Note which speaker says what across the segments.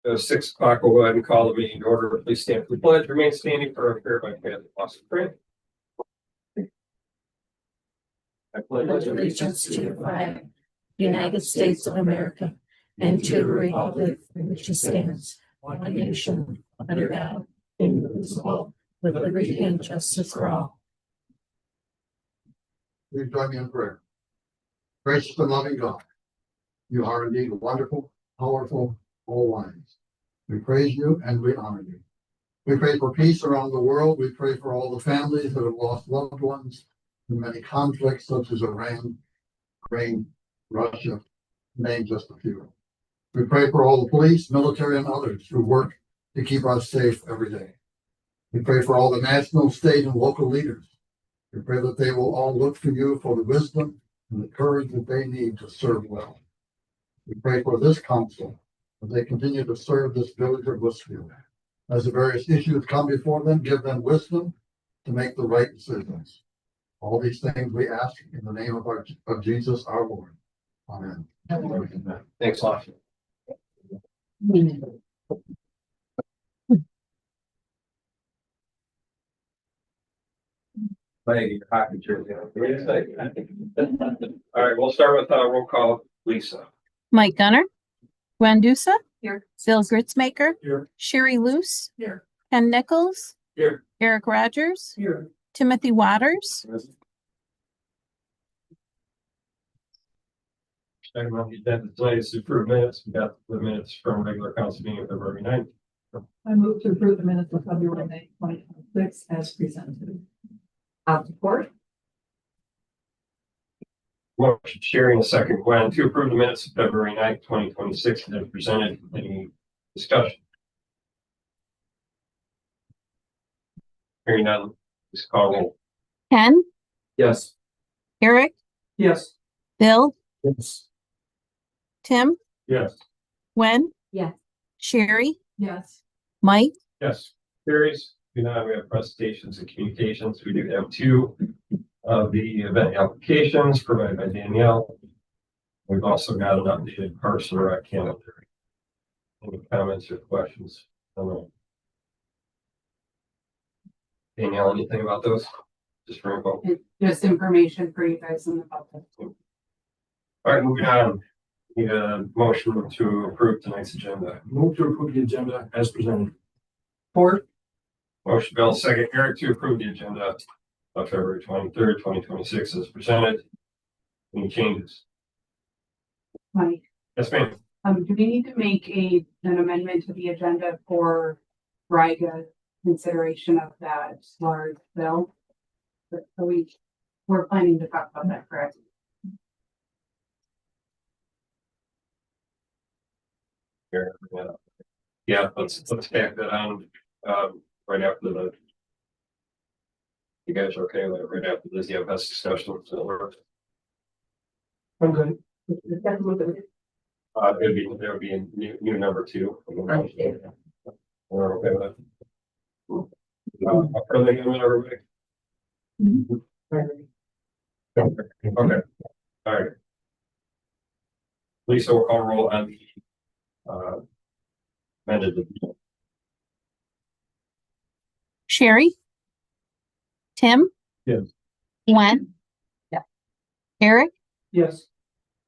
Speaker 1: 6 o'clock. We'll go ahead and call the meeting to order. Please stand for the pledge. Remain standing for a prayer by Catholic Apostle Prayer. I
Speaker 2: Pledge allegiance to the flag, United States of America, and to the republic for which it stands, one nation, under God, indivisible, with liberty and justice for all.
Speaker 3: Please join me in prayer. Gracious and loving God, you are indeed wonderful, powerful, all wise. We praise you and we honor you. We pray for peace around the world. We pray for all the families that have lost loved ones in many conflicts such as Iran, Ukraine, Russia, name just a few. We pray for all the police, military, and others who work to keep us safe every day. We pray for all the national, state, and local leaders. We pray that they will all look to you for the wisdom and the courage that they need to serve well. We pray for this council as they continue to serve this village of Blissfield. As the various issues come before them, give them wisdom to make the right decisions. All these things we ask in the name of Jesus our Lord. Amen.
Speaker 1: Thanks a lot. Playing your hockey jersey. All right, we'll start with roll call. Lisa.
Speaker 2: Mike Gunner, Gwen Dusa,
Speaker 4: Here.
Speaker 2: Bill Gritzmaker,
Speaker 1: Here.
Speaker 2: Sherry Luce,
Speaker 4: Here.
Speaker 2: Ken Nichols,
Speaker 1: Here.
Speaker 2: Eric Rogers,
Speaker 1: Here.
Speaker 2: Timothy Waters,
Speaker 1: Item on the agenda tonight is to approve minutes. We got the minutes from regular council meeting of February 9th.
Speaker 4: I move to approve the minutes of February 9th, 2026 as presented. I'll support.
Speaker 1: Motion Sherry and a second Gwen to approve the minutes of February 9th, 2026 as presented. Any discussion? Hearing none, please call roll.
Speaker 2: Ken,
Speaker 1: Yes.
Speaker 2: Eric,
Speaker 1: Yes.
Speaker 2: Bill,
Speaker 1: Yes.
Speaker 2: Tim,
Speaker 1: Yes.
Speaker 2: Gwen,
Speaker 4: Yes.
Speaker 2: Sherry,
Speaker 4: Yes.
Speaker 2: Mike,
Speaker 1: Yes. Carries. Now we have presentations and communications. We do have 2 of the event applications provided by Danielle. We've also got an updated Parks and Rec calendar. Any comments or questions? I don't know. Danielle, anything about those? Just for info.
Speaker 5: It's just information for you guys in the public.
Speaker 1: All right, moving on. Need a motion to approve tonight's agenda.
Speaker 6: Move to approve the agenda as presented.
Speaker 4: Support.
Speaker 1: Motion Bill, second Eric to approve the agenda of February 23rd, 2026 as presented. Any changes?
Speaker 5: Mike,
Speaker 1: Yes, ma'am.
Speaker 5: do we need to make an amendment to the agenda for Riga consideration of that large bill? So we're planning to talk about that, correct?
Speaker 1: Yeah, let's tack that on right after the. You guys are okay with it right after this? Yeah, that's discussion. So
Speaker 6: I'm good.
Speaker 1: there would be a new number 2. We're okay with it. Are they coming, everybody? Okay. All right. Lisa will call roll on the amended.
Speaker 2: Sherry, Tim,
Speaker 1: Yes.
Speaker 2: Gwen,
Speaker 4: Yeah.
Speaker 2: Eric,
Speaker 6: Yes.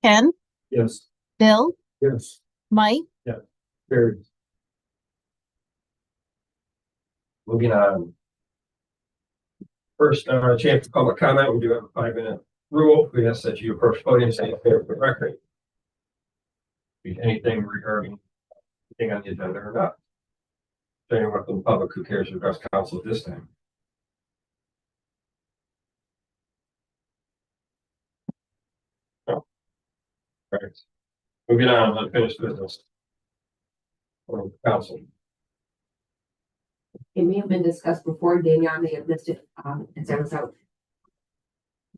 Speaker 2: Ken,
Speaker 1: Yes.
Speaker 2: Bill,
Speaker 6: Yes.
Speaker 2: Mike,
Speaker 1: Carries. Moving on. First, chance for public comment. We do have a 5-minute rule. We ask that you approach the podium, say if for the record. Anything regarding anything on the agenda or not. Is anyone from the public who cares to address council at this time? No. All right. Moving on, unfinished business. Council.
Speaker 7: It may have been discussed before. Danielle may have missed it, as I was out.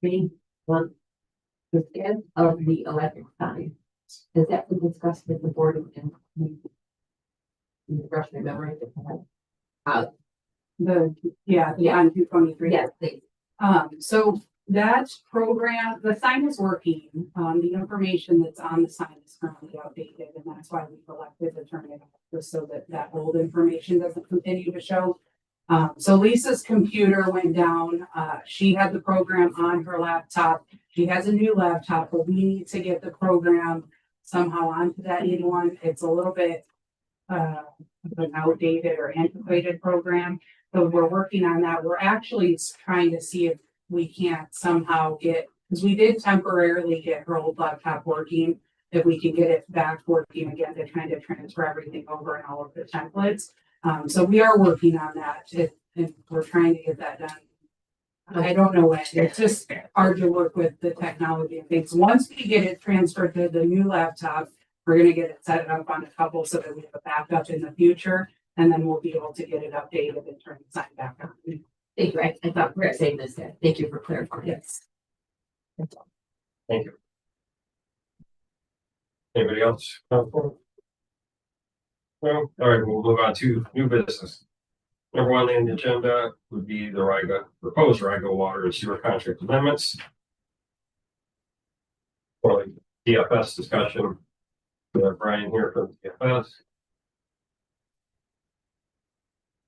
Speaker 7: The scan of the electric sign, has that been discussed with the board and refresh my memory?
Speaker 5: The on 223.
Speaker 7: Yes, please.
Speaker 5: So That program, the sign is working. The information that's on the sign is currently outdated, and that's why we've elected to turn it off, just so that that old information doesn't continue to show. So Lisa's computer went down. She had the program on her laptop. She has a new laptop, but we need to get the program somehow onto that new one. It's a little bit of an outdated or antiquated program. So we're working on that. We're actually trying to see if we can't somehow get, because we did temporarily get her old laptop working, if we can get it back working again to kind of transfer everything over and all of the templates. So we are working on that, and we're trying to get that done. I don't know when. It's just hard to work with the technology and things. Once we get it transferred to the new laptop, we're gonna get it set up on a couple so that we have a backup in the future, and then we'll be able to get it updated and turn the sign back on.
Speaker 7: Thank you. I thought we were saying this. Thank you for clarifying.
Speaker 5: Yes.
Speaker 1: Thank you. Anybody else? Well, all right, we'll move on to new business. Number one on the agenda would be the proposed Riga water and sewer contract amendments. For the DFS discussion. We have Brian here from DFS.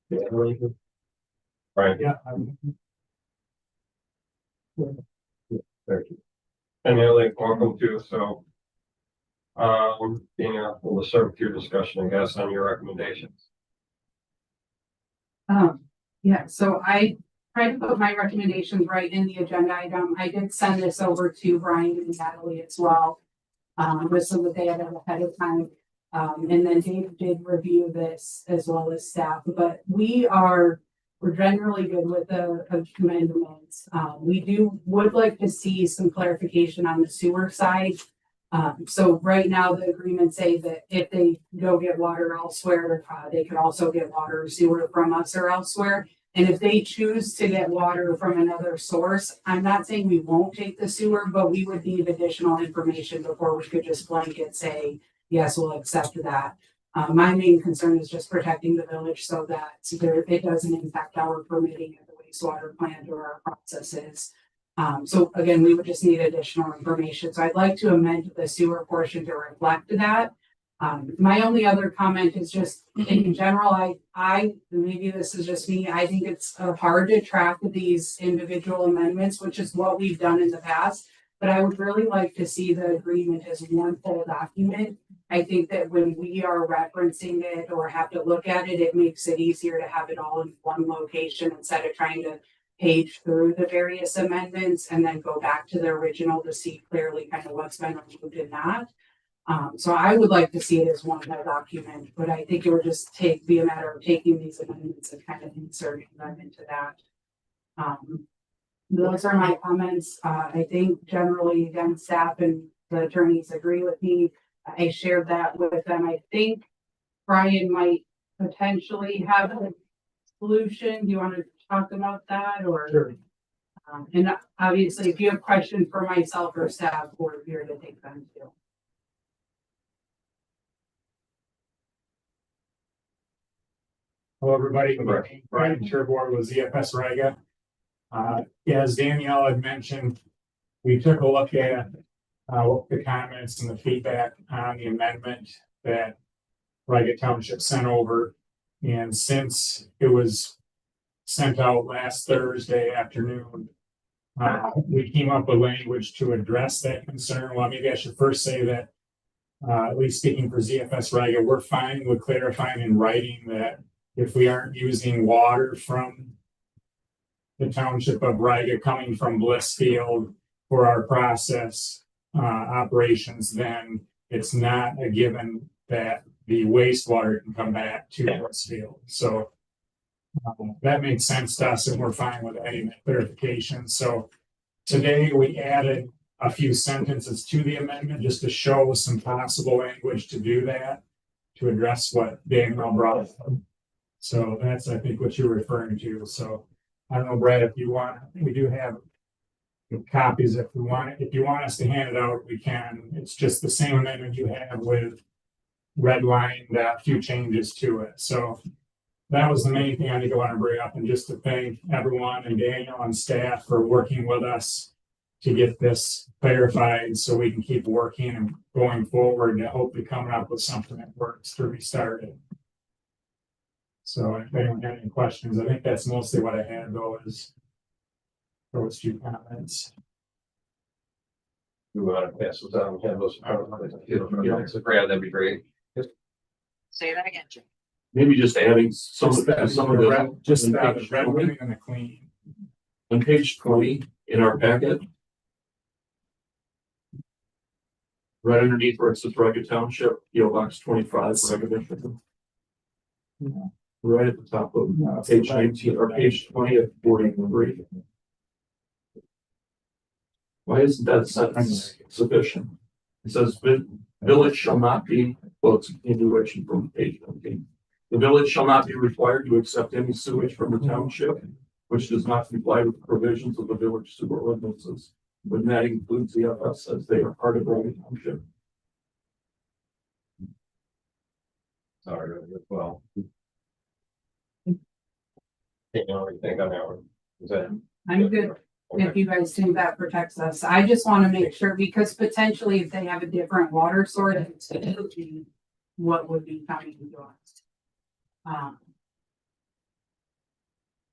Speaker 1: Yeah, Brian.
Speaker 6: Yeah.
Speaker 1: Thank you. And Ellie, welcome too. So, we'll start with your discussion, I guess, on your recommendations.
Speaker 5: Yeah, so I tried to put my recommendations right in the agenda item. I did send this over to Brian and Natalie as well. Just so that they had it ahead of time. And then Dave did review this as well as staff, but we're generally good with the amendments. We would like to see some clarification on the sewer side. So right now the agreements say that if they go get water elsewhere, they can also get water or sewer from us or elsewhere. And if they choose to get water from another source, I'm not saying we won't take the sewer, but we would need additional information before we could just blanket say, yes, we'll accept that. My main concern is just protecting the village so that it doesn't impact our permitting at the wastewater plant or our processes. So again, we would just need additional information. So I'd like to amend the sewer portion to reflect that. My only other comment is just in general, maybe this is just me, I think it's hard to track these individual amendments, which is what we've done in the past. But I would really like to see the agreement as one full document. I think that when we are referencing it or have to look at it, it makes it easier to have it all in one location instead of trying to page through the various amendments and then go back to the original to see clearly kind of what's been removed and not. So I would like to see it as one whole document, but I think it would just be a matter of taking these amendments and kind of inserting them into that. Those are my comments. I think generally, again, staff and the attorneys agree with me. I shared that with them. I think Brian might potentially have a solution. Do you want to talk about that or?
Speaker 6: Sure.
Speaker 5: And obviously, if you have questions for myself or staff, we're here to take them too.
Speaker 8: Hello, everybody. Brian Sherboard with ZFS Riga. As Danielle had mentioned, we took a look at the comments and the feedback on the amendment that Riga Township sent over. And since it was sent out last Thursday afternoon, we came up with language to address that concern. Well, maybe I should first say that, at least speaking for ZFS Riga, we're fine with clarifying in writing that if we aren't using water from the township of Riga coming from Blissfield for our process operations, then it's not a given that the wastewater can come back to Blissfield. So that makes sense to us, and we're fine with adding that clarification. So today we added a few sentences to the amendment just to show some possible language to do that, to address what Daniel brought up. So that's, I think, what you're referring to. So I don't know, Brad, if you want, we do have copies if you want us to hand it out, we can. It's just the same amendment you have with redlined a few changes to it. So that was the main thing I think I want to bring up, and just to thank everyone and Daniel and staff for working with us to get this clarified so we can keep working and going forward and hopefully coming up with something that works to restart it. So if anyone had any questions, I think that's mostly what I had though is those few comments.
Speaker 1: We want to pass those out and have those. So Brad, that'd be great.
Speaker 2: Say that again, Jim.
Speaker 9: Maybe just adding some of the,
Speaker 8: Just the red one and the clean.
Speaker 9: on page 20 in our packet. Right underneath where it says Raga Township, PO Box 25, Raga, Michigan. Right at the top of page 19 or page 20 of 43. Why isn't that sentence sufficient? It says village shall not be, well, it's a continuation from page 19. The village shall not be required to accept any sewage from the township which does not comply with the provisions of the village sewer ordinances. When that includes the FS as they are part of Raga Township.
Speaker 1: Sorry, as well. You know, what you think on that one? Is that?
Speaker 5: I'm good. If
Speaker 1: Okay.
Speaker 5: you guys think that protects us, I just want to make sure, because potentially if they have a different water source, what would be coming to us?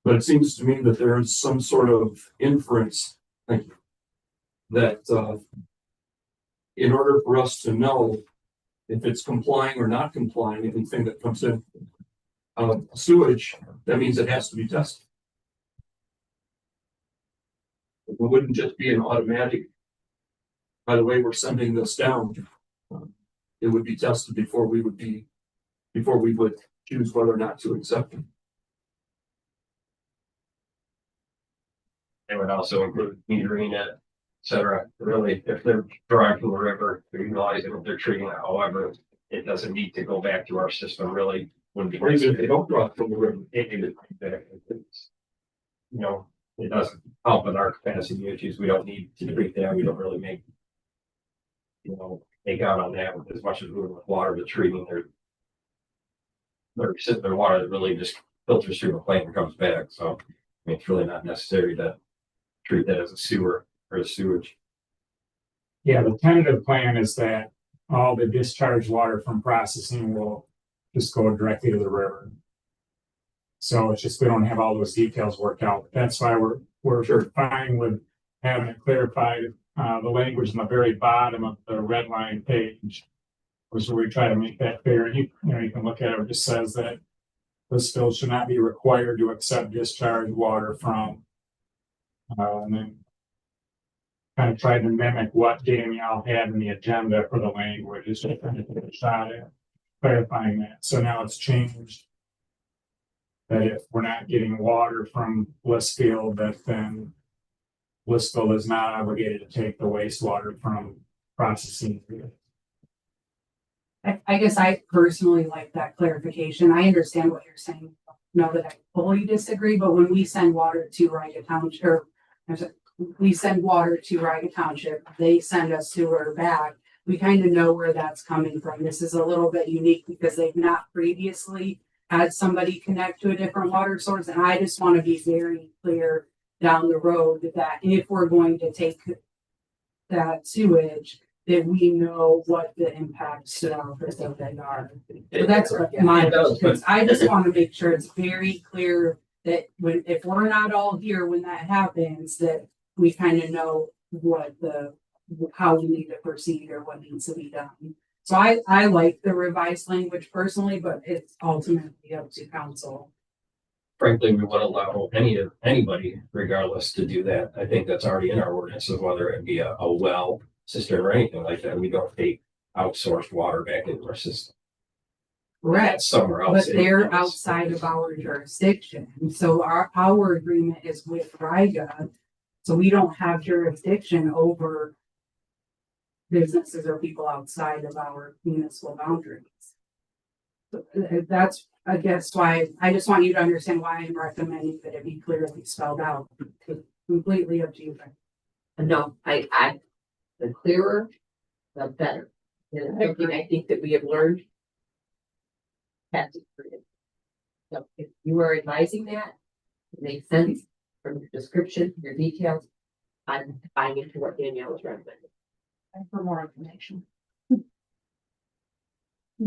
Speaker 9: But it seems to me that there is some sort of inference, thank you, that in order for us to know if it's complying or not complying, anything that comes in sewage, that means it has to be tested. It wouldn't just be an automatic, by the way, we're sending this down. It would be tested before we would choose whether or not to accept it.
Speaker 1: It would also include metering it, et cetera. Really, if they're drawing from the river, they're utilizing it, they're treating it, however, it doesn't need to go back to our system, really. Wouldn't be.
Speaker 9: Or even if they don't draw from the river.
Speaker 1: It's, you know, it doesn't help with our capacity issues. We don't need to treat that. We don't really make out on that as much as we would with water, but treating their water that really just filters through the plant and comes back. So, I mean, it's really not necessary to treat that as a sewer or a sewage.
Speaker 8: Yeah, the tentative plan is that all the discharged water from processing will just go directly to the river. So it's just, we don't have all those details worked out. That's why we're fine with having it clarified. The language in the very bottom of the red line page was where we try to make that clear. You can look at it. It just says that Blissfield should not be required to accept discharged water from, and then kind of tried to mimic what Danielle had in the agenda for the language. It's just trying to take a shot at clarifying that. So now it's changed that if we're not getting water from Blissfield, that then Blissfield is not obligated to take the wastewater from processing.
Speaker 5: I guess I personally like that clarification. I understand what you're saying. Know that I fully disagree, but when we send water to Riga Township, we send water to Riga Township, they send us sewer back. We kind of know where that's coming from. This is a little bit unique because they've not previously had somebody connect to a different water source. And I just want to be very clear down the road that if we're going to take that sewage, that we know what the impacts to our facility are. So that's my, I just want to make sure it's very clear that if we're not all here when that happens, that we kind of know how we need to proceed or what needs to be done. So I like the revised language personally, but it's ultimately up to council.
Speaker 1: Frankly, we would allow anybody, regardless, to do that. I think that's already in our ordinances, whether it be a well system or anything like that. We don't take outsourced water back into our system.
Speaker 5: Correct.
Speaker 1: Somewhere else.
Speaker 5: But they're outside of our jurisdiction. So our agreement is with Riga. So we don't have jurisdiction over businesses or people outside of our municipal boundaries. So that's, I guess, why I just want you to understand why I'm recommending that it be clearly spelled out. It's completely up to you.
Speaker 7: No, the clearer, the better. And something I think that we have learned. So if you are advising that, it makes sense from your description, your details. I'm buying into what Danielle was recommending.
Speaker 4: And for more information.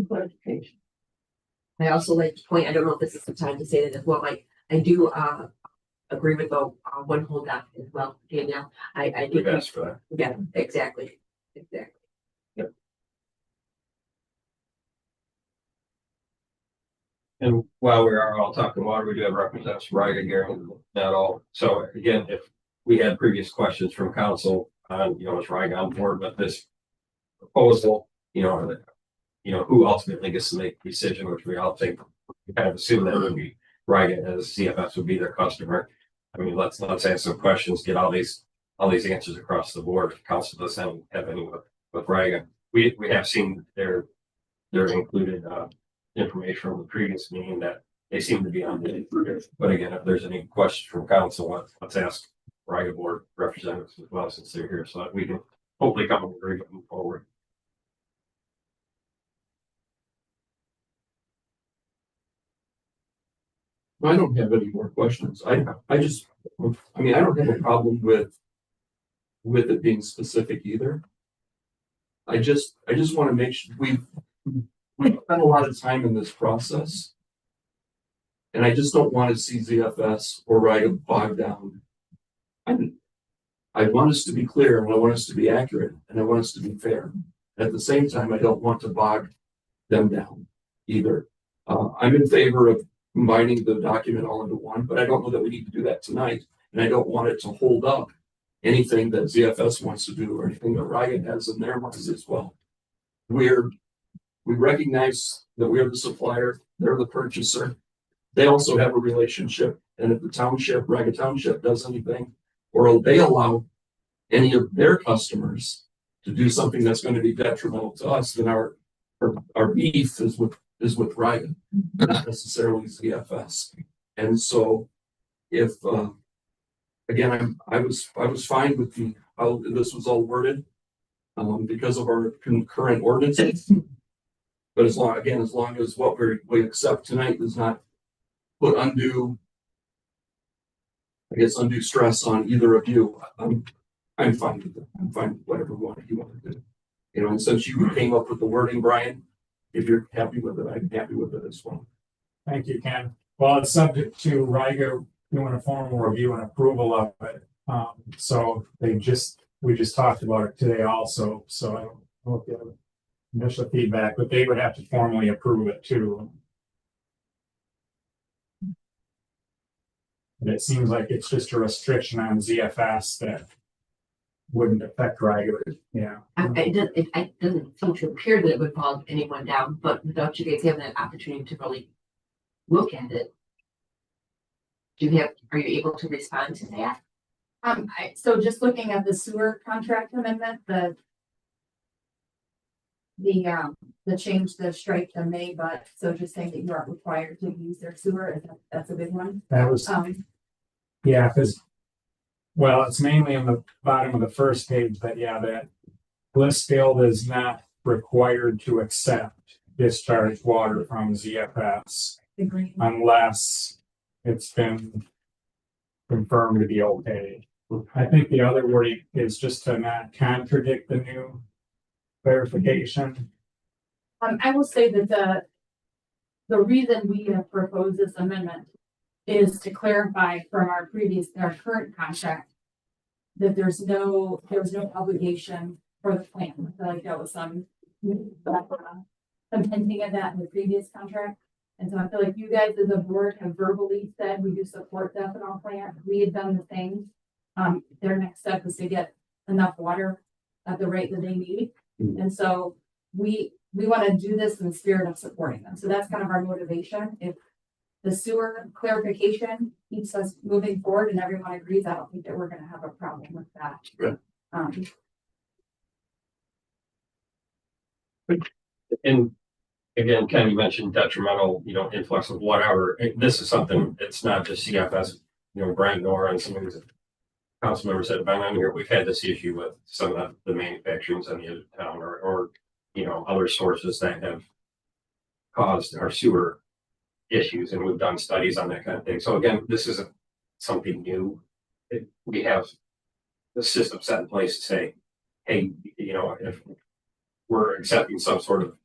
Speaker 4: Clarification.
Speaker 7: I also like to point, I don't know if this is the time to say that as well, like, I do, agree with the, one holdout as well, Danielle. I think.
Speaker 1: We've asked for that.
Speaker 7: Yeah, exactly, exactly.
Speaker 1: And while we are all talking water, we do have representatives from Riga here, not all. So again, if we had previous questions from council on, is Riga on board with this proposal, who ultimately gets to make the decision, which we all think, we kind of assume that it would be Riga, as CFS would be their customer. I mean, let's answer some questions, get all these answers across the board. If council doesn't have any with Riga. We have seen their included information from the previous meeting that they seem to be on the, but again, if there's any questions from council, let's ask Riga board representatives as well, since they're here, so that we can hopefully come and agree and move forward.
Speaker 9: I don't have any more questions. I don't have a problem with it being specific either. I just want to make sure we've spent a lot of time in this process. And I just don't want to see ZFS or Riga bogged down. I want us to be clear, and I want us to be accurate, and I want us to be fair. At the same time, I don't want to bog them down either. I'm in favor of combining the document all into one, but I don't know that we need to do that tonight. And I don't want it to hold up anything that ZFS wants to do or anything that Riga has in their minds as well. We recognize that we are the supplier, they're the purchaser. They also have a relationship, and if the township, Riga Township, does anything, or they allow any of their customers to do something that's going to be detrimental to us, then our beef is with Riga, not necessarily ZFS. And so, if again, I was fine with how this was all worded because of our concurrent ordinances. But as long as what we accept tonight does not put undue stress on either of you, I'm fine with it. I'm fine with whatever you want to do. And since you came up with the wording, Brian, if you're happy with it, I'm happy with it as well.
Speaker 8: Thank you, Ken. Well, it's subject to Riga doing a formal review and approval of it. So we just talked about it today also. So I don't know if you have initial feedback, but they would have to formally approve it too. And it seems like it's just a restriction on ZFS that wouldn't affect Riga. Yeah.
Speaker 7: It doesn't seem to appear that it would bog anyone down, but without you guys having an opportunity to really look at it, are you able to respond to that?
Speaker 5: So just looking at the sewer contract amendment, the change, the strike the may, but so just saying that you aren't required to use their sewer, that's a big one.
Speaker 8: That was, yeah, because, well, it's mainly on the bottom of the first page, but yeah, that Blissfield is not required to accept discharged water from ZFS unless it's been confirmed to be okay. I think the other wording is just to not contradict the new clarification.
Speaker 5: I will say that the reason we have proposed this amendment is to clarify from our current contract that there was no obligation for the plan. I feel like that was some hinting at that in the previous contract. And so I feel like you guys as a board have verbally said we do support the ethanol plant. We had done the same. Their next step is to get enough water at the rate that they need. And so we want to do this in the spirit of supporting them. So that's kind of our motivation. If the sewer clarification keeps us moving forward and everyone agrees, I don't think that we're going to have a problem with that.
Speaker 9: Right.
Speaker 1: And again, Ken, you mentioned detrimental, influx of whatever. This is something, it's not just CFS, Brent Nora and some of these council members that have been on here. We've had this issue with some of the manufacturings on the other town or other sources that have caused our sewer issues, and we've done studies on that kind of thing. So again, this isn't something new. We have the system set in place to say, hey, you know, if we're accepting some sort of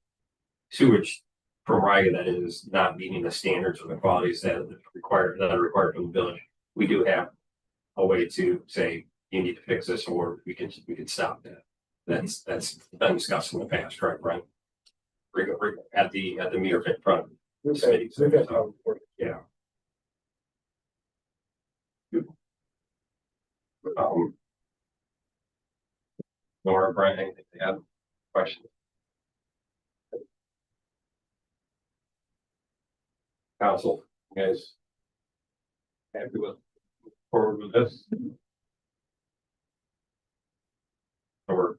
Speaker 1: sewage from Riga that is not meeting the standards or the qualities that are required from the village, we do have a way to say, you need to fix this, or we can stop that. That's been discussed in the past, right, Brian? At the meter pit front.
Speaker 6: Okay, so that's how it works.
Speaker 1: Yeah. Nora, Brian, anything to add? Questions? Council, you guys happy with forward with this? So we're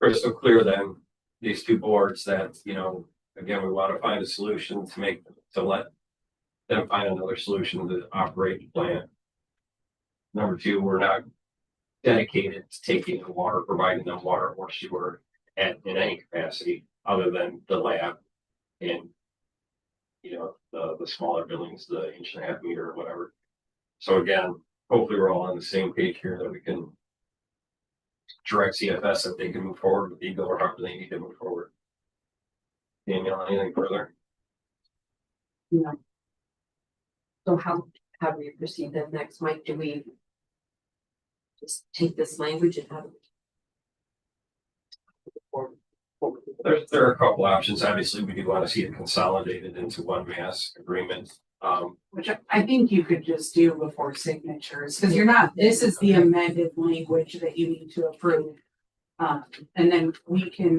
Speaker 1: crystal clear then, these two boards that, you know, again, we want to find a solution to let them find another solution to operate the plant. Number two, we're not dedicated to taking the water, providing them water or sewer in any capacity other than the lab and, you know, the smaller buildings, the 1.5 meter or whatever. So again, hopefully we're all on the same page here that we can direct CFS that they can move forward with Eagle or however they need to move forward. Danielle, anything further?
Speaker 7: No. So how do we proceed then next, Mike? Do we just take this language and have it?
Speaker 1: There are a couple options. Obviously, we do want to see it consolidated into one mass agreement.
Speaker 5: Which I think you could just do before signatures, because you're not, this is the amended language that you need to approve. And then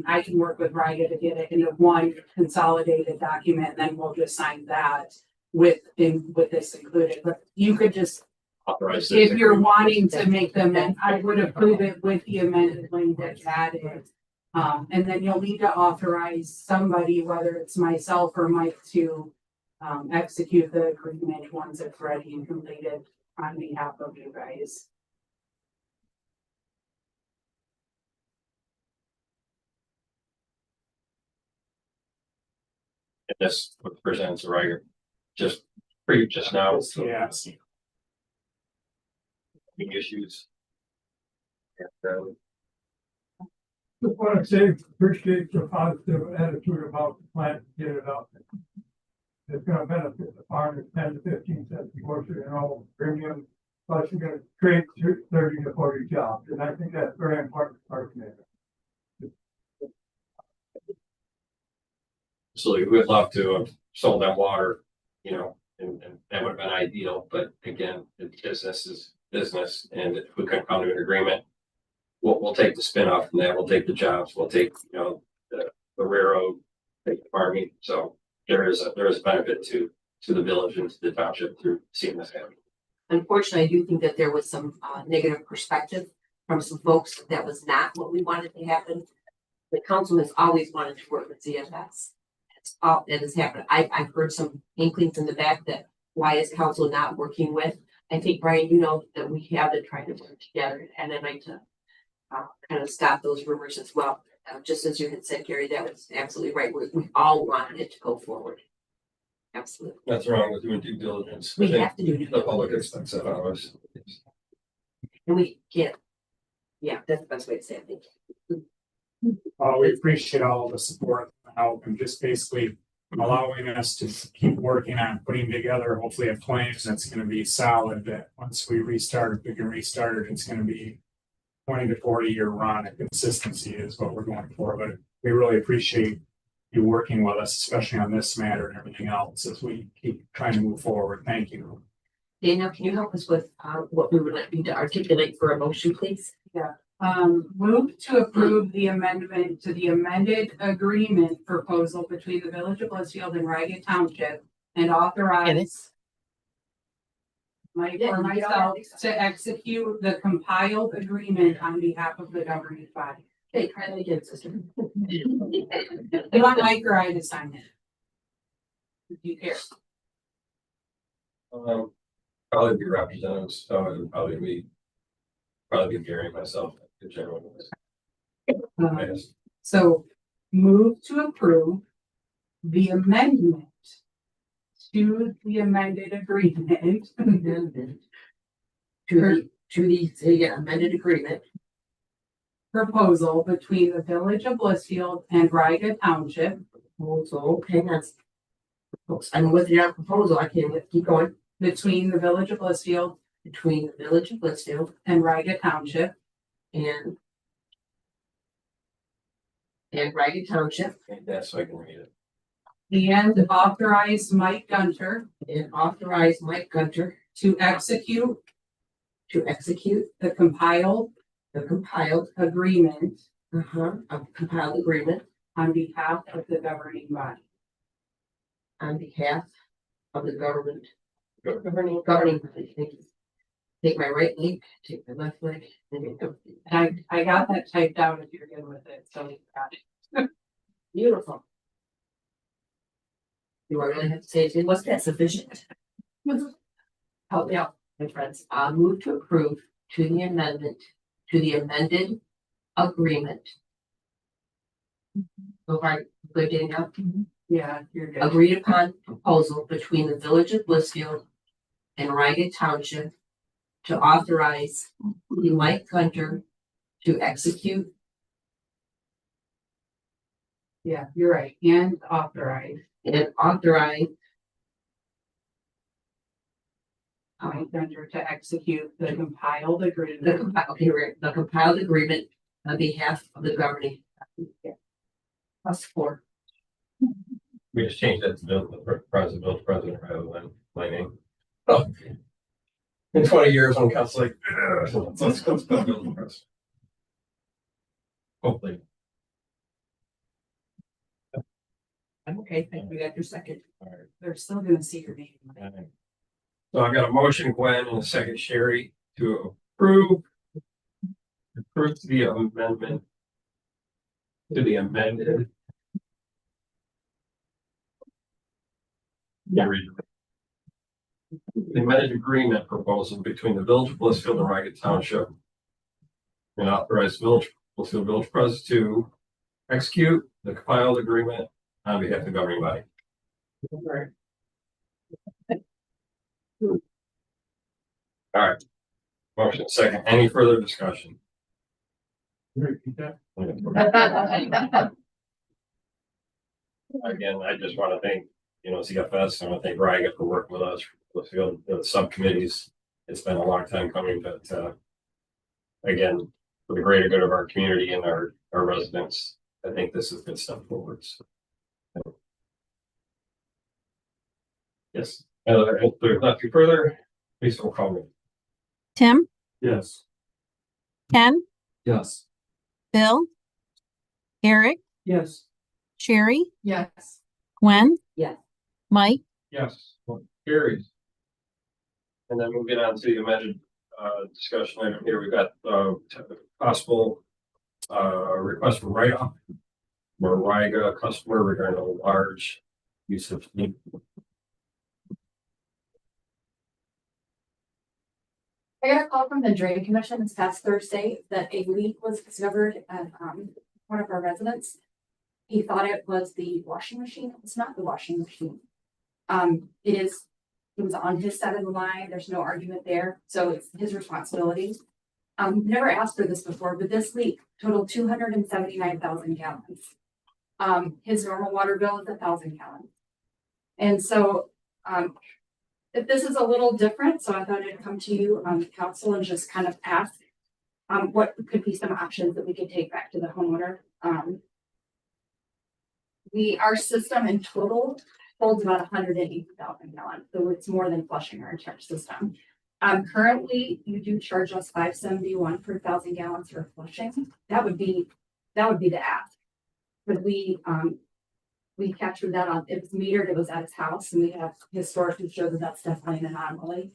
Speaker 5: I can work with Riga to get it into one consolidated document, and then we'll just sign that with this included, but you could just,
Speaker 1: Authorize
Speaker 5: if you're wanting to make them, and I would approve it with the amended language added. And then you'll need to authorize somebody, whether it's myself or Mike, to execute the agreement once it's ready and completed on behalf of you guys.
Speaker 1: this presents a writer just now.
Speaker 8: Yeah.
Speaker 1: Any issues?
Speaker 10: Just want to say, appreciate your positive attitude about the plant, get it up. It's gonna benefit the farmers 10 to 15 cents more, so you know, premium, plus you're gonna create 30 to 40 jobs, and I think that's very important for our community.
Speaker 1: So we would love to have sold them water, you know, and that would have been ideal, but again, business is business, and if we couldn't come to an agreement, we'll take the spin off from that, we'll take the jobs, we'll take, you know, the railroad, take the farming, so there is a benefit to the village and to the township through seeing this happen.
Speaker 7: Unfortunately, I do think that there was some negative perspective from some folks that was not what we wanted to happen. The council has always wanted to work with ZFS. It's all that has happened. I've heard some inklings in the back that why is council not working with? I think, Brian, you know that we have been trying to work together, and I'd like to kind of stop those rumors as well. Just as you had said, Gary, that was absolutely right. We all wanted it to go forward. Absolutely.
Speaker 1: That's wrong with doing due diligence.
Speaker 7: We
Speaker 1: I think
Speaker 7: have to do due
Speaker 1: the public expects that of us.
Speaker 7: And we can't. Yeah, that's the best way to say it. Thank you.
Speaker 8: We appreciate all the support and help and just basically allowing us to keep working on putting together hopefully a plan that's going to be solid, that once we restart, if we can restart it, it's going to be 20 to 40 year run. And consistency is what we're going for, but we really appreciate you working with us, especially on this matter and everything else as we keep trying to move forward. Thank you.
Speaker 7: Daniel, can you help us with what we would like you to articulate for a motion, please?
Speaker 5: Move to approve the amendment to the amended agreement proposal between the Village of Blissfield and Riga Township and authorize myself to execute the compiled agreement on behalf of the governing body.
Speaker 7: Okay, try that again, sister.
Speaker 5: You want Mike or I to sign it? Do you care?
Speaker 1: Probably be representatives, so it would probably be Gary and myself, the general.
Speaker 5: So move to approve the amendment to the amended agreement.
Speaker 7: To the amended agreement
Speaker 5: proposal between the Village of Blissfield and Riga Township
Speaker 7: Also, hang on. I'm with your proposal. I can't keep going.
Speaker 5: between the Village of Blissfield
Speaker 7: Between the village of Blissfield
Speaker 5: and Riga Township
Speaker 7: and Ragged Township
Speaker 1: And that's so I can read it.
Speaker 5: and authorize Mike Gunter
Speaker 7: and authorize Mike Gunter
Speaker 5: to execute
Speaker 7: to execute
Speaker 5: the compiled
Speaker 7: the compiled,
Speaker 5: agreement
Speaker 7: a compiled agreement
Speaker 5: on behalf of the governing body.
Speaker 7: on behalf of the government.
Speaker 1: Governing.
Speaker 7: Governing body. Thank you. Take my right leg, take my left leg, and you go.
Speaker 5: And I got that typed out if you're good with it, so you got it.
Speaker 7: Beautiful. Do I really have to say it? Was that sufficient? Help me out, my friends. I'll move to approve to the amended agreement. So far, good, Danielle?
Speaker 5: Yeah, you're good.
Speaker 7: Agreed upon proposal between the Village of Blissfield and Riga Township to authorize Mike Gunter to execute
Speaker 5: Yeah, you're right. And authorize
Speaker 7: and authorize
Speaker 5: Mike Gunter to execute the compiled
Speaker 7: the
Speaker 5: agreement.
Speaker 7: the compiled agreement on behalf of the governing. Plus four.
Speaker 1: We just changed that to the president rather than my name. Oh. In 20 years, I'm kind of like, let's build the president. Hopefully.
Speaker 7: I'm okay, thank you, got your second.
Speaker 1: All right.
Speaker 5: They're still gonna see your name.
Speaker 1: So I got a motion, Gwen, and a second, Sherry, to approve the amendment to the amended.
Speaker 8: Yeah.
Speaker 1: The amended agreement proposal between the Village of Blissfield and Riga Township. And authorize Blissfield Village President to execute the compiled agreement on behalf of the governing body. All right. Motion second. Any further discussion?
Speaker 8: Repeat that.
Speaker 1: Again, I just want to thank, CFS, I want to thank Riga for working with us, with the subcommittees. It's been a long time coming, but again, for the greater good of our community and our residents, I think this is a good step forward. So, yes, if there's nothing further, please don't call me.
Speaker 2: Tim,
Speaker 9: Yes.
Speaker 2: Ken,
Speaker 9: Yes.
Speaker 2: Bill, Eric,
Speaker 8: Yes.
Speaker 2: Sherry,
Speaker 5: Yes.
Speaker 2: Gwen,
Speaker 7: Yes.
Speaker 2: Mike,
Speaker 1: Yes. Carries. And then moving on to the amended discussion item here, we've got possible request for write-off for Riga customer regarding a large use of.
Speaker 11: I got a call from the Drain Commission this past Thursday that a leak was discovered at one of our residents. He thought it was the washing machine. It's not the washing machine. It was on his side of the line. There's no argument there. So it's his responsibility. Never asked for this before, but this leak totaled 279,000 gallons. His normal water bill is 1,000 gallons. And so if this is a little different, so I thought I'd come to you on the council and just kind of ask what could be some options that we could take back to the homeowner. Our system in total holds about 180,000 gallons, so it's more than flushing our entire system. Currently, you do charge us $571 per 1,000 gallons for flushing. That would be the ask. But we captured that on, it was metered, it was at his house, and we have historically showed that that's definitely an anomaly.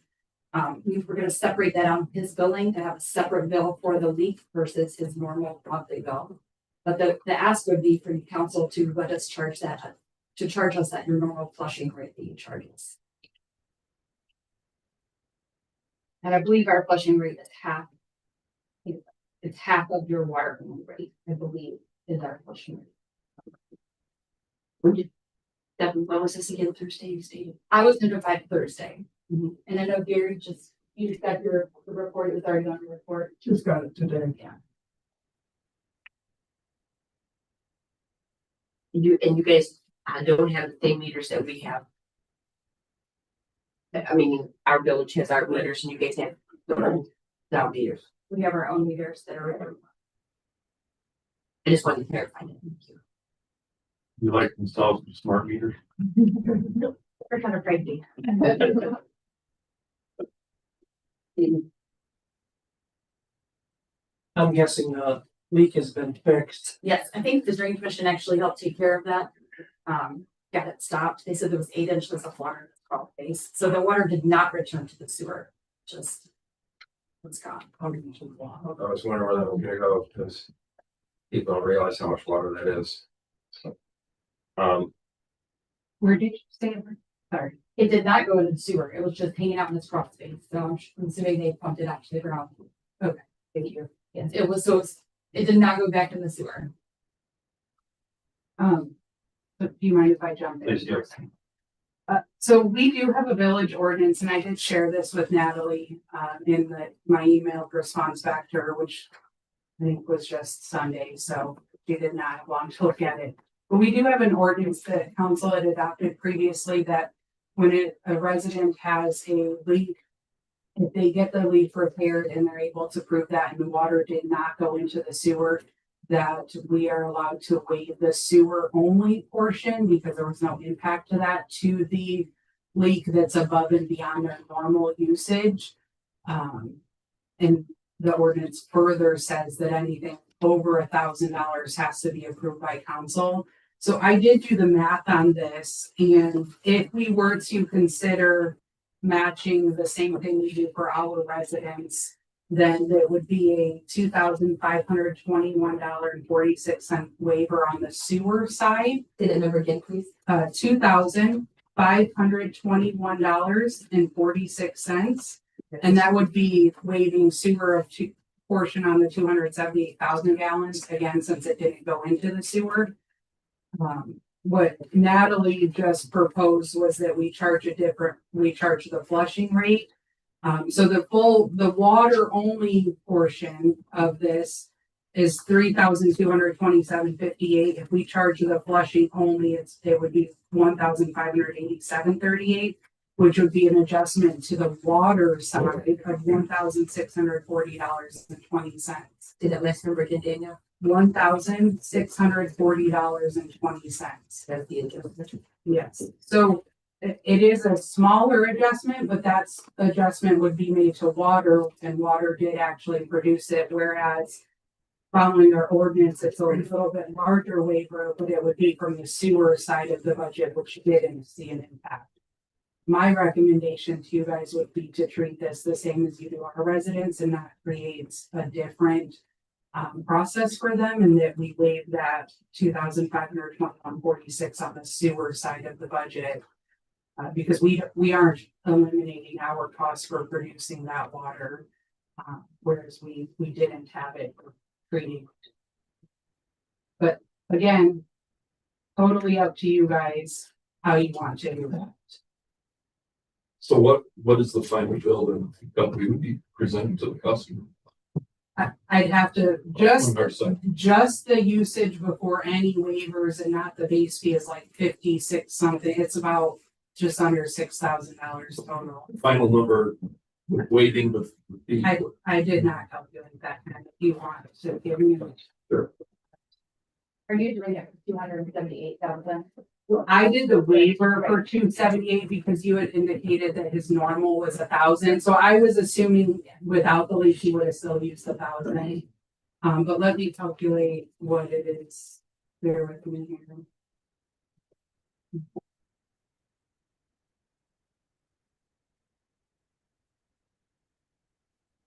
Speaker 11: We're gonna separate that on his billing to have a separate bill for the leak versus his normal monthly bill. But the ask would be for the council to let us charge that, to charge us at your normal flushing rate that you charge us. And I believe our flushing rate is half. It's half of your water bill rate, I believe, is our flushing rate.
Speaker 7: When was this again, Thursday, you stated?
Speaker 11: I was notified Thursday.
Speaker 7: Mhm.
Speaker 11: And I know Gary you just got the report, it was already on the report.
Speaker 10: Just got it today.
Speaker 11: Yeah.
Speaker 7: you guys don't have the same meters that we have. I mean, our village has our meters and you guys have their own down meters.
Speaker 11: We have our own meters that are.
Speaker 7: I just wanted to clarify that. Thank you.
Speaker 9: You like themselves smart meters?
Speaker 11: We're kind of crazy.
Speaker 6: I'm guessing leak has been fixed.
Speaker 11: Yes, I think the drain commission actually helped take care of that. Got it stopped. They said there was 8 inches of water in the crawl space. So the water did not return to the sewer, just was gone.
Speaker 1: I was wondering where that was gonna go, because people don't realize how much water that is. So,
Speaker 5: Where did you say it? Sorry.
Speaker 11: It did not go into the sewer. It was just hanging out in this crawl space. So I'm assuming they pumped it out to the ground.
Speaker 5: Okay, thank you.
Speaker 11: Yes, it was, so it did not go back in the sewer.
Speaker 5: But do you mind if I jump in?
Speaker 1: Please do.
Speaker 5: So we do have a village ordinance, and I did share this with Natalie, in my email response back to her, which I think was just Sunday, so she did not have long to look at it. But we do have an ordinance that council had adopted previously that when a resident has a leak, if they get the leak repaired and they're able to prove that and the water did not go into the sewer, that we are allowed to waive the sewer only portion because there was no impact to that to the leak that's above and beyond their normal usage. And the ordinance further says that anything over $1,000 has to be approved by council. So I did do the math on this, and if we were to consider matching the same thing we do for our residents, then it would be a $2,521.46 waiver on the sewer side.
Speaker 7: Say that number again, please.
Speaker 5: $2,521.46. And that would be waiving sewer of portion on the 278,000 gallons, again, since it didn't go into the sewer. What Natalie just proposed was that we charge the flushing rate. So the water only portion of this is $3,227.58. If we charge the flushing only, it would be $1,587.38, which would be an adjustment to the water side of $1,640.20.
Speaker 7: Say that last number again, Danielle.
Speaker 5: $1,640.20.
Speaker 7: That's the adjustment.
Speaker 5: Yes, so it is a smaller adjustment, but that's adjustment would be made to water, and water did actually produce it, whereas following our ordinance, it's a little bit larger waiver, but it would be from the sewer side of the budget, which didn't see an impact. My recommendation to you guys would be to treat this the same as you do our residents, and that creates a different process for them, and that we waive that $2,521.46 on the sewer side of the budget. Because we aren't eliminating our costs for producing that water, whereas we didn't have it for treating. But again, totally up to you guys how you want to do that.
Speaker 9: So what is the final bill that we would be presenting to the customer?
Speaker 5: I'd have to
Speaker 9: On our side.
Speaker 5: just the usage before any waivers, and not the base fee is like 56 something. It's about just under $6,000 total.
Speaker 9: Final number, waiting the fee.
Speaker 5: I did not calculate that, and if you want to give me.
Speaker 9: Sure.
Speaker 11: Are you doing it for 278,000?
Speaker 5: I did the waiver for 278 because you had indicated that his normal was 1,000. So I was assuming without the leak, he would have still used 1,000. But let me calculate what it is. Bear with me here.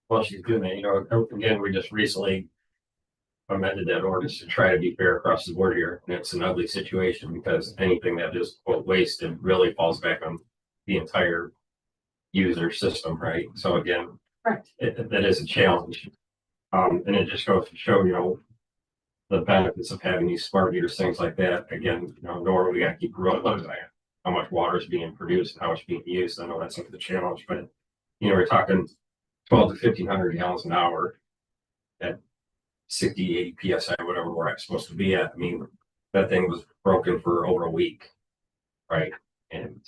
Speaker 1: Well, she's doing that, again, we just recently amended that ordinance to try to be fair across the board here. And it's an ugly situation because anything that is quote wasted really falls back on the entire user system, right? So again,
Speaker 11: Correct.
Speaker 1: that is a challenge. And it just goes to show, the benefits of having these smart meters, things like that. Again, normally we got to keep real close eye on how much water is being produced and how much being used. I know that's like the challenge, but we're talking 12 to 1,500 gallons an hour at 60, 80 PSI, whatever we're supposed to be at. I mean, that thing was broken for over a week, right? And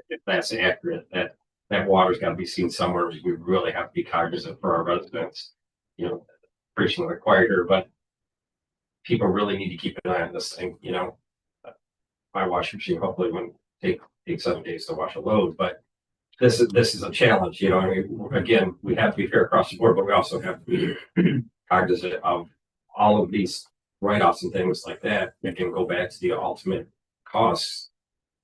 Speaker 1: if that's accurate, that water's got to be seen somewhere. We really have to be cognizant for our residents. You know, preaching to the choir, but people really need to keep an eye on this thing. You know, my washing machine hopefully wouldn't take 7 days to wash a load, but this is a challenge. You know, I mean, again, we have to be fair across the board, but we also have to be cognizant of all of these write-offs and things like that. That can go back to the ultimate costs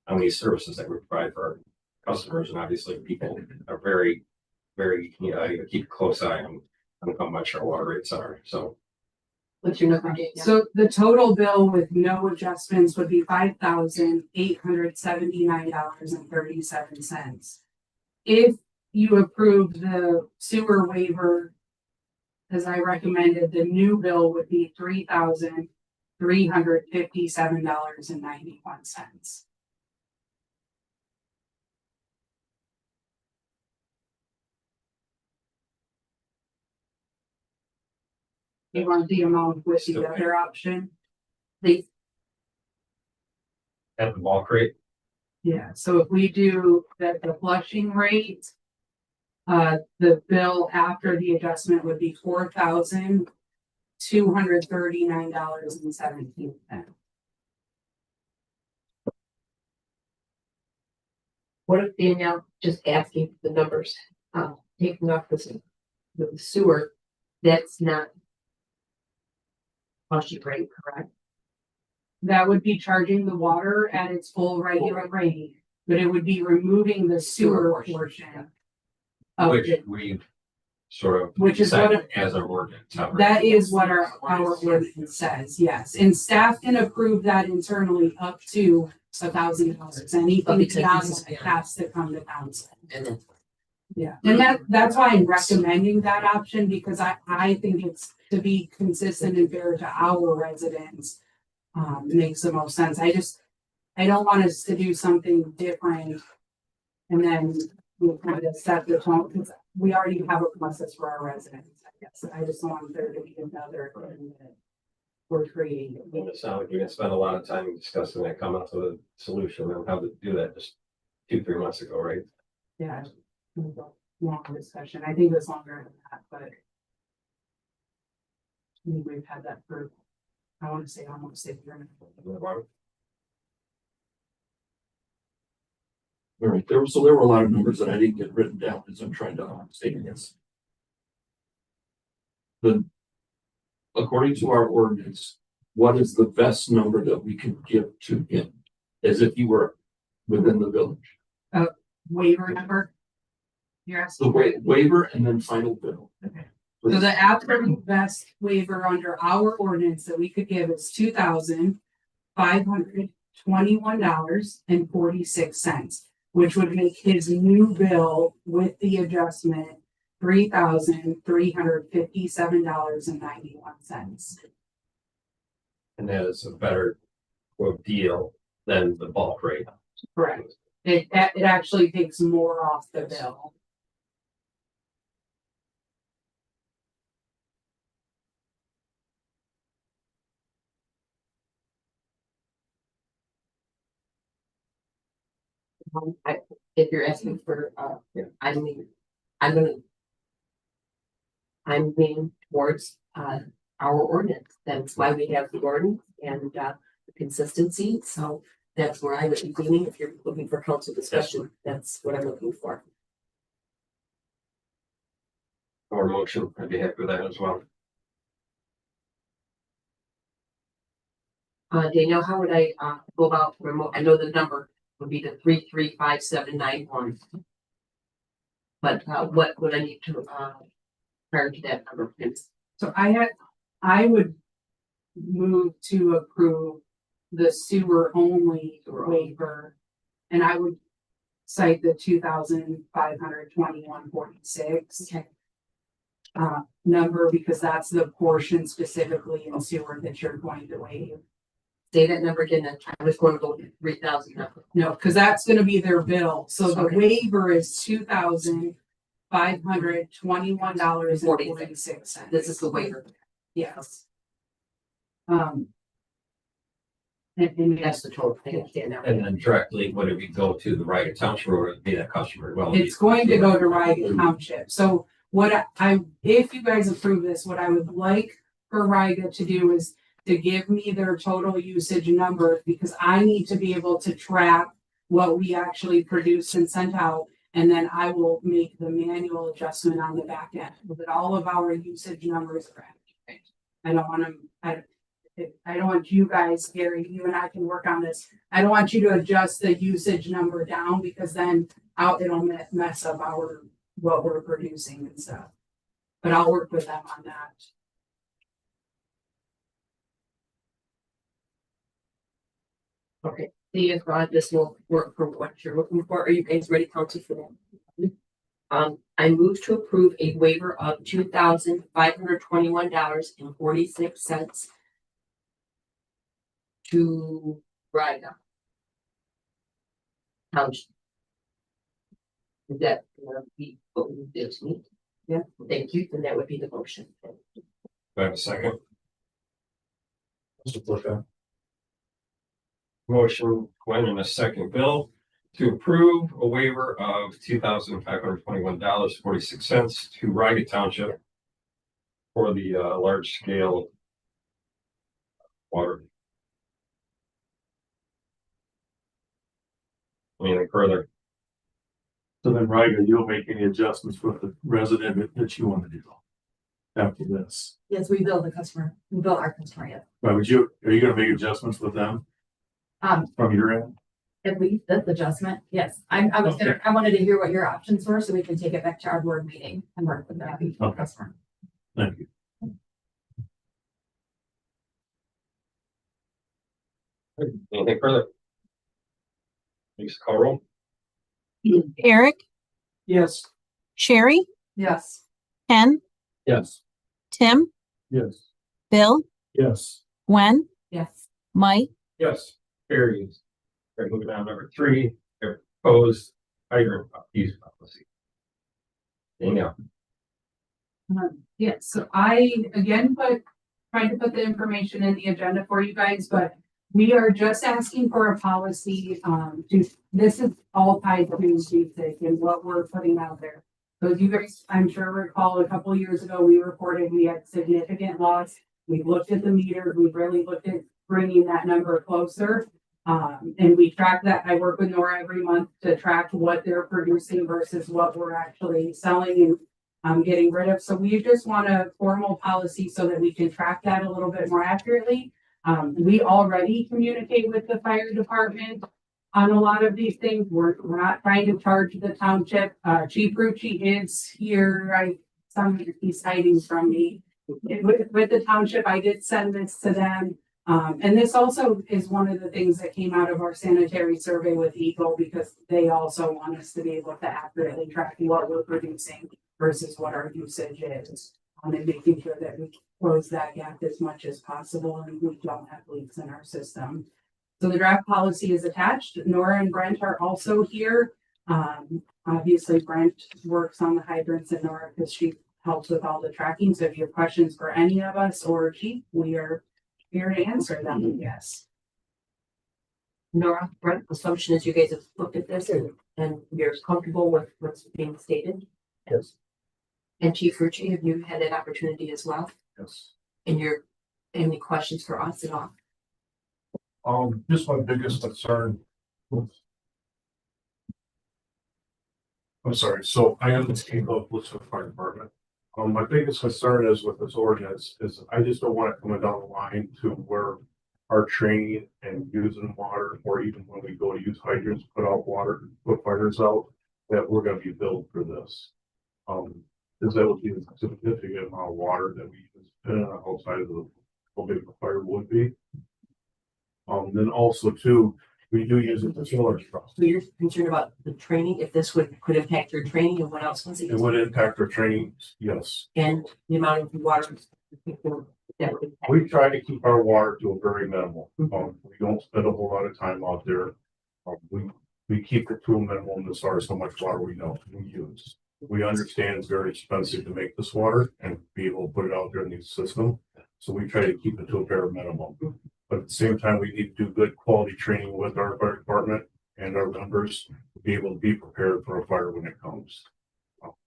Speaker 1: on these services that we provide for our customers, and obviously people are very, you know, you keep a close eye on how much our water rates are. So
Speaker 7: What's your number, Danielle?
Speaker 5: So the total bill with no adjustments would be $5,879.37. If you approve the sewer waiver, as I recommended, the new bill would be $3,357.91. You want the amount with the other option?
Speaker 7: Please.
Speaker 1: at the bulk rate,
Speaker 5: Yeah, so if we do the flushing rate, the bill after the adjustment would be $4,239.17.
Speaker 7: What if Danielle just asking the numbers, taking off the sewer, that's not flushing rate, correct?
Speaker 5: That would be charging the water at its full regular rate, but it would be removing the sewer portion. Of
Speaker 1: which
Speaker 5: it,
Speaker 1: we sort of
Speaker 5: Which is what
Speaker 1: decided as our ordinance.
Speaker 5: that is what our ordinance says, yes, and staff can approve that internally up to $1,000. Anything beyond that has to come to council.
Speaker 7: And then
Speaker 5: Yeah, and that's why I'm recommending that option, because I think it's to be consistent and fair to our residents. Makes the most sense. I don't want us to do something different. And then we'll kind of set the tone, because we already have a process for our residents, I guess. I just don't want there to be another thing that we're creating.
Speaker 1: It sounds like we didn't spend a lot of time discussing that, coming up with a solution on how to do that just 2-3 months ago, right?
Speaker 5: Yeah. Long discussion. I think it was longer than that, but I think we've had that for, I want to say almost a year.
Speaker 9: All right, there were a lot of numbers that I didn't get written down as I'm trying to state this. According to our ordinance, what is the best number that we can give to him as if he were within the village?
Speaker 5: Waiver number? You're asking?
Speaker 9: The waiver and then final bill.
Speaker 5: Okay. So the absolute best waiver under our ordinance that we could give is $2,521.46, which would make his new bill with the adjustment $3,357.91.
Speaker 1: And that is a better quote deal than the bulk rate.
Speaker 5: Correct. It actually takes more off the bill.
Speaker 7: If you're asking for, I'm leaning towards, our ordinance. That's why we have the ordinance and, the consistency. So that's where I would be leaning. If you're looking for council discussion, that's what I'm looking for.
Speaker 1: Or motion, I'd be happy with that as well.
Speaker 7: Danielle, how would I, go about remote? I know the number would be the 335,791. But, what would I need to, prior to that number, please?
Speaker 5: So I would move to approve the sewer only waiver. And I would cite the 2,521.46
Speaker 7: Okay.
Speaker 5: Number, because that's the portion specifically in sewer that you're going to waive.
Speaker 7: Say that number again. I was going to go with 3,000.
Speaker 5: No, because that's gonna be their bill. So the
Speaker 7: Okay.
Speaker 5: waiver is $2,521.46.
Speaker 7: This is the waiver.
Speaker 5: Yes. And
Speaker 7: That's the total, I understand now.
Speaker 12: And then directly, would it be go to the Riga Township or would it be that customer? Well,
Speaker 5: it's going to go to Riga Township. So what if you guys approve this, what I would like for Riga to do is to give me their total usage number, because I need to be able to track what we actually produced and sent out. And then I will make the manual adjustment on the back end, but all of our usage numbers are accurate. I don't want to, I don't want you guys, Gary, you and I can work on this. I don't want you to adjust the usage number down, because then it'll mess up what we're producing and stuff. But I'll work with them on that.
Speaker 7: Okay, see if this will work for what you're looking for. Are you guys ready, council, for that? I move to approve a waiver of $2,521.46 to Riga Township. Is that be what we did to me?
Speaker 5: Yeah.
Speaker 7: Thank you, and that would be the motion.
Speaker 1: Do I have a second?
Speaker 9: Support that.
Speaker 1: Motion, Gwen, and a second, Bill, to approve a waiver of $2,521.46 to Riga Township for the large scale water. Anything further?
Speaker 9: So then, Riga, you'll make any adjustments with the resident that you want to do after this.
Speaker 4: Yes, we bill the customer, we bill our customer, yeah.
Speaker 9: Right, are you gonna make adjustments with them from your end?
Speaker 4: At least that's adjustment, yes. I wanted to hear what your options were, so we can take it back to our board meeting and work with that customer.
Speaker 9: Thank you.
Speaker 1: Anything further? Please call roll.
Speaker 2: Eric,
Speaker 6: Yes.
Speaker 2: Sherry,
Speaker 4: Yes.
Speaker 2: Ken,
Speaker 9: Yes.
Speaker 2: Tim,
Speaker 9: Yes.
Speaker 2: Bill,
Speaker 9: Yes.
Speaker 2: Gwen,
Speaker 4: Yes.
Speaker 2: Mike,
Speaker 1: Yes. Carries. All right, moving on, number 3, proposed hydrant use policy. Danielle.
Speaker 5: Yeah, so I again tried to put the information in the agenda for you guys, but we are just asking for a policy, this is all tied to usage and what we're putting out there. So you guys, I'm sure recall a couple of years ago, we reported we had significant loss. We've looked at the meter, we've really looked at bringing that number closer. And we track that. I work with Nora every month to track what they're producing versus what we're actually selling and getting rid of. So we just want a formal policy so that we can track that a little bit more accurately. We already communicate with the fire department on a lot of these things. We're not trying to charge the township. Chief Rucci is here. He's hiding from me. With the township, I did send this to them. And this also is one of the things that came out of our sanitary survey with Eagle, because they also want us to be able to accurately track what we're producing versus what our usage is. And making sure that we close that gap as much as possible and we don't have leaks in our system. So the draft policy is attached. Nora and Brent are also here. Obviously Brent works on the hydrants and Nora, because she helps with all the tracking. So if you have questions for any of us or Chief, we are here to answer them. Yes.
Speaker 7: Nora, Brent, assumption is you guys have looked at this and you're comfortable with what's being stated?
Speaker 9: Yes.
Speaker 7: And Chief Rucci, have you had that opportunity as well?
Speaker 9: Yes.
Speaker 7: And any questions for us at all?
Speaker 8: Just my biggest concern. I'm sorry, so I am the chief of Blissfield Fire Department. My biggest concern is with this ordinance is I just don't want it coming down the line to where our training and using water, or even when we go to use hydrants, put out water, put fires out, that we're gonna be billed for this. Because that would be a significant amount of water that we use outside of how big the fire would be. Then also too, we do use it for solar stuff.
Speaker 7: So you're concerned about the training, if this could impact your training, and what else was it?
Speaker 8: It would impact our training, yes.
Speaker 7: And the amount of water that would impact.
Speaker 8: We try to keep our water to a very minimal. We don't spend a whole lot of time out there. We keep it to a minimum as far as how much water we use. We understand it's very expensive to make this water and be able to put it out there in the system.
Speaker 13: So we try to keep it to a bare minimum. But at the same time, we need to do good quality training with our fire department and our members to be able to be prepared for a fire when it comes.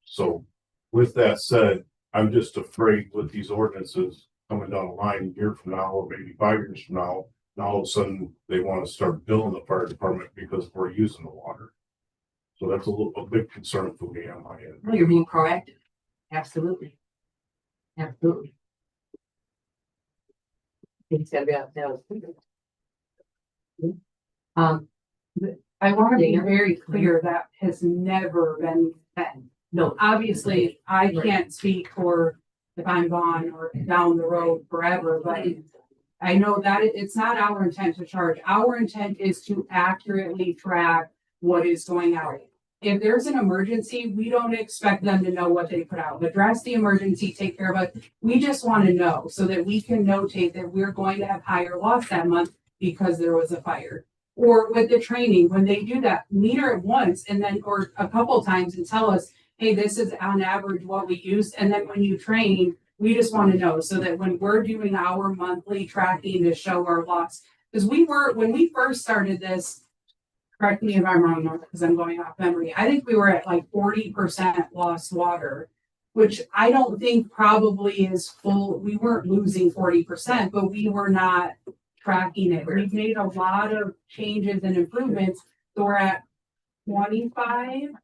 Speaker 13: So with that said, I'm just afraid with these ordinances coming down the line a year from now, or maybe 5 years from now, and all of a sudden they want to start billing the fire department because we're using the water. So that's a big concern for me on my end.
Speaker 7: No, you're being proactive. Absolutely. Absolutely. It's gotta be out there.
Speaker 5: I want to be
Speaker 7: Yeah.
Speaker 5: very clear, that has never been said.
Speaker 7: No,
Speaker 5: Obviously, I can't speak for if I'm gone or down the road forever, but I know that it's not our intent to charge. Our intent is to accurately track what is going out. If there's an emergency, we don't expect them to know what they put out. Address the emergency, take care of it. We just want to know so that we can notate that we're going to have higher loss that month because there was a fire. Or with the training, when they do that, meter it once and then, or a couple times and tell us, hey, this is on average what we use. And then when you train, we just want to know so that when we're doing our monthly tracking to show our loss, because when we first started this, correct me if I'm wrong, because I'm going off memory, I think we were at like 40% lost water, which I don't think probably is full. We weren't losing 40%, but we were not tracking it. We've made a lot of changes and improvements. So we're at 20%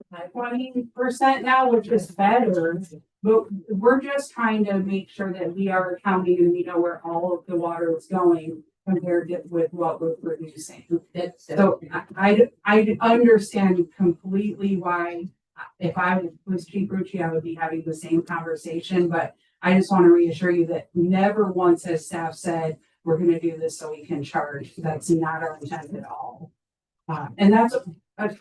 Speaker 5: now, which is better. But we're just trying to make sure that we are accounting and we know where all of the water is going compared to with what we're producing. So I understand completely why, if I was Chief Rucci, I would be having the same conversation, but I just want to reassure you that never once has staff said, we're going to do this so we can charge. That's not our intent at all. And that's,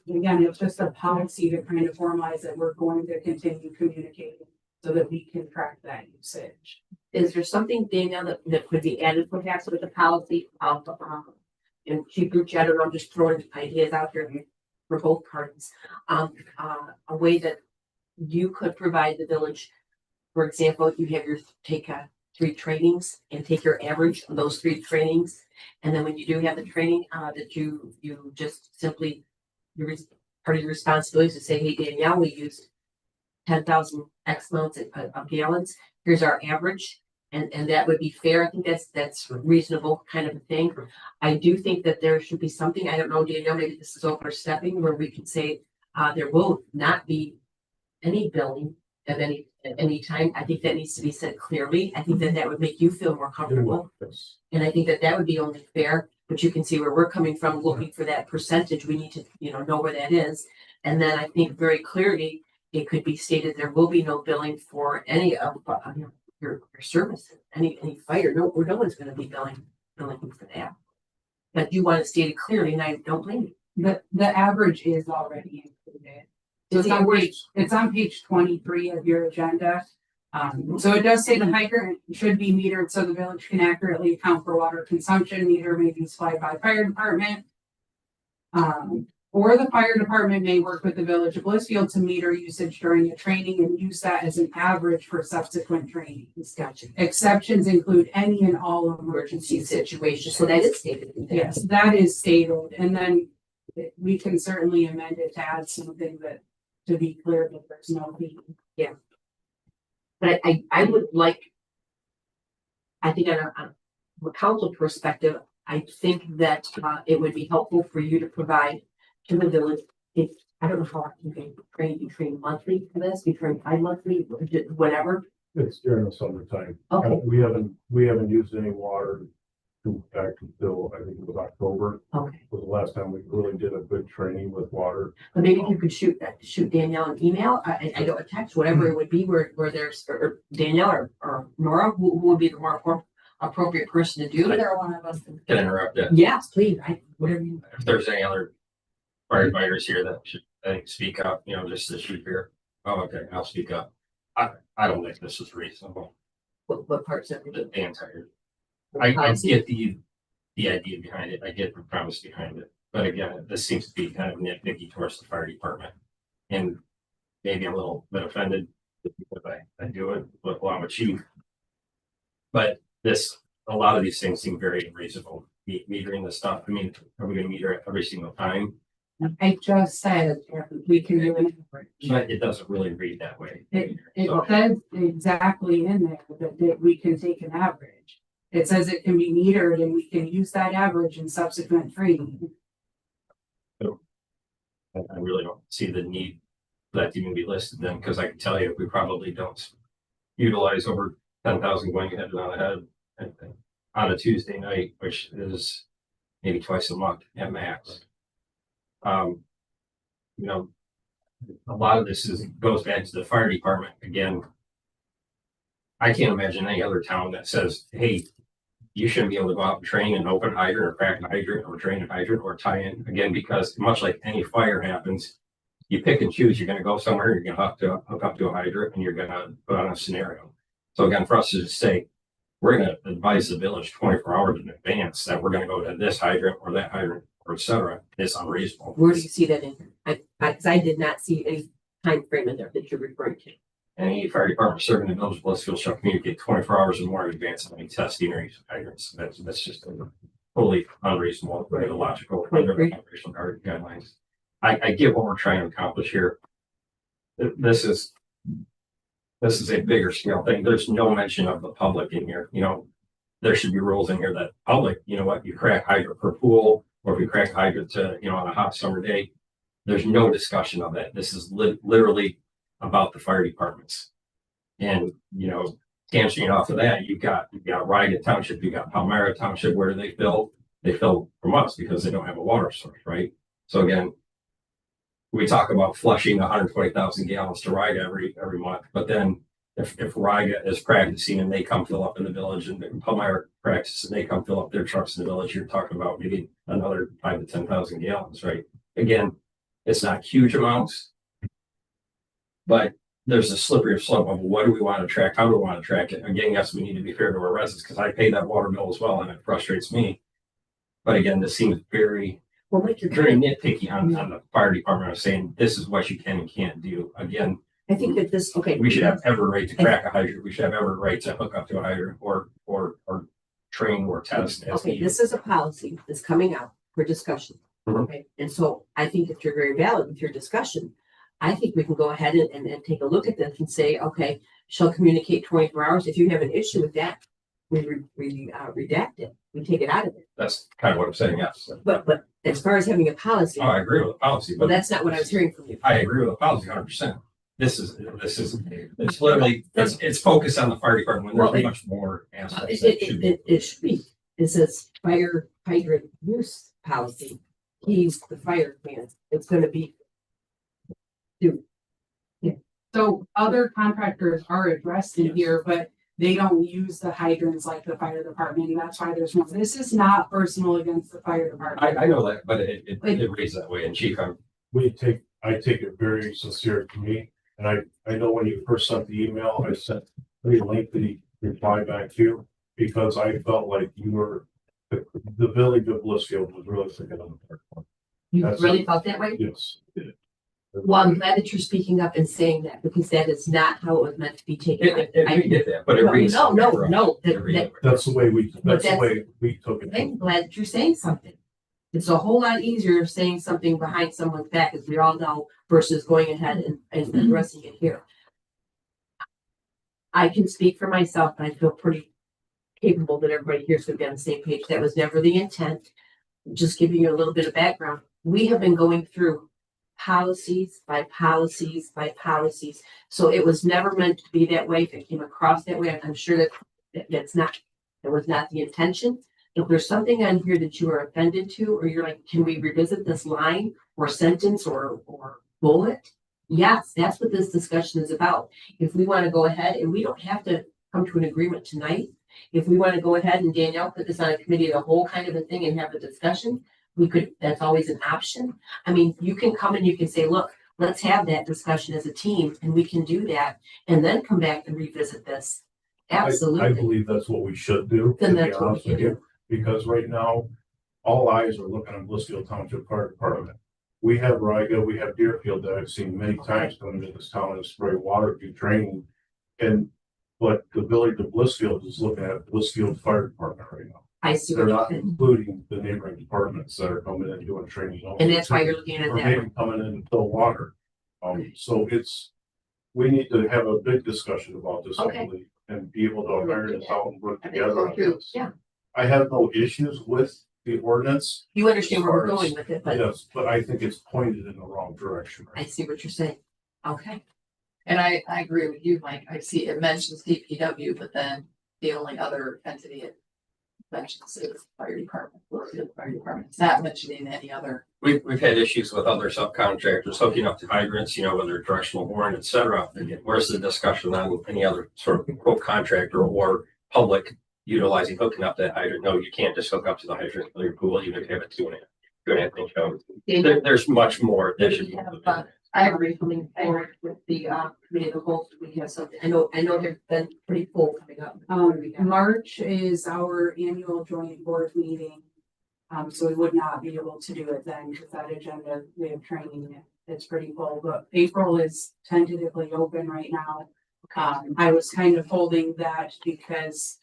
Speaker 5: again, it's just a policy to kind of formalize that we're going to continue communicating so that we can track that usage.
Speaker 7: is there something, Danielle, that could be added perhaps with the policy of, and Chief Rucci, I don't know, I'm just throwing ideas out here for both parties. A way that you could provide the village, for example, you have take 3 trainings and take your average of those 3 trainings. And then when you do have the training, that you just simply, part of your responsibility is to say, hey, Danielle, we used 10,000 X amounts of gallons. Here's our average. And that would be fair. I think that's reasonable kind of a thing. I do think that there should be something, I don't know, Danielle, maybe this is overstepping, where we could say, there will not be any billing at any time. I think that needs to be said clearly. I think that would make you feel more comfortable. And I think that would be only fair, but you can see where we're coming from, looking for that percentage. We need to, know where that is. And then I think very clearly, it could be stated there will be no billing for any of your services, any fire. No one's going to be billing for that. But you want it stated clearly, and I don't blame you.
Speaker 5: The average is already included. So it's on page 23 of your agenda. So it does say the hydrant should be metered so the village can accurately account for water consumption. Meter may be supplied by fire department. Or the fire department may work with the village of Blissfield to meter usage during a training and use that as an average for subsequent trainings.
Speaker 7: Gotcha.
Speaker 5: Exceptions include any and all emergency situations.
Speaker 7: So that is stated.
Speaker 5: Yes, that is stated. And then we can certainly amend it to add something that, to be clear that there's no fee.
Speaker 7: Yeah. But I would like, I think on a council perspective, I think that it would be helpful for you to provide to the village. If I don't know how often you train monthly for this, you train bi-monthly, whatever.
Speaker 13: It's during the summertime.
Speaker 7: Okay.
Speaker 13: We haven't used any water back until I think it was October.
Speaker 7: Okay.
Speaker 13: Was the last time we really did a good training with water.
Speaker 7: But maybe you could shoot Danielle an email, I don't a text, whatever it would be, where there's or Danielle or Nora, who would be the more appropriate person to do it.
Speaker 11: Either one of us.
Speaker 12: Can I interrupt that?
Speaker 7: Yes, please. Whatever you.
Speaker 12: If there's any other firefighters here that should, I think, speak up, just to shoot here. Oh, okay, I'll speak up. I don't think this is reasonable.
Speaker 7: What parts of
Speaker 12: The entire. I get the idea behind it. I get the premise behind it. But again, this seems to be kind of nitpicky towards the fire department. And maybe a little bit offended because I do it with along with chief. But a lot of these things seem very unreasonable. Metering the stuff, I mean, are we gonna meter it every single time?
Speaker 5: I just said we can do an average.
Speaker 12: But it doesn't really read that way.
Speaker 5: It
Speaker 12: So-
Speaker 5: says exactly in there that we can take an average. It says it can be metered and we can use that average in subsequent trading.
Speaker 12: I really don't see the need for that to even be listed then, because I can tell you, we probably don't utilize over 10,000 going ahead and on ahead on a Tuesday night, which is maybe twice a month at max. You know, a lot of this goes back to the fire department again. I can't imagine any other town that says, hey, you shouldn't be able to go out and train an open hydrant or crack a hydrant or drain a hydrant or tie in again, because much like any fire happens, you pick and choose. You're going to go somewhere, you're going to hook up to a hydrant, and you're going to put on a scenario. So again, for us to just say, we're going to advise the village 24 hours in advance that we're going to go to this hydrant or that hydrant or et cetera, is unreasonable.
Speaker 7: Where do you see that in? Cause I did not see any time frame in there that you're referring to.
Speaker 12: Any fire department serving the village of Blissfield shall communicate 24 hours or more in advance of any testing or use of hydrants. That's just totally unreasonable, illogical, under the operational guidelines. I get what we're trying to accomplish here. This is a bigger scale thing. There's no mention of the public in here. You know, there should be rules in here that public, you know what, you crack hydrant per pool, or if you crack hydrant to, you know, on a hot summer day, there's no discussion of that. This is literally about the fire departments. And, you know, canceling off of that, you've got Riga Township, you've got Palmyra Township. Where do they fill? They fill from us because they don't have a water source, right? So again, we talk about flushing 120,000 gallons to Riga every month, but then if Riga is practicing and they come fill up in the village, and Palmyra practices and they come fill up their trucks in the village, you're talking about maybe another 5,000 to 10,000 gallons, right? Again, it's not huge amounts, but there's a slippery slope of what do we want to track? How do we want to track it? Again, yes, we need to be fair to our residents because I pay that water bill as well, and it frustrates me. But again, this seems very nitpicky on the fire department of saying this is what you can and can't do. Again,
Speaker 7: I think that this, okay.
Speaker 12: we should have every right to crack a hydrant. We should have every right to hook up to a hydrant or train or test.
Speaker 7: Okay, this is a policy that's coming out for discussion.
Speaker 12: Mhm.
Speaker 7: Okay, and so I think if you're very valid with your discussion, I think we can go ahead and take a look at this and say, okay, shall communicate 24 hours. If you have an issue with that, we redact it. We take it out of it.
Speaker 12: That's kind of what I'm saying, yes.
Speaker 7: But as far as having a policy,
Speaker 12: Oh, I agree with the policy,
Speaker 7: well,
Speaker 12: but
Speaker 7: that's not what I was hearing from you.
Speaker 12: I agree with the policy 100%. It's literally, it's focused on the fire department when there's much more aspects that should be.
Speaker 7: It should be. It says fire hydrant use policy. He's the fire man. It's gonna be.
Speaker 5: So other contractors are addressed in here, but they don't use the hydrants like the fire department. And that's why there's no, this is not personal against the fire department.
Speaker 12: I know that, but it reads that way. And Chief,
Speaker 13: I take it very sincere to me. And I know when you first sent the email, I sent pretty lengthy reply back to you because I felt like you were, the village of Blissfield was really thinking on the part.
Speaker 7: You really felt that way?
Speaker 13: Yes.
Speaker 7: Well, I'm glad that you're speaking up and saying that because that is not how it was meant to be taken.
Speaker 12: I get that, but it reads.
Speaker 7: No.
Speaker 13: That's the way we took it.
Speaker 7: I'm glad that you're saying something. It's a whole lot easier saying something behind someone's back, as we all know, versus going ahead and addressing it here. I can speak for myself, and I feel pretty capable that everybody here is going to be on the same page. That was never the intent. Just giving you a little bit of background. We have been going through policies by policies by policies. So it was never meant to be that way. If it came across that way, I'm sure that was not the intention. If there's something on here that you are offended to, or you're like, can we revisit this line or sentence or bullet? Yes, that's what this discussion is about. If we want to go ahead, and we don't have to come to an agreement tonight. If we want to go ahead and Danielle put this on a committee, the whole kind of a thing, and have a discussion, we could, that's always an option. I mean, you can come and you can say, look, let's have that discussion as a team, and we can do that, and then come back and revisit this. Absolutely.
Speaker 13: I believe that's what we should do.
Speaker 7: Then that's what we can do.
Speaker 13: Because right now, all eyes are looking at Blissfield Township Fire Department. We have Riga, we have Deerfield that I've seen many times come into this town and spray water, do training. And But the village of Blissfield is looking at Blissfield Fire Department right now.
Speaker 7: I see
Speaker 13: They're
Speaker 7: what
Speaker 13: not
Speaker 7: you're saying.
Speaker 13: including the neighboring departments that are coming in and doing training.
Speaker 7: And that's why you're looking at
Speaker 13: Or
Speaker 7: that.
Speaker 13: maybe coming in to fill water. So we need to have a big discussion about this, I
Speaker 7: Okay.
Speaker 13: believe, and be able to iron this out and work
Speaker 7: I think
Speaker 13: together
Speaker 7: go
Speaker 13: on
Speaker 7: through,
Speaker 13: this.
Speaker 7: yeah,
Speaker 13: I have no issues with the ordinance,
Speaker 7: you understand where we're
Speaker 13: As far as-
Speaker 7: going with it, but
Speaker 13: yes, but I think it's pointed in the wrong direction.
Speaker 7: I see what you're saying. Okay,
Speaker 14: And I agree with you, Mike. I see it mentions DPW, but then the only other entity it mentions is fire department, Blissfield Fire Department. It's not mentioning any other.
Speaker 12: We've had issues with other subcontractors hooking up to hydrants, whether directional boring, et cetera. Again, where's the discussion on any other sort of quote contractor or public utilizing hooking up that hydrant? No, you can't just hook up to the hydrant with your pool, even if you have a 2.5 inch hose. There's much more that should be.
Speaker 7: I agree coming forward with the committee of the whole, we have something, I know they've been pretty full coming up.
Speaker 5: March is our annual joint board meeting. So we would not be able to do it then because that agenda, we have training, it's pretty full, but April is tentatively open right now. I was kind of holding that because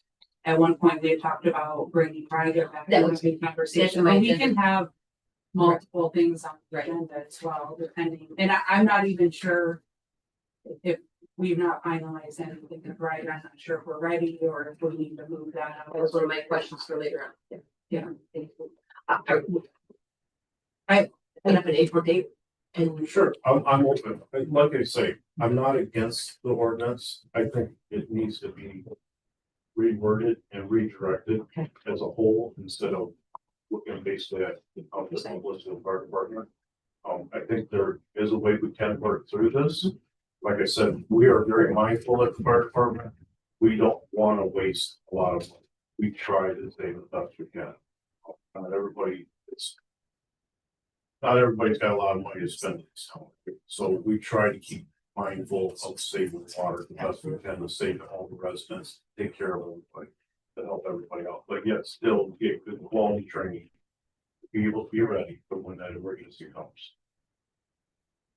Speaker 5: at one point we had talked about bringing Ryder back.
Speaker 7: That
Speaker 5: to
Speaker 7: was
Speaker 5: the conversation,
Speaker 7: that's
Speaker 5: but
Speaker 7: my
Speaker 5: we
Speaker 7: agenda.
Speaker 5: can have multiple things on the
Speaker 7: Right.
Speaker 5: agenda as well, depending, and I'm not even sure if we've not finalized anything with Ryder. I'm not sure if we're ready or if we need to move that out.
Speaker 7: That was one of my questions for later on.
Speaker 5: Yeah.
Speaker 7: Thank you. I put up an April date and
Speaker 13: Sure, I'm open. Like I say, I'm not against the ordinance. I think it needs to be reworded and redirected
Speaker 7: Okay.
Speaker 13: as a whole instead of looking basically at the Blissfield Fire Department. I think there is a way we can work through this. Like I said, we are very mindful at the fire department. We don't want to waste a lot of money. We try to save the best we can. Not everybody's got a lot of money to spend. So we try to keep mindful of saving water the best we can to save all the residents, take care of everybody, to help everybody out. But yet still get good quality training. Be able to be ready for when that emergency comes.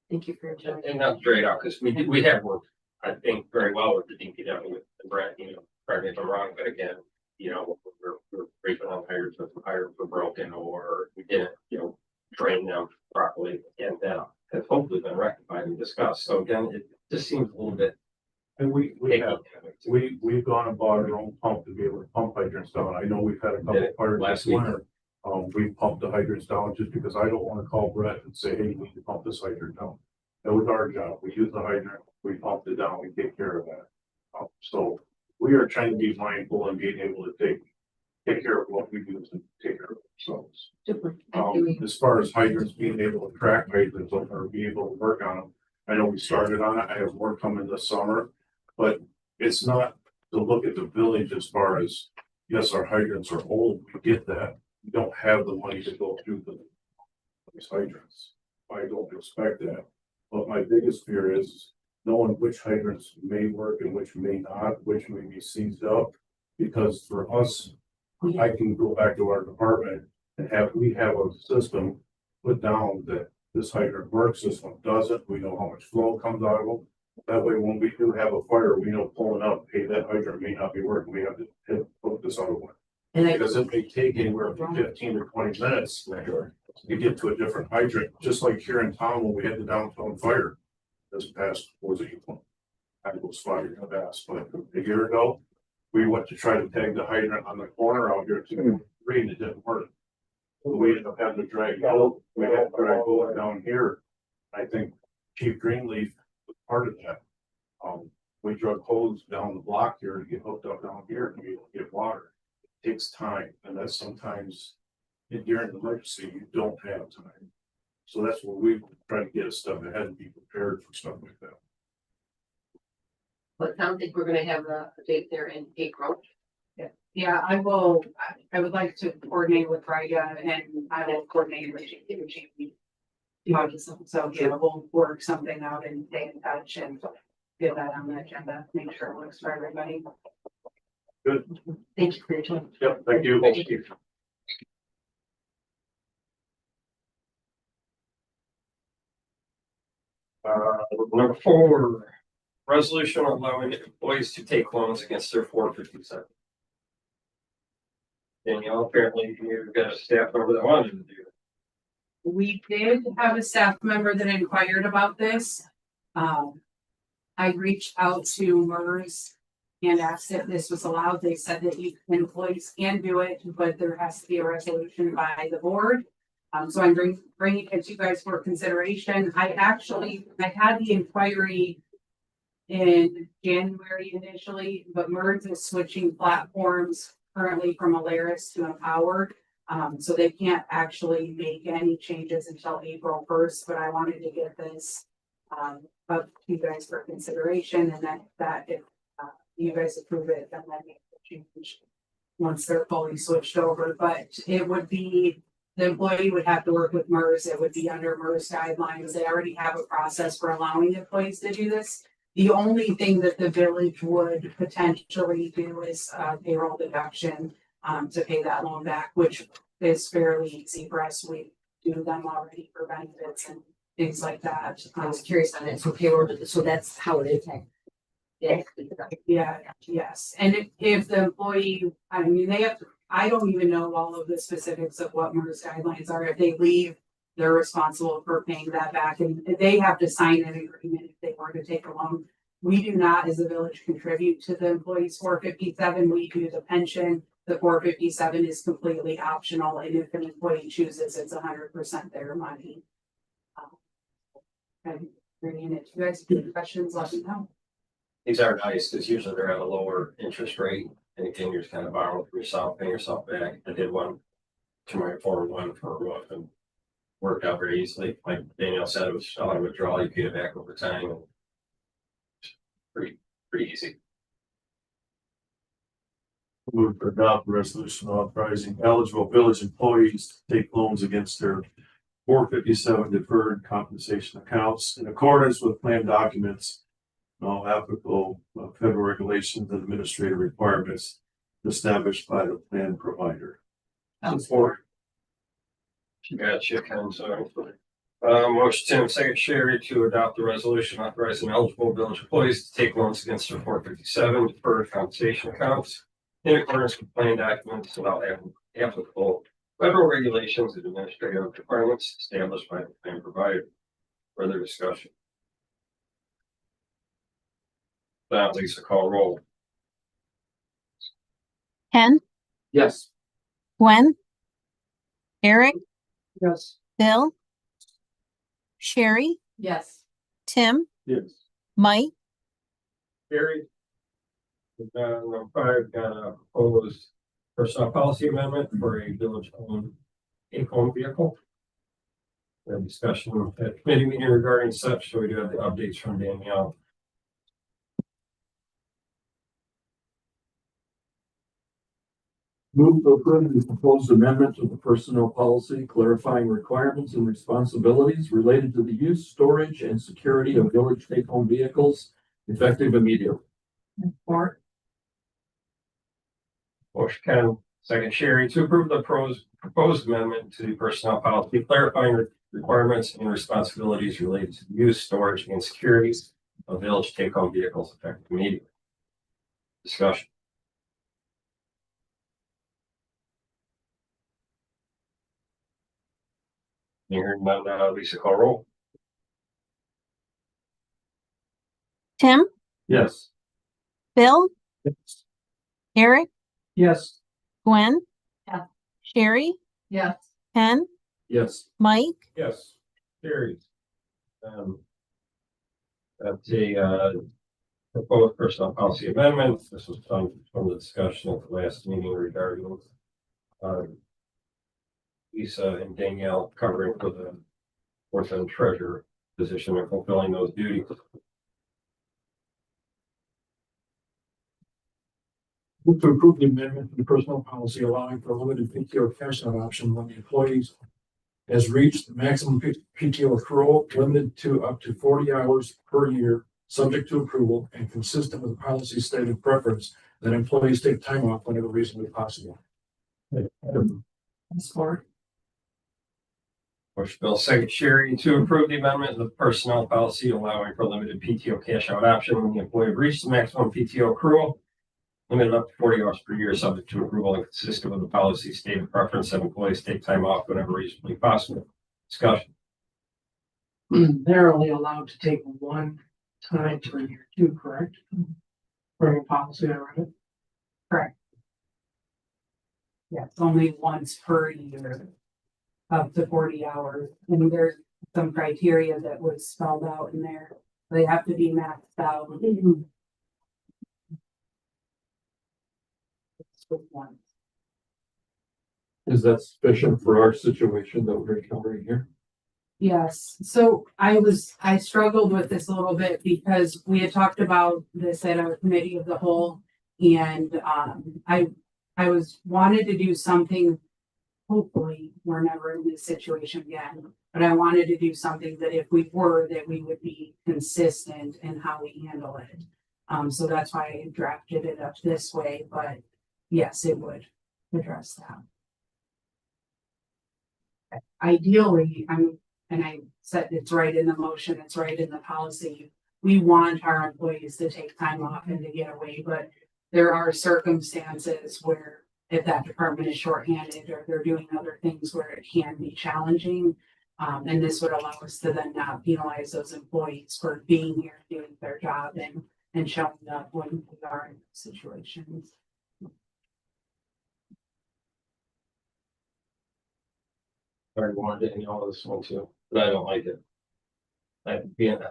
Speaker 7: thank you for your time.
Speaker 12: And not straight out, because we have worked, I think, very well with the DPW with Brett, correct me if I'm wrong, but again, we're breaking on hydrants if the hydrants were broken or we didn't, train them properly. Again, that has hopefully been rectified and discussed. So again, it just seems a little bit.
Speaker 13: And we've gone and bought our own pump to be able to pump hydrants down. I know we've had a couple of fires
Speaker 12: Last
Speaker 13: this winter. We pumped the hydrants down just because I don't want to call Brett and say, hey, you need to pump this hydrant down. That was our job. We use the hydrant, we pumped it down, we take care of that. So we are trying to be mindful and being able to take care of what we do to take care of ourselves.
Speaker 7: Super. Thank you.
Speaker 13: As far as hydrants, being able to track hydrants or be able to work on them. I know we started on it. I have more coming this summer, but it's not to look at the village as far as, yes, our hydrants are old. We get that. We don't have the money to go through these hydrants. I don't expect that. But my biggest fear is knowing which hydrants may work and which may not, which may be seized up. Because for us, I can go back to our department and we have a system put down that this hydrant works, this one doesn't. We know how much flow comes out of them. That way, when we do have a fire, we know pulling up, hey, that hydrant may not be working. We have to put this other one. Because it may take anywhere from 15 to 20 minutes to get to a different hydrant, just like here in town when we had the downtown fire this past, was it? I was fire, I've asked, but a year ago, we went to try to tag the hydrant on the corner out here to read, it didn't work. So we ended up having to drag out, we had to drag over down here. I think Chief Greenleaf was part of that. We drug hose down the block here to get hooked up down here to be able to get water. It takes time, and that's sometimes during the emergency, you don't have time. So that's where we try to get a step ahead and be prepared for stuff like that.
Speaker 7: But I don't think we're gonna have a date there in April.
Speaker 5: Yeah, I would like to coordinate with Ryga and I will coordinate with Chief. So, yeah, we'll work something out and stay in touch and get that on the agenda, make sure it works for everybody.
Speaker 13: Good.
Speaker 7: Thank you for your time.
Speaker 13: Yep, thank you.
Speaker 12: Thank you. Number 4,
Speaker 1: resolution allowing employees to take loans against their 457. Danielle, apparently you've got a staff member that wanted to do it.
Speaker 5: We did have a staff member that inquired about this. I reached out to MERS and asked if this was allowed. They said that employees can do it, but there has to be a resolution by the board. So I'm bringing it to you guys for consideration. I had the inquiry in January initially, but MERS is switching platforms currently from Alaris to Empower. So they can't actually make any changes until April 1st, but I wanted to get this up to you guys for consideration, and that if you guys approve it, then that makes the change once they're fully switched over. But it would be, the employee would have to work with MERS. It would be under MERS guidelines. They already have a process for allowing employees to do this. The only thing that the village would potentially do is payroll deduction to pay that loan back, which is fairly easy for us. We do them already for benefits and things like that.
Speaker 7: I was curious on that. So payroll, so that's how it is.
Speaker 5: Yeah, yes. And if the employee, I mean, I don't even know all of the specifics of what MERS guidelines are. If they leave, they're responsible for paying that back, and they have to sign an agreement if they were to take a loan. We do not, as a village, contribute to the employee's 457. We do the pension. The 457 is completely optional, and if an employee chooses, it's 100% their money. I'm bringing it to you guys. If you have questions, let me know.
Speaker 1: These are nice because usually they're at a lower interest rate, and again, you're just kind of borrowing from yourself, paying yourself back. I did one to my 401 for a roof and worked out very easily. Like Danielle said, it was a lot of withdrawal. You pay it back over time. And pretty easy.
Speaker 13: Move to adopt a resolution authorizing eligible village employees to take loans against their 457 deferred compensation accounts in accordance with plan documents and all applicable federal regulations and administrative requirements established by the plan provider.
Speaker 1: Support. Gotcha, Ken, sorry. Motion Tim, second Sherry to adopt the resolution authorizing eligible village employees to take loans against their 457 deferred compensation accounts in accordance with plan documents about applicable federal regulations and administrative requirements established by the plan provider. Further discussion. Now, Lisa, call roll.
Speaker 2: Ken,
Speaker 9: Yes.
Speaker 2: Gwen, Eric,
Speaker 6: Yes.
Speaker 2: Bill, Sherry,
Speaker 14: Yes.
Speaker 2: Tim,
Speaker 13: Yes.
Speaker 2: Mike,
Speaker 1: Carried. Number 5, got a proposed personnel policy amendment for a village-owned take-home vehicle. We have discussion at committee meeting regarding such, so we do have the updates from Danielle.
Speaker 9: Move to approve the proposed amendment to the personnel policy clarifying requirements and responsibilities related to the use, storage, and security of village take-home vehicles effective immediately.
Speaker 14: Support.
Speaker 1: Motion Ken, second Sherry, to approve the proposed amendment to the personnel policy clarifying requirements and responsibilities related to the use, storage, and security of village take-home vehicles effective immediately. Discussion. Hearing none, Lisa, call roll.
Speaker 2: Tim,
Speaker 9: Yes.
Speaker 2: Bill, Eric,
Speaker 6: Yes.
Speaker 2: Gwen,
Speaker 14: Yeah.
Speaker 2: Sherry,
Speaker 14: Yes.
Speaker 2: Ken,
Speaker 9: Yes.
Speaker 2: Mike,
Speaker 1: Yes, carried. That's a proposed personnel policy amendment. This was done from the discussion at the last meeting regarding Lisa and Danielle covering for the fourth and treasurer position and fulfilling those duties.
Speaker 6: Move to approve the amendment to the personnel policy allowing for a limited PTO cash out option when the employees has reached the maximum PTO accrual limited to up to 40 hours per year, subject to approval and consistent with the policy stated preference that employees take time off whenever reasonably possible.
Speaker 14: Support.
Speaker 1: Motion Bill second, Sherry, to approve the amendment of the personnel policy allowing for limited PTO cash out option when the employee reaches the maximum PTO accrual. Limited up to 40 hours per year, subject to approval and consistent with the policy stated preference that employees take time off whenever reasonably possible. Discussion.
Speaker 6: They're only allowed to take one time per year too, correct? From a policy, I read it.
Speaker 5: Correct. Yeah, it's only once per year, up to 40 hours. And there's some criteria that was spelled out in there. They have to be maxed out. It's just once.
Speaker 9: Is that sufficient for our situation that we're encountering here?
Speaker 5: Yes, so I struggled with this a little bit because we had talked about this at our committee of the whole. And I wanted to do something, hopefully we're never in this situation again, but I wanted to do something that if we were, that we would be consistent in how we handle it. So that's why I drafted it up this way, but yes, it would address that. Ideally, and I said it's right in the motion, it's right in the policy. We want our employees to take time off and to get away, but there are circumstances where if that department is shorthanded or they're doing other things where it can be challenging. And this would allow us to then not penalize those employees for being here, doing their job and showing up when we are in situations.
Speaker 1: I already wanted to know this one too, but I don't like it.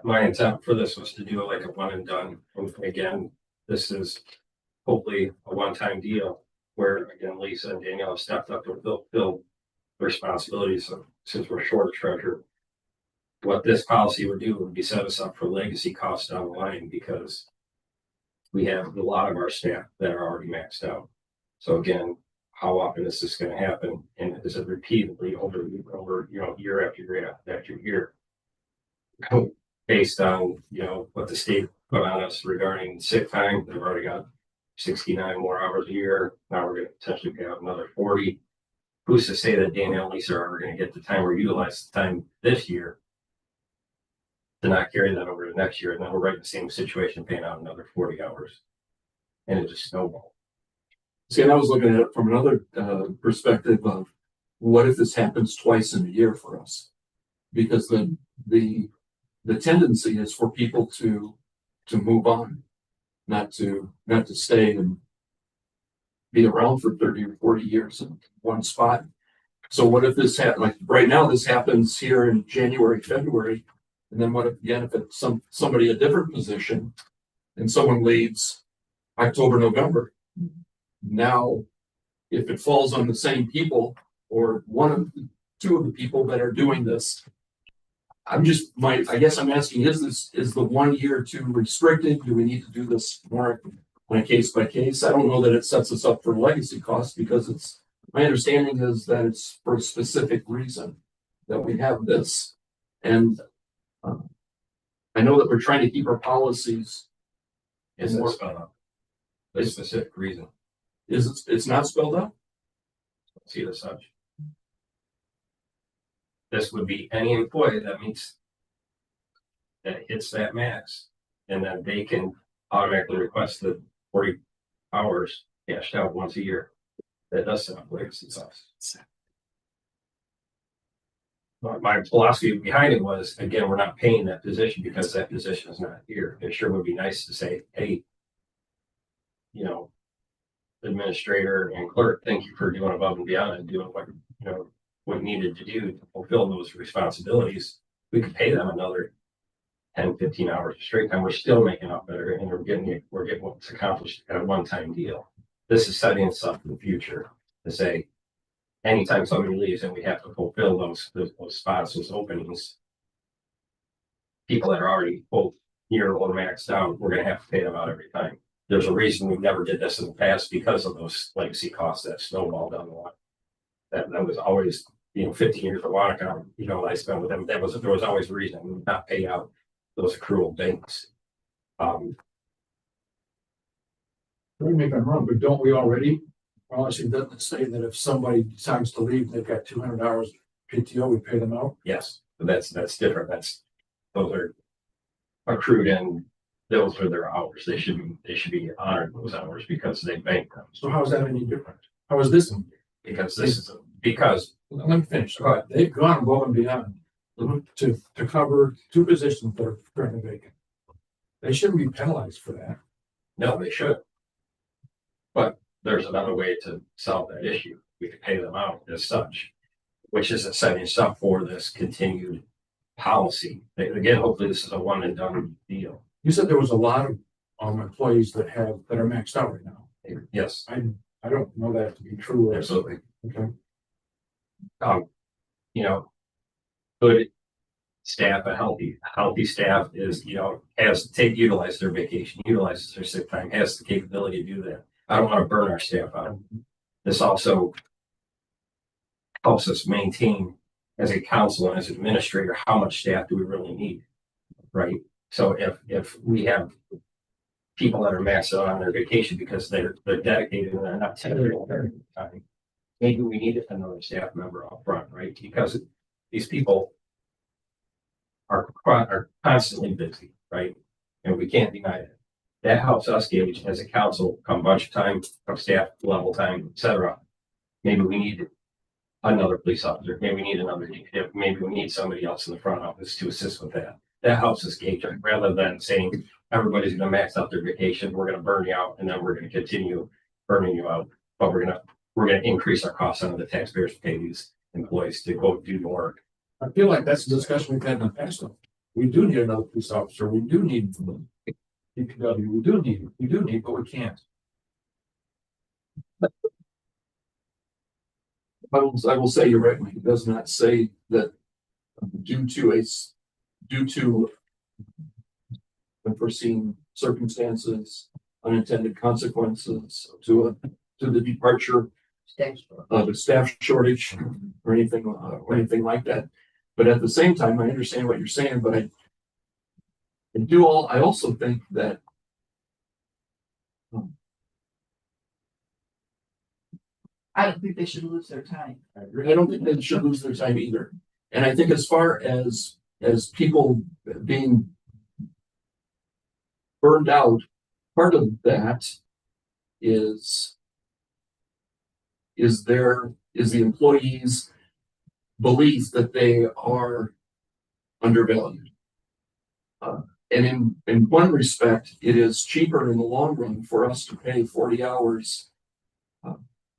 Speaker 1: My intent for this was to do it like a one and done. And again, this is hopefully a one-time deal where again, Lisa and Danielle have stepped up to fulfill responsibilities. So since we're short a treasurer, what this policy would do would be set us up for legacy costs down the line because we have a lot of our staff that are already maxed out. So again, how often is this going to happen? And is it repeatedly over year after year after year? Based on, what the state put on us regarding sick time, they've already got 69 more hours a year. Now we're going to potentially have another 40. Who's to say that Danielle and Lisa are going to get the time or utilize the time this year to not carry that over to next year? And then we're right in the same situation, paying out another 40 hours. And it just snowballs.
Speaker 9: See, and I was looking at it from another perspective of what if this happens twice in a year for us? Because the tendency is for people to move on, not to stay and be around for 30 or 40 years in one spot. So what if this happens, like right now, this happens here in January, February, and then what if, again, if it's somebody a different position and someone leaves October, November? Now, if it falls on the same people or two of the people that are doing this, I guess I'm asking, is the 1 year too restricted? Do we need to do this more on a case by case? I don't know that it sets us up for legacy costs because my understanding is that it's for a specific reason that we have this. And I know that we're trying to keep our policies.
Speaker 1: Is it spelled out? A specific reason.
Speaker 9: It's not spelled out?
Speaker 1: See it as such. This would be any employee that hits that max, and then they can automatically request the 40 hours cashed out once a year. That does sound like it's us. My philosophy behind it was, again, we're not paying that position because that position is not here. It sure would be nice to say, hey, administrator and clerk, thank you for doing above and beyond and doing what needed to do to fulfill those responsibilities. We could pay them another 10, 15 hours straight time. We're still making up better and we're getting what's accomplished at a one-time deal. This is setting us up for the future to say, anytime somebody leaves and we have to fulfill those spots, those openings, people that are already both near or maxed out, we're going to have to pay them out every time. There's a reason we never did this in the past because of those legacy costs that snowball down the line. That was always, 15 years of Wanacom, I spent with them. There was always a reason we would not pay out those accrual banks.
Speaker 6: Don't make me wrong, but don't we already? Policy doesn't say that if somebody decides to leave, they've got 200 hours PTO, we pay them out.
Speaker 12: Yes, but that's different. Those are accrued and those are their hours. They should be honored those hours because they bank them.
Speaker 6: So how is that any different? How is this?
Speaker 12: Because this is, because,
Speaker 6: Let me finish. All right, they've gone above and beyond to cover two positions that are currently vacant. They shouldn't be penalized for that.
Speaker 12: no, they should. But there's another way to solve that issue. We could pay them out as such, which isn't setting us up for this continued policy. Again, hopefully this is a one and done deal.
Speaker 6: You said there was a lot of employees that are maxed out right now.
Speaker 12: Yes,
Speaker 6: I don't know that to be true.
Speaker 12: absolutely.
Speaker 6: Okay.
Speaker 12: You know, good staff, a healthy staff is, utilize their vacation, utilizes their sick time, has the capability to do that. I don't want to burn our staff out. This also helps us maintain as a council and as administrator, how much staff do we really need? Right? So if we have people that are maxed out on their vacation because they're dedicated and they're not temporary time, maybe we need another staff member up front, right? Because these people are constantly busy, right? And we can't deny it. That helps us gauge as a council, come bunch of time, come staff level time, et cetera. Maybe we need another police officer, maybe we need another DPW, maybe we need somebody else in the front office to assist with that. That helps us gauge it rather than saying everybody's gonna max out their vacation, we're gonna burn you out, and then we're gonna continue burning you out. But we're gonna increase our costs on the taxpayers to pay these employees to go do the work.
Speaker 6: I feel like that's a discussion we've had in the past. Though. We do need another police officer. We do need DPW. We do need, but we can't.
Speaker 9: I will say you're right, Mike. It does not say that due to unforeseen circumstances, unintended consequences to the departure of a staff shortage or anything like that. But at the same time, I understand what you're saying, but I also think that
Speaker 14: I don't think they should lose their time.
Speaker 9: I don't think they should lose their time either. And I think as far as people being burned out, part of that is the employees' belief that they are undervalued. And in one respect, it is cheaper in the long run for us to pay 40 hours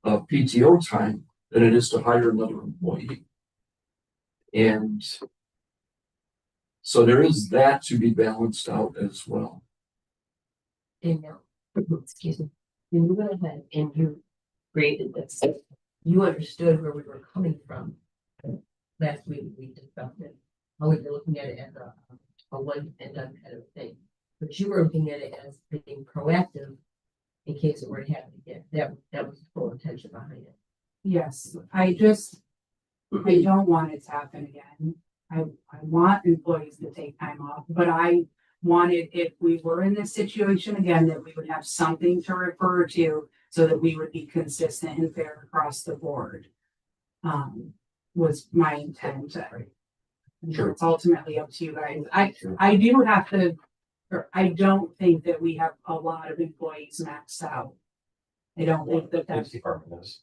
Speaker 9: of PTO time than it is to hire another employee. And so there is that to be balanced out as well.
Speaker 7: And now, excuse me, when you went ahead and you created this, you understood where we were coming from. Last week, we discussed it, how we were looking at it as a one and done kind of thing. But you were looking at it as being proactive in case it were to happen again. That was the full intention behind it.
Speaker 5: Yes, I don't want it to happen again. I want employees to take time off, but I wanted, if we were in this situation again, that we would have something to refer to so that we would be consistent and fair across the board. Was my intent. Sure. It's ultimately up to you guys. I do have to, or I don't think that we have a lot of employees maxed out. I don't think that that's
Speaker 12: department is.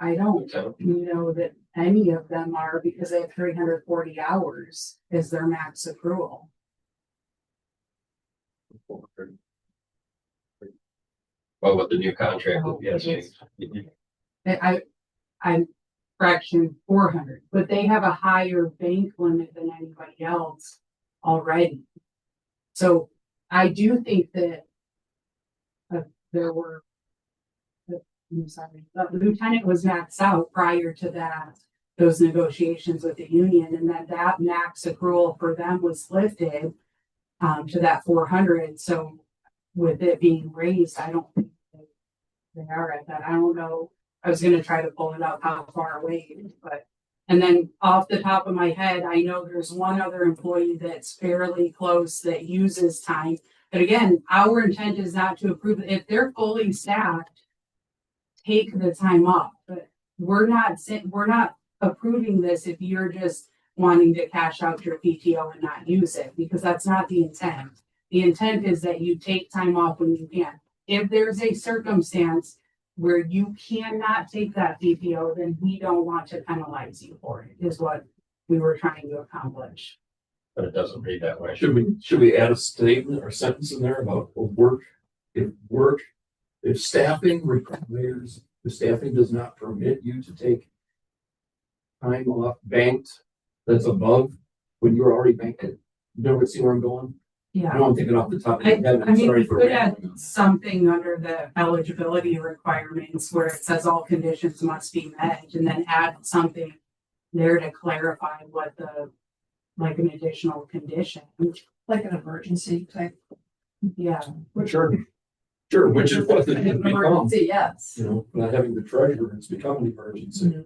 Speaker 5: I don't know that any of them are because they have 340 hours as their max accrual.
Speaker 12: Well, with the new contract, yes.
Speaker 5: I'm fraction 400, but they have a higher bank limit than anybody else already. So I do think that there were, I'm sorry, the lieutenant was maxed out prior to those negotiations with the union, and that max accrual for them was lifted to that 400. So with it being raised, I don't think they are at that. I don't know. I was going to try to pull it up how far away it is, but, and then off the top of my head, I know there's one other employee that's fairly close that uses time. But again, our intent is not to approve it. If they're fully staffed, take the time off, but we're not approving this if you're just wanting to cash out your PTO and not use it, because that's not the intent. The intent is that you take time off when you can. If there's a circumstance where you cannot take that PTO, then we don't want to penalize you for it, is what we were trying to accomplish.
Speaker 1: But it doesn't read that way.
Speaker 9: Should we add a statement or sentence in there about if staffing requires, the staffing does not permit you to take time off banked that's above when you're already banked it. You know, see where I'm going?
Speaker 5: Yeah.
Speaker 9: I know I'm thinking off the top of my head.
Speaker 5: I
Speaker 9: I'm
Speaker 5: mean,
Speaker 9: sorry
Speaker 5: we
Speaker 9: for
Speaker 5: could add
Speaker 9: rambling.
Speaker 5: something under the eligibility requirements where it says all conditions must be met, and then add something there to clarify what like an additional condition.
Speaker 14: Like an emergency type.
Speaker 5: Yeah.
Speaker 9: Sure, which is what it has
Speaker 14: An
Speaker 9: become,
Speaker 14: emergency, yes.
Speaker 9: you know, not having the treasurer, it's become an emergency.
Speaker 14: Mhm.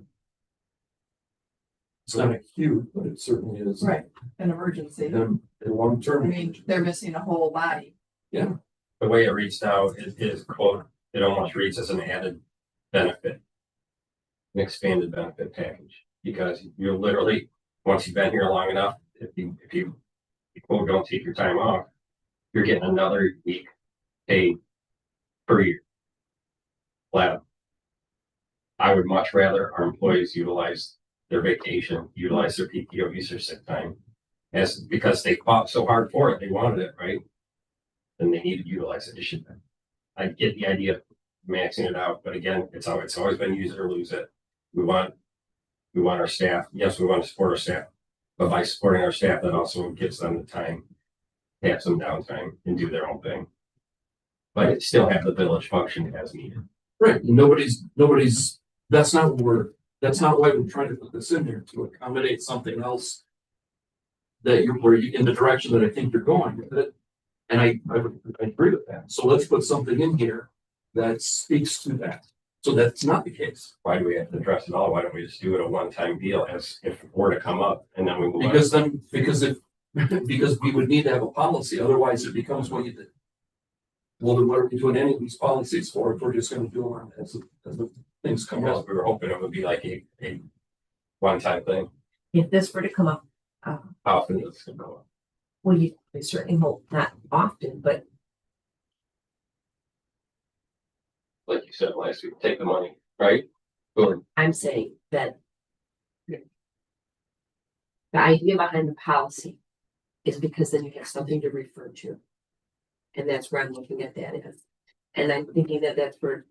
Speaker 9: It's not acute, but it certainly is.
Speaker 14: Right, an emergency.
Speaker 9: A long
Speaker 14: I
Speaker 9: term.
Speaker 14: mean, they're missing a whole body.
Speaker 1: The way it reads now is quote, it almost reads as an added benefit. An expanded benefit package, because you're literally, once you've been here long enough, if you quote, don't take your time off, you're getting another week paid per year. Flat. I would much rather our employees utilize their vacation, utilize their PTO, use their sick time, because they fought so hard for it, they wanted it, right? Then they need to utilize it. It should. I get the idea of maxing it out, but again, it's always been use it or lose it. We want our staff. Yes, we want to support our staff, but by supporting our staff, that also gives them the time to have some downtime and do their own thing, but still have the village function as needed.
Speaker 9: Right, and that's not why we're trying to put this in there, to accommodate something else. That you're in the direction that I think you're going with it. And I agree with that. So let's put something in here that speaks to that. So that's not the case.
Speaker 1: Why do we have to address it all? Why don't we just do it a one-time deal as if it were to come up and then we move on?
Speaker 9: Because we would need to have a policy, otherwise it becomes what you did. Well, then what are we doing any of these policies for if we're just gonna do them as the things come
Speaker 1: Because
Speaker 9: up?
Speaker 1: we were hoping it would be like a one-time thing.
Speaker 7: If this were to come up,
Speaker 1: How often is it gonna go up?
Speaker 7: well, you certainly hope not often, but
Speaker 1: Like you said last week, take the money, right? Boom.
Speaker 7: I'm saying that the idea behind the policy is because then you have something to refer to. And that's where I'm looking at that as. And I'm thinking that that's where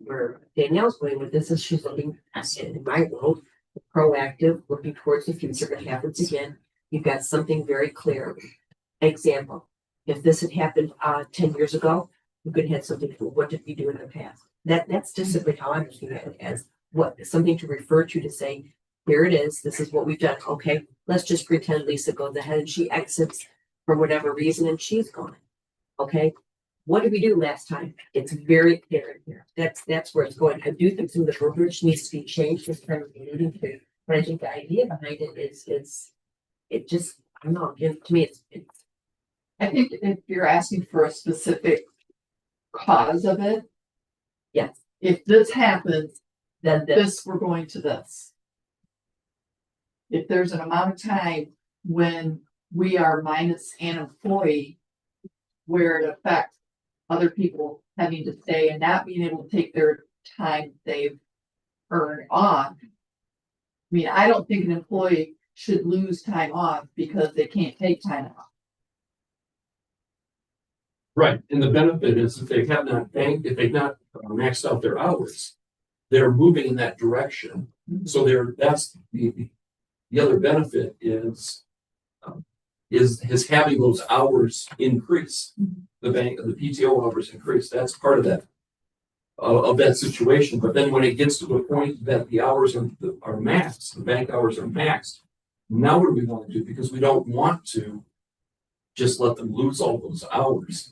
Speaker 7: Danielle's going with this, is she's looking, in my world, proactive, looking towards the future. If it happens again, you've got something very clear. Example, if this had happened 10 years ago, we could have something for what did we do in the past? That's just simply how I'm looking at it, as something to refer to say, here it is, this is what we've done. Okay, let's just pretend Lisa goes ahead and she exits for whatever reason and she's gone. Okay, what did we do last time? It's very clear in here. That's where it's going. I do think some of the verbiage needs to be changed, just kind of alluding to, but I think the idea behind it is it just, I don't know, again, to me it's
Speaker 14: I think if you're asking for a specific cause of it,
Speaker 7: yes,
Speaker 14: if this happens,
Speaker 7: then
Speaker 14: this, we're going to this. If there's an amount of time when we are minus an employee where it affects other people having to stay and not being able to take their time they've earned off. I mean, I don't think an employee should lose time off because they can't take time off.
Speaker 9: Right, and the benefit is if they've not maxed out their hours, they're moving in that direction. So that's the other benefit is having those hours increase. The PTO hours increase. That's part of that of that situation. But then when it gets to the point that the hours are maxed, the bank hours are maxed, now what do we want to do? Because we don't want to just let them lose all those hours.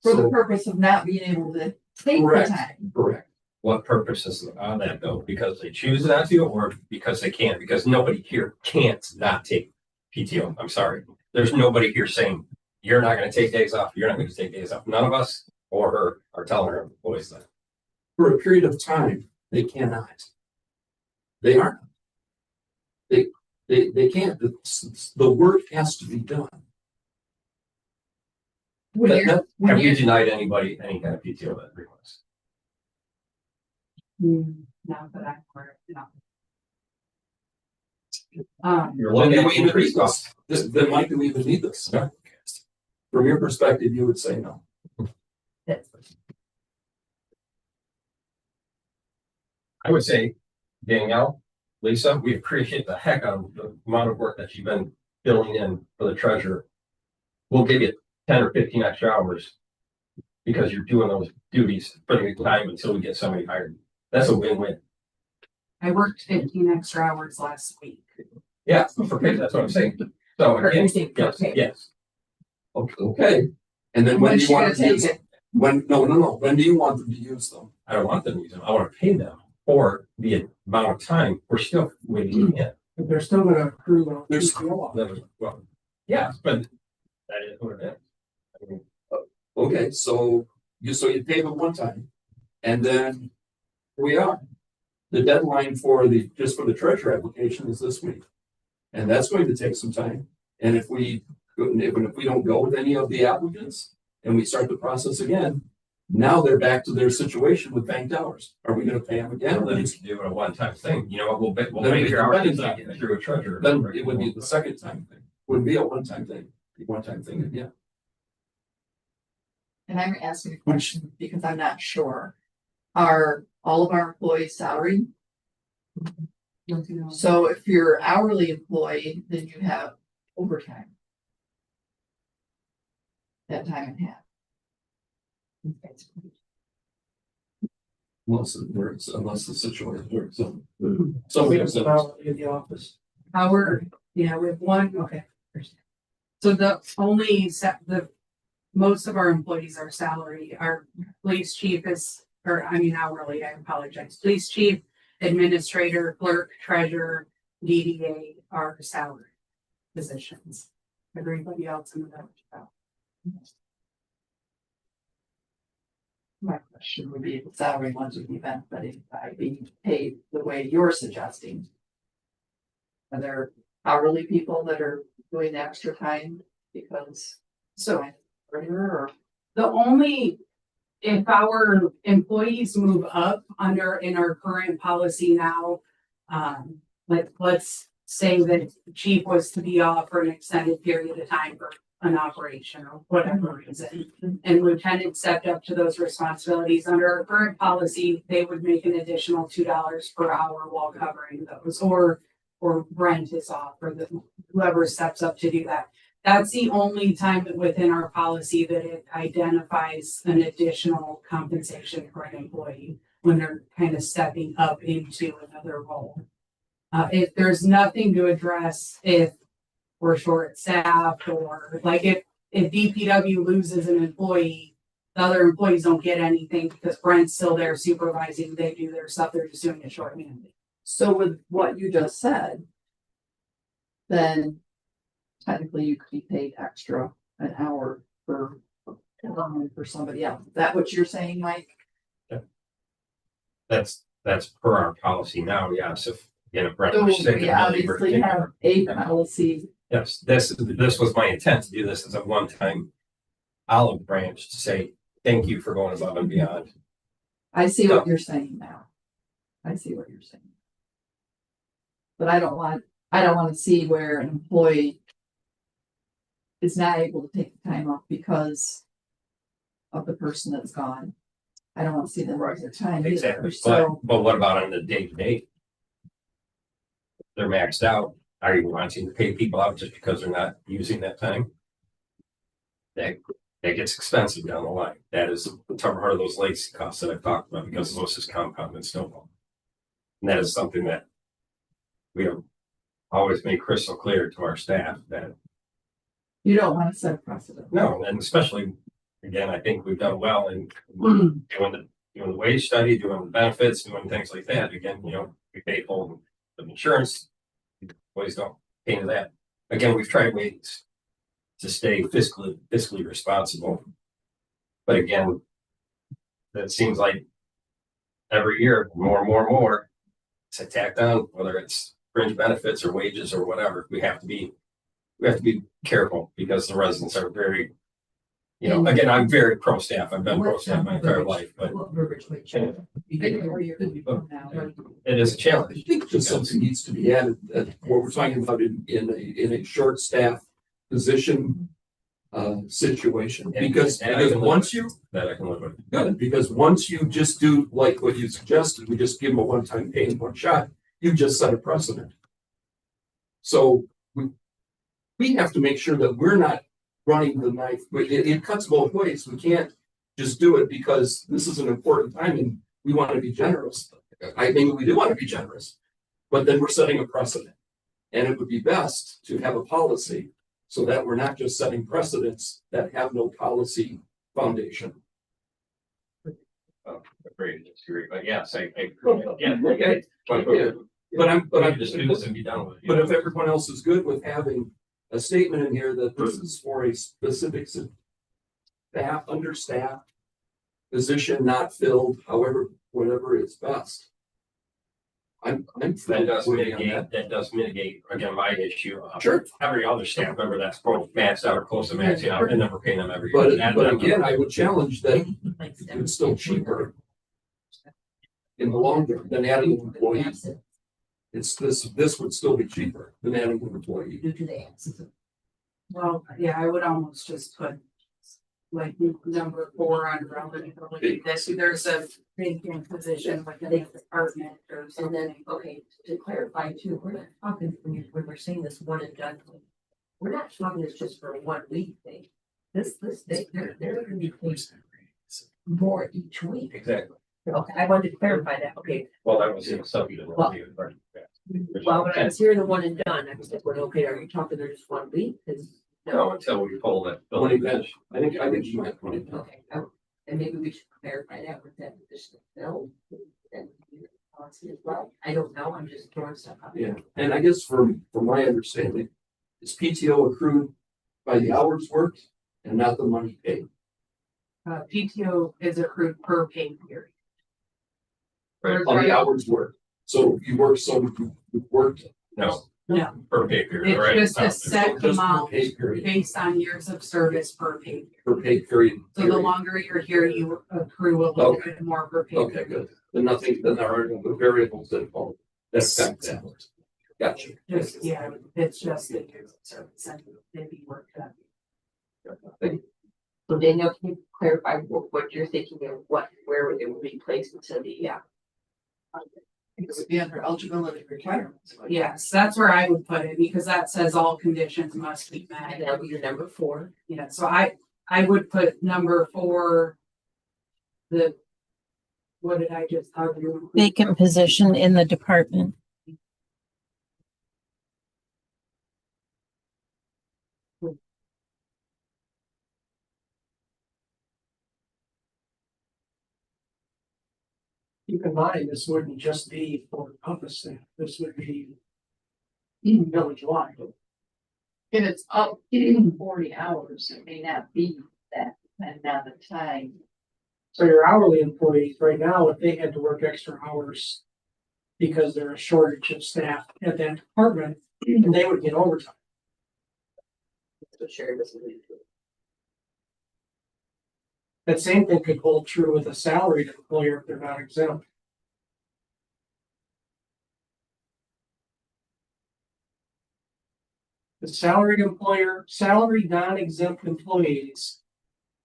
Speaker 14: For the purpose of not being able to take the time.
Speaker 9: Correct.
Speaker 1: What purpose is on that though? Because they choose not to, or because they can't? Because nobody here can't not take PTO. I'm sorry. There's nobody here saying you're not going to take days off. You're not going to take days off. None of us or her are telling our employees that.
Speaker 9: For a period of time, they cannot. They aren't. They can't, the work has to be done.
Speaker 14: When
Speaker 9: That-
Speaker 14: you're,
Speaker 9: that-
Speaker 14: when
Speaker 12: Have we
Speaker 14: you're,
Speaker 12: denied anybody any kind of PTO that request?
Speaker 5: Now that I'm aware, no.
Speaker 12: You're
Speaker 9: Then
Speaker 12: looking
Speaker 9: do
Speaker 12: at
Speaker 9: we even need
Speaker 12: increased
Speaker 9: this?
Speaker 12: costs.
Speaker 9: Then Mike, do we even need this? From your perspective, you would say no.
Speaker 12: I would say, Danielle, Lisa, we appreciate the heck out of the amount of work that you've been filling in for the treasurer. We'll give you 10 or 15 extra hours because you're doing those duties for the time until we get somebody hired. That's a win-win.
Speaker 5: I worked 15 extra hours last week.
Speaker 12: Yeah, for pay, that's what I'm saying. So
Speaker 7: For
Speaker 12: again,
Speaker 7: everything,
Speaker 12: yes,
Speaker 7: okay.
Speaker 12: yes.
Speaker 9: Okay. And then when
Speaker 14: when
Speaker 9: do
Speaker 14: you
Speaker 9: you want
Speaker 14: gonna
Speaker 9: to
Speaker 14: take
Speaker 9: use
Speaker 14: it?
Speaker 9: when, no. When do you want them to use them?
Speaker 12: I don't want them to use them. I want to pay them for the amount of time we're still waiting in.
Speaker 6: But they're still gonna accrue on.
Speaker 9: There's-
Speaker 12: Well, yeah, but that is what it is. I mean,
Speaker 9: Okay, so you pay them one time, and then here we are. The deadline for just for the treasure application is this week. And that's going to take some time. And if we don't go with any of the applicants and we start the process again, now they're back to their situation with banked hours. Are we gonna pay them again?
Speaker 12: then you can do it a one-time thing. You know what? We'll
Speaker 9: Then
Speaker 12: make
Speaker 9: we
Speaker 12: your
Speaker 9: can
Speaker 12: hours
Speaker 9: run it
Speaker 12: through a treasurer.
Speaker 9: Then it would be the second time thing. Wouldn't be a one-time thing. One-time thing, yeah.
Speaker 14: And I'm asking a question because I'm not sure. Are all of our employees salaried? So if you're hourly employee, then you have overtime. That time and a half.
Speaker 9: Unless it works, unless the situation works. So
Speaker 6: We
Speaker 9: we
Speaker 6: have
Speaker 9: have
Speaker 6: some in the office.
Speaker 5: Our, yeah, we have one, okay. So most of our employees are salary. Our police chief is, hourly, I apologize. Police chief, administrator, clerk, treasurer, DDA are salary positions. Everybody else in the village.
Speaker 14: My question would be if the salary ones would be benefited by being paid the way you're suggesting. Are there hourly people that are doing the extra time because
Speaker 5: So
Speaker 14: or
Speaker 5: if our employees move up in our current policy now, let's say that the chief was to be off for an extended period of time for an operation or whatever reason, and lieutenant stepped up to those responsibilities. Under our current policy, they would make an additional $2 per hour while covering those, or Brent is off, or whoever steps up to do that. That's the only time that within our policy that it identifies an additional compensation for an employee when they're kind of stepping up into another role. If there's nothing to address if we're short-staffed, or like if DPW loses an employee, the other employees don't get anything because Brent's still there supervising, they do their stuff, they're just doing it short-handed.
Speaker 14: so with what you just said, then technically you could be paid extra an hour for somebody else. Is that what you're saying, Mike?
Speaker 12: That's per our policy now, yes, if, Brent
Speaker 14: So
Speaker 12: was sick.
Speaker 14: we
Speaker 12: and Billy were
Speaker 14: obviously
Speaker 12: taking
Speaker 14: have
Speaker 12: over.
Speaker 14: a policy.
Speaker 12: Yes, this was my intent to do this as a one-time olive branch to say, thank you for going above and beyond.
Speaker 14: I see what you're saying now. I see what you're saying. But I don't want to see where an employee is not able to take the time off because of the person that's gone. I don't want to see them lose their time either.
Speaker 12: Exactly,
Speaker 14: So
Speaker 12: but what about on the day-to-day? They're maxed out. Are you wanting to pay people out just because they're not using that time? That gets expensive down the line. That is the tougher part of those legacy costs that I've talked about because those is compound and snowball. And that is something that we have always made crystal clear to our staff that
Speaker 14: you don't want to set a precedent.
Speaker 12: no, and especially, again, I think we've done well in doing the wage study, doing the benefits, doing things like that. Again, we pay full of insurance. Employees don't pay into that. Again, we've tried ways to stay fiscally responsible. But again, that seems like every year, more and more, it's tacked on, whether it's
Speaker 1: fringe benefits or wages or whatever, we have to be careful because the residents are very, you know, again, I'm very pro staff. I've been pro staff my entire life, but
Speaker 14: What verbiage would change? Where you're gonna be from now, right?
Speaker 1: it is a
Speaker 9: I
Speaker 1: challenge.
Speaker 9: think just something needs to be added, that what we're talking about in a short staff position situation, because once you,
Speaker 1: That I can live with.
Speaker 9: good, because once you just do like what you suggested, we just give them a one-time pay and one shot, you just set a precedent. So we have to make sure that we're not running the knife, but it cuts both ways. We can't just do it because this is an important time and we want to be generous. I think we do want to be generous, but then we're setting a precedent. And it would be best to have a policy so that we're not just setting precedents that have no policy foundation.
Speaker 1: Afraid to disagree, but yes, I
Speaker 9: Yeah, okay. But I'm
Speaker 1: just do this and be done with it.
Speaker 9: But if everyone else is good with having a statement in here that this is for a specific staff, understaffed position not filled, however, whatever is best. I'm
Speaker 1: That does mitigate, again, my issue.
Speaker 9: Sure.
Speaker 1: Every other staff member that's maxed out or close to maxing out, and never paying them every year.
Speaker 9: But again, I would challenge that it's still cheaper in the long term than adding an employee. This would still be cheaper than adding an employee.
Speaker 7: Due to the accident.
Speaker 5: Well, yeah, I would almost just put like number 4 on relevant. There's a vacant position within the department or
Speaker 7: And
Speaker 5: something.
Speaker 7: then, okay, to clarify too, we're not talking, when we're saying this one and done, we're not talking this just for 1 week thing. They're gonna be paid more each week.
Speaker 1: Exactly.
Speaker 7: Okay, I wanted to clarify that, okay.
Speaker 1: Well, that was in a subject.
Speaker 7: Well, when I was hearing the one and done, I was like, well, okay, are you talking there just 1 week? Cause
Speaker 1: No, until we pull that.
Speaker 9: Twenty bench. I think you might put it.
Speaker 7: okay, and maybe we should clarify that with that position filled. And policy as well. I don't know, I'm just throwing stuff out.
Speaker 9: Yeah, and I guess from my understanding, is PTO accrued by the hours worked and not the money paid.
Speaker 5: PTO is accrued per pay period.
Speaker 1: Right.
Speaker 9: On the hours worked. So you work, so you worked.
Speaker 1: No.
Speaker 5: No.
Speaker 1: Per pay period, right?
Speaker 5: It's just a set
Speaker 9: Just per
Speaker 5: amount
Speaker 9: pay period,
Speaker 5: based on years of service per pay period.
Speaker 9: per pay period.
Speaker 5: So the longer you're here, you accrue a little bit more per pay.
Speaker 9: Okay, good. Then nothing, then there aren't the variables that fall. That's that. Gotcha.
Speaker 5: Just, yeah, it's just the years of service and maybe work done.
Speaker 7: So Danielle, can you clarify what you're thinking of where it would be placed into the,
Speaker 14: It would be under eligibility requirements.
Speaker 5: Yes, that's where I would put it because that says all conditions must be met.
Speaker 7: and that would be your number 4.
Speaker 5: Yeah, so I would put number 4. What did I just tell you?
Speaker 2: Vacant position in the department.
Speaker 10: Keep in mind, this wouldn't just be for office staff, this would be village wide.
Speaker 14: If it's up 40 hours, it may not be that amount of time.
Speaker 10: So your hourly employees right now, if they had to work extra hours because there's a shortage of staff at that department, they would get overtime.
Speaker 7: So Sherry was alluding to.
Speaker 10: That same thing could hold true with a salaried employer if they're not exempt. The salaried employer, salaried non-exempt employees,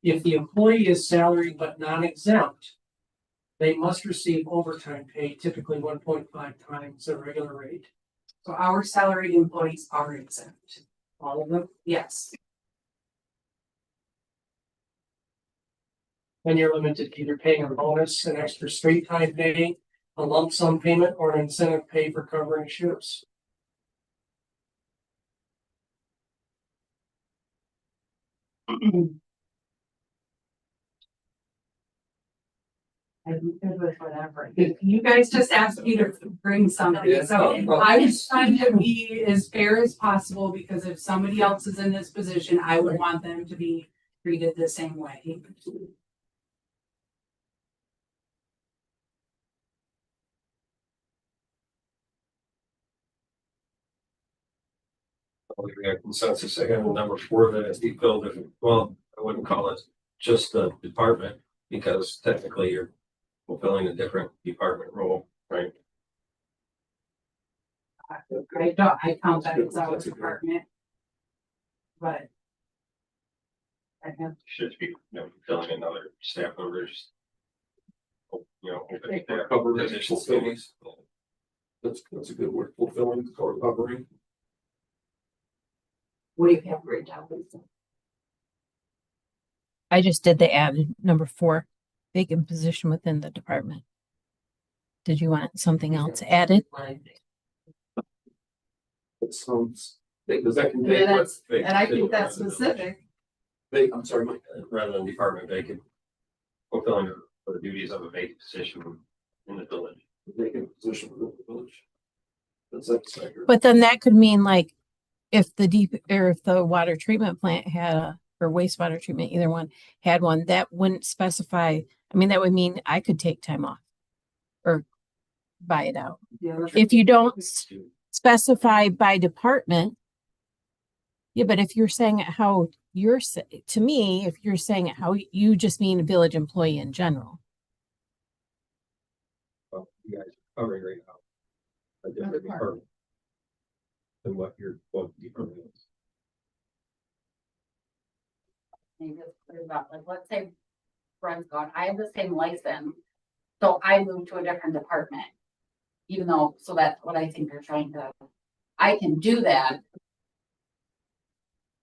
Speaker 10: if the employee is salaried but non-exempt, they must receive overtime pay, typically 1.5 times the regular rate.
Speaker 5: So our salaried employees are exempt.
Speaker 10: All of them.
Speaker 5: Yes.
Speaker 10: Then you're limited to either paying a bonus, an extra straight time pay, a lump sum payment, or an incentive pay for covering shifts.
Speaker 5: I'm good with whatever. You guys just asked me to bring somebody, so I was trying to be as fair as possible because if somebody else is in this position, I would want them to be treated the same way.
Speaker 1: We got consensus again on number 4 that has to be filled. Well, I wouldn't call it just the department because technically you're fulfilling a different department role, right?
Speaker 5: I count that as our department. But. I have,
Speaker 1: Should be, filling another staff members. Open their
Speaker 9: Cover
Speaker 1: positions.
Speaker 9: fulfilling. That's a good word, fulfilling or covering.
Speaker 7: What do you have written down, Lisa?
Speaker 2: I just did the added number 4, vacant position within the department. Did you want something else added?
Speaker 9: It sounds, because that can
Speaker 14: Yeah,
Speaker 9: take.
Speaker 14: that's- and I think that's specific.
Speaker 9: I'm sorry, Mike.
Speaker 1: Rather than department vacant. Fulfilling the duties of a vacant position in the village.
Speaker 9: Vacant position within the village. That's accurate.
Speaker 2: But then that could mean like if the if the water treatment plant had or wastewater treatment, either one had one, that wouldn't specify. I mean, that would mean I could take time off or buy it out.
Speaker 5: yeah,
Speaker 2: If you don't specify by department. Yeah, but if you're saying it how you're to me, if you're saying it how you just mean a village employee in general.
Speaker 1: Well, you guys are covering right now. A different department. Than what your department is.
Speaker 11: Maybe it's clear about, like, let's say Brent's gone, I have the same license, so I moved to a different department. Even though, so that's what I think they're trying to, I can do that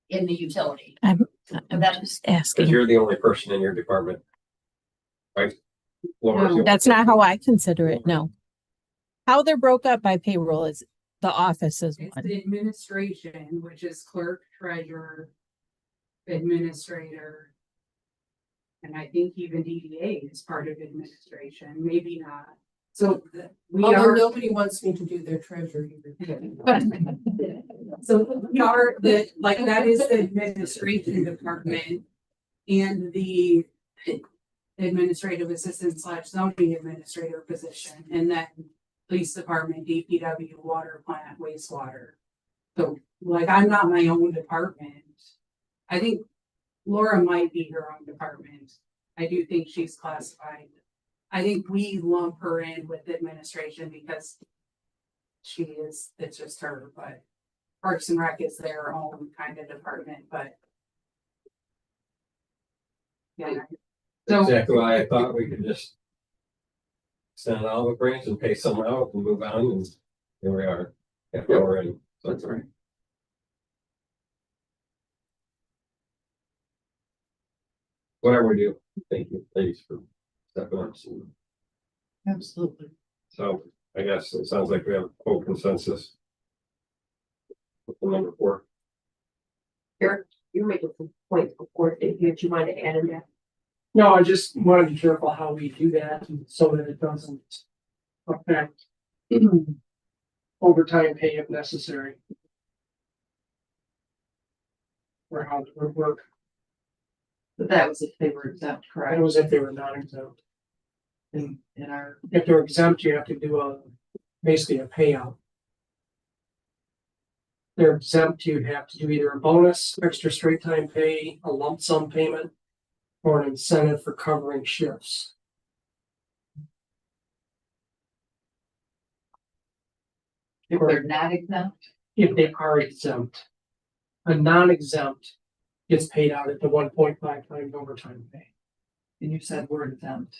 Speaker 11: in the utility.
Speaker 2: I'm
Speaker 11: that's
Speaker 2: just
Speaker 1: Because
Speaker 2: asking.
Speaker 1: you're the only person in your department. Right? Laura's the only
Speaker 2: That's not
Speaker 1: person.
Speaker 2: how I consider it. No. How they're broke up by payroll is the office is
Speaker 5: it's
Speaker 2: one.
Speaker 5: the administration, which is clerk, treasurer, administrator. And I think even DDA is part of administration, maybe not. So we
Speaker 14: Although
Speaker 5: are.
Speaker 14: nobody wants me to do their treasury.
Speaker 5: So we are the, like, that is the administration department and the administrative assistant / zoning administrator position, and then police department, DPW, water plant, wastewater. So, like, I'm not my own department. I think Laura might be her own department. I do think she's classified. I think we lump her in with administration because she is, it's just her, but Parks and Rec is their own kind of department, but. Yeah. So,
Speaker 1: Exactly why I thought we could just send olive branch and pay someone out and move on, and here we are. Half hour in. So
Speaker 9: That's right.
Speaker 1: whatever we do, thank you, ladies, for stepping up.
Speaker 14: Absolutely.
Speaker 1: So I guess it sounds like we have full consensus. With the number 4.
Speaker 7: You're making some points before, if you want to add in that.
Speaker 10: No, I just want to be careful how we do that so that it doesn't affect overtime pay if necessary. Or how it would work.
Speaker 14: But that was if they were exempt,
Speaker 10: That
Speaker 14: correct?
Speaker 10: was if they were not exempt.
Speaker 14: In our,
Speaker 10: If they're exempt, you have to do basically a payout. If they're exempt, you'd have to do either a bonus, extra straight time pay, a lump sum payment, or an incentive for covering shifts.
Speaker 14: if they're not exempt,
Speaker 10: If they are exempt. A non-exempt gets paid out at the 1.5 times overtime pay.
Speaker 14: and you said we're exempt.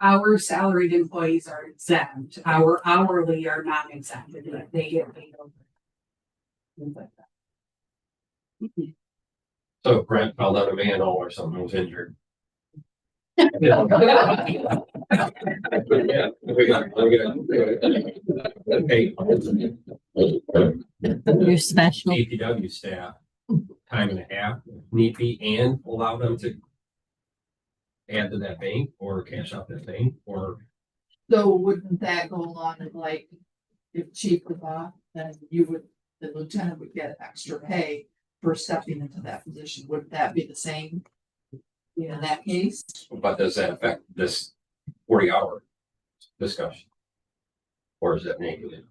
Speaker 5: our salaried employees are exempt, our hourly are not exempt, and they get paid over. Things like that.
Speaker 1: So if Brent fell down a manhole or something, was injured. Okay.
Speaker 2: You're special.
Speaker 1: DPW staff, time and a half, need be, and allow them to add to that bank or cash out that bank, or
Speaker 14: So wouldn't that go along with, like, if chief was off, then the lieutenant would get extra pay for stepping into that position? Would that be the same in that case?
Speaker 1: but does that affect this 40-hour discussion? Or is that negative?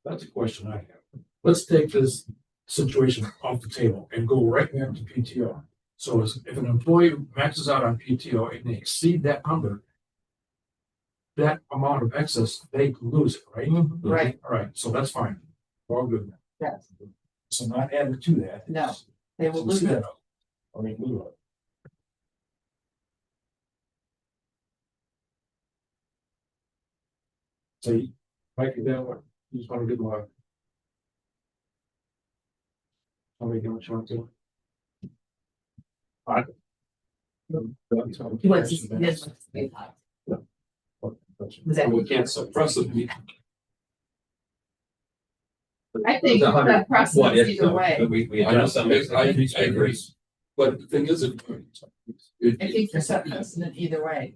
Speaker 6: That's a question I have. Let's take this situation off the table and go right back to PTO. So if an employee maxes out on PTO and they exceed that number, that amount of excess, they lose it, right?
Speaker 14: Right.
Speaker 6: All right, so that's fine. We're all good.
Speaker 14: Yes.
Speaker 6: So not added to that.
Speaker 14: No, they will lose
Speaker 6: Instead
Speaker 14: it.
Speaker 6: of, I mean, move it. So, Mike, you down, you just want to do what? Somebody give a short to.
Speaker 9: We can't suppress it.
Speaker 14: I think that precedence either way.
Speaker 9: I agree. But the thing is,
Speaker 14: I think you set precedent either way.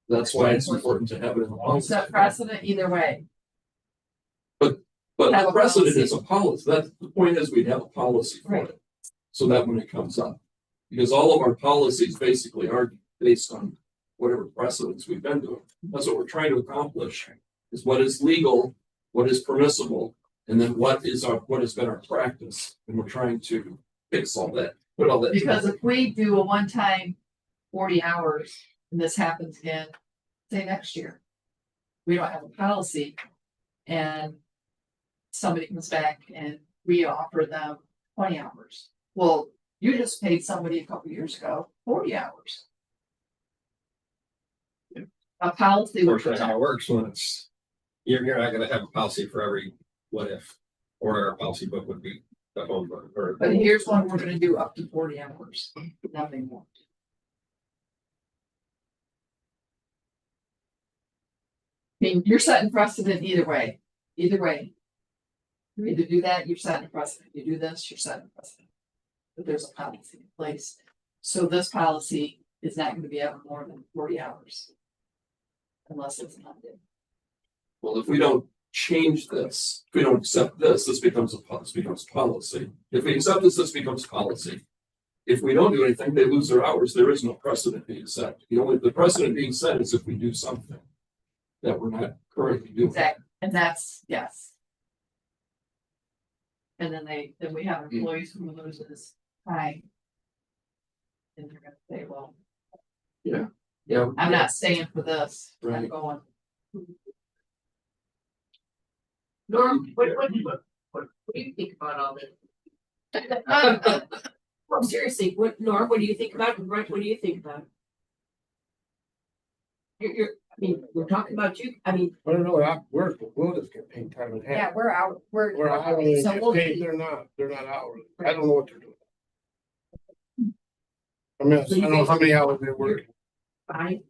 Speaker 9: that's why it's important to have it in the policy.
Speaker 14: Set precedent either way.
Speaker 9: But
Speaker 14: Have
Speaker 9: the
Speaker 14: a
Speaker 9: precedent
Speaker 14: policy.
Speaker 9: is a policy. That's the point, is we'd have a policy for
Speaker 14: Right.
Speaker 9: it. So that when it comes up, because all of our policies basically are based on whatever precedents we've been doing. That's what we're trying to accomplish, is what is legal, what is permissible, and then what has been our practice. And we're trying to fix all that, put all that.
Speaker 14: Because
Speaker 9: together.
Speaker 14: if we do a one-time 40 hours and this happens again, say next year, we don't have a policy and somebody comes back and we offer them 20 hours. Well, you just paid somebody a couple years ago 40 hours. A policy would
Speaker 1: Unfortunately, how
Speaker 14: protect.
Speaker 1: it works when it's, you're not gonna have a policy for every what if, or our policy book would be the home book, or.
Speaker 14: But here's one we're gonna do up to 40 hours, nothing more. I mean, you're setting precedent either way, either way. You either do that, you're setting a precedent, you do this, you're setting a precedent. But there's a policy in place, so this policy is not gonna be ever more than 40 hours. Unless it's not did.
Speaker 9: Well, if we don't change this, if we don't accept this, this becomes policy. If we accept this becomes policy. If we don't do anything, they lose their hours. There is no precedent being set. The precedent being set is if we do something that we're not currently doing.
Speaker 14: Exactly, and that's, yes. And then we have employees who loses time. And they're gonna say, well,
Speaker 9: Yeah.
Speaker 14: I'm not staying for this, I'm
Speaker 9: Right.
Speaker 14: going.
Speaker 7: Norm, what do you think about all this? Well, seriously, Norm, what do you think about it? Brent, what do you think about it? I mean, we're talking about you, I mean,
Speaker 6: I don't know, we'll just get paid time and a half.
Speaker 11: Yeah, we're out,
Speaker 6: We're hourly,
Speaker 11: So we'll
Speaker 6: paid,
Speaker 11: be-
Speaker 6: they're not hourly. I don't know what they're doing. I mean, I don't know how many hours they're working.
Speaker 7: fine.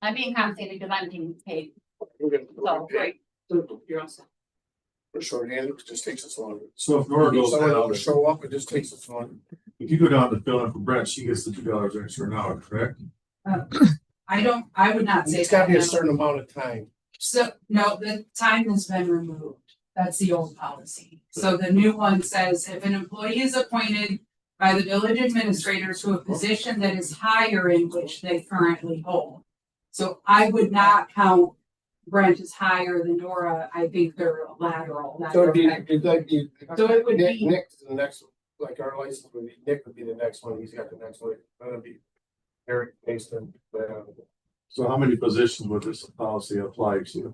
Speaker 11: I'm being compensated because I'm getting paid.
Speaker 6: We're gonna-
Speaker 11: So, right.
Speaker 7: So you're also.
Speaker 6: We're shorthanded, it just takes us longer.
Speaker 13: So if Nora goes
Speaker 6: Someone
Speaker 13: down,
Speaker 6: will show up, it just takes us longer.
Speaker 13: if you go down to fill in for Brett, she gets the $2 extra an hour, correct?
Speaker 5: I would not say
Speaker 6: It's gotta be a
Speaker 5: that.
Speaker 6: certain amount of time.
Speaker 5: So, no, the time has been removed. That's the old policy. So the new one says if an employee is appointed by the village administrator to a position that is higher in which they currently hold. So I would not count Brent as higher than Nora. I think they're lateral.
Speaker 6: So it'd be,
Speaker 5: So it would
Speaker 6: Nick,
Speaker 5: be,
Speaker 6: Nick is the next, like our license would be, Nick would be the next one, he's got the next one, that'll be Eric Mason.
Speaker 13: So how many positions would this policy apply to?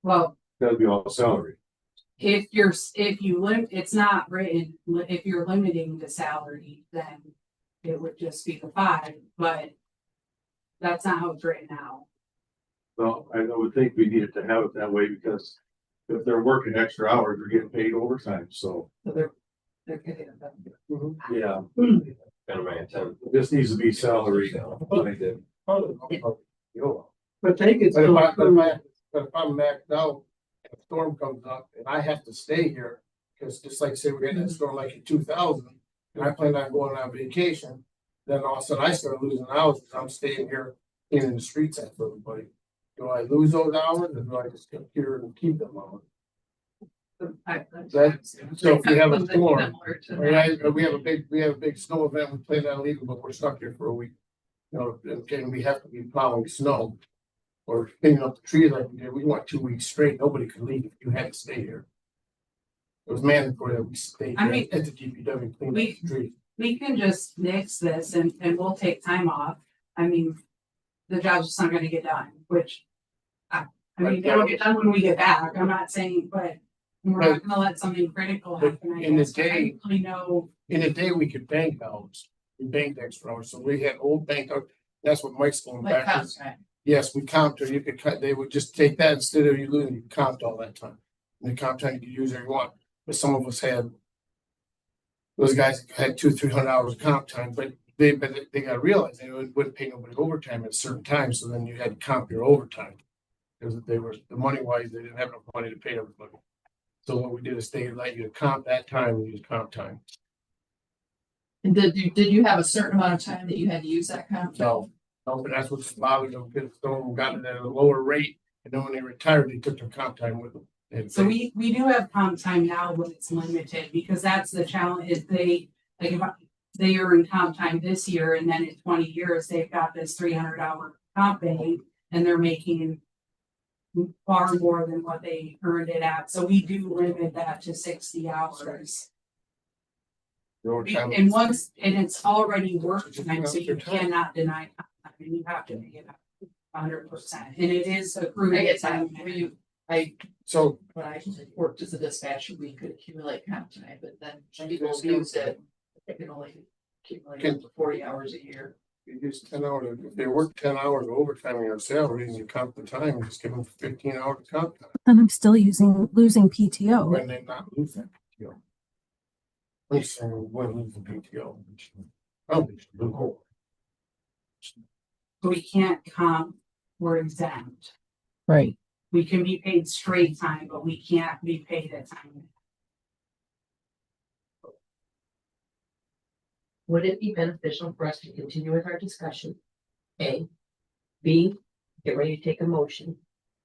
Speaker 5: well,
Speaker 13: That'd be all salary.
Speaker 5: if it's not written, if you're limiting the salary, then it would just be the 5, but that's not how it's written now.
Speaker 13: Well, I would think we needed to have it that way because if they're working extra hours, they're getting paid overtime, so.
Speaker 14: So they're getting it done.
Speaker 13: Yeah.
Speaker 1: Kind of my intent.
Speaker 13: This needs to be salary. I did.
Speaker 6: But they could. But if I'm maxed out, and a storm comes up and I have to stay here, because just like say we're getting a storm like in 2000, and I plan on going on vacation, then all of a sudden I start losing hours because I'm staying here in the streets after everybody. Do I lose those hours or do I just come here and keep them on? So if we have a storm, we have a big snow event, we plan on leaving, but we're stuck here for a week. You know, and we have to be plowing snow. or cleaning up the trees like we did, we went 2 weeks straight, nobody could leave if you had to stay here. It was mandatory that we stay
Speaker 5: I mean,
Speaker 6: at the DPW cleaning up the trees.
Speaker 5: We can just nix this and we'll take time off. I mean, the job's just not gonna get done, which. I mean, it'll get done when we get back. I'm not saying, but we're not gonna let something critical happen. I
Speaker 6: in the
Speaker 5: guess. I
Speaker 6: day-
Speaker 5: don't really know.
Speaker 6: In a day, we could bank hours, we banked extra hours, so we had old bank hours, that's what Mike's going
Speaker 14: Like
Speaker 6: back.
Speaker 14: contract.
Speaker 6: Yes, we comped, or you could cut, they would just take that instead of you losing, you comped all that time. And the comp time you could use every one, but some of us had. Those guys had 200-300 hours of comp time, but they gotta realize they wouldn't pay nobody overtime at certain times, so then you had to comp your overtime. Because they were, the money wise, they didn't have enough money to pay everybody. So what we did is they let you comp that time and use comp time.
Speaker 14: And did you have a certain amount of time that you had to use that contract?
Speaker 6: No, but that's what's bothered them, because some of them got it at a lower rate, and then when they retired, they took their comp time with them. And
Speaker 5: So we do have comp time now, but it's limited because that's the challenge is if they earn comp time this year and then in 20 years, they've got this 300-hour comp pay and they're making far more than what they earned it at. So we do limit that to 60 hours.
Speaker 6: your overtime-
Speaker 5: And it's already work time, so you cannot deny comp time and you have to make it 100%. And it is accrued.
Speaker 14: I get that.
Speaker 5: time.
Speaker 6: So
Speaker 14: When I worked as a dispatcher, we could accumulate comp time, but then people use it. They can only accumulate up to 40 hours a year.
Speaker 6: you use 10 hours, if they work 10 hours of overtime in your salary and you comp the time, you just give them 15 hours of comp time.
Speaker 2: Then I'm still losing PTO.
Speaker 6: When they not lose that PTO. I'm saying, when lose the PTO. Probably should do more.
Speaker 5: We can't comp, we're exempt.
Speaker 2: Right.
Speaker 5: We can be paid straight time, but we can't be paid at time.
Speaker 7: Would it be beneficial for us to continue with our discussion? A. B, get ready to take a motion.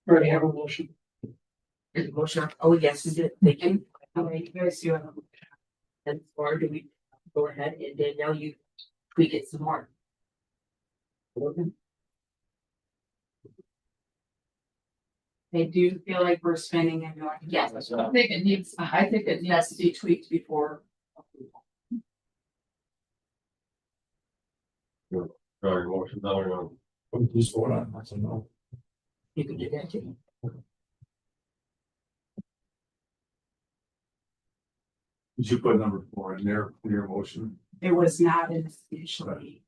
Speaker 6: Already have a motion.
Speaker 7: Is the motion, oh, yes, we did, thank you.
Speaker 5: You guys do have a
Speaker 7: And or do we go ahead and Danielle, you tweak it some more?
Speaker 5: I do feel like we're spending it.
Speaker 7: Yes.
Speaker 14: I think it needs to be tweaked before.
Speaker 1: Sorry, motion done or no?
Speaker 6: We just vote on, it, so no.
Speaker 7: You can do that too.
Speaker 9: Did you put number 4 in there for your motion?
Speaker 5: It was not initially.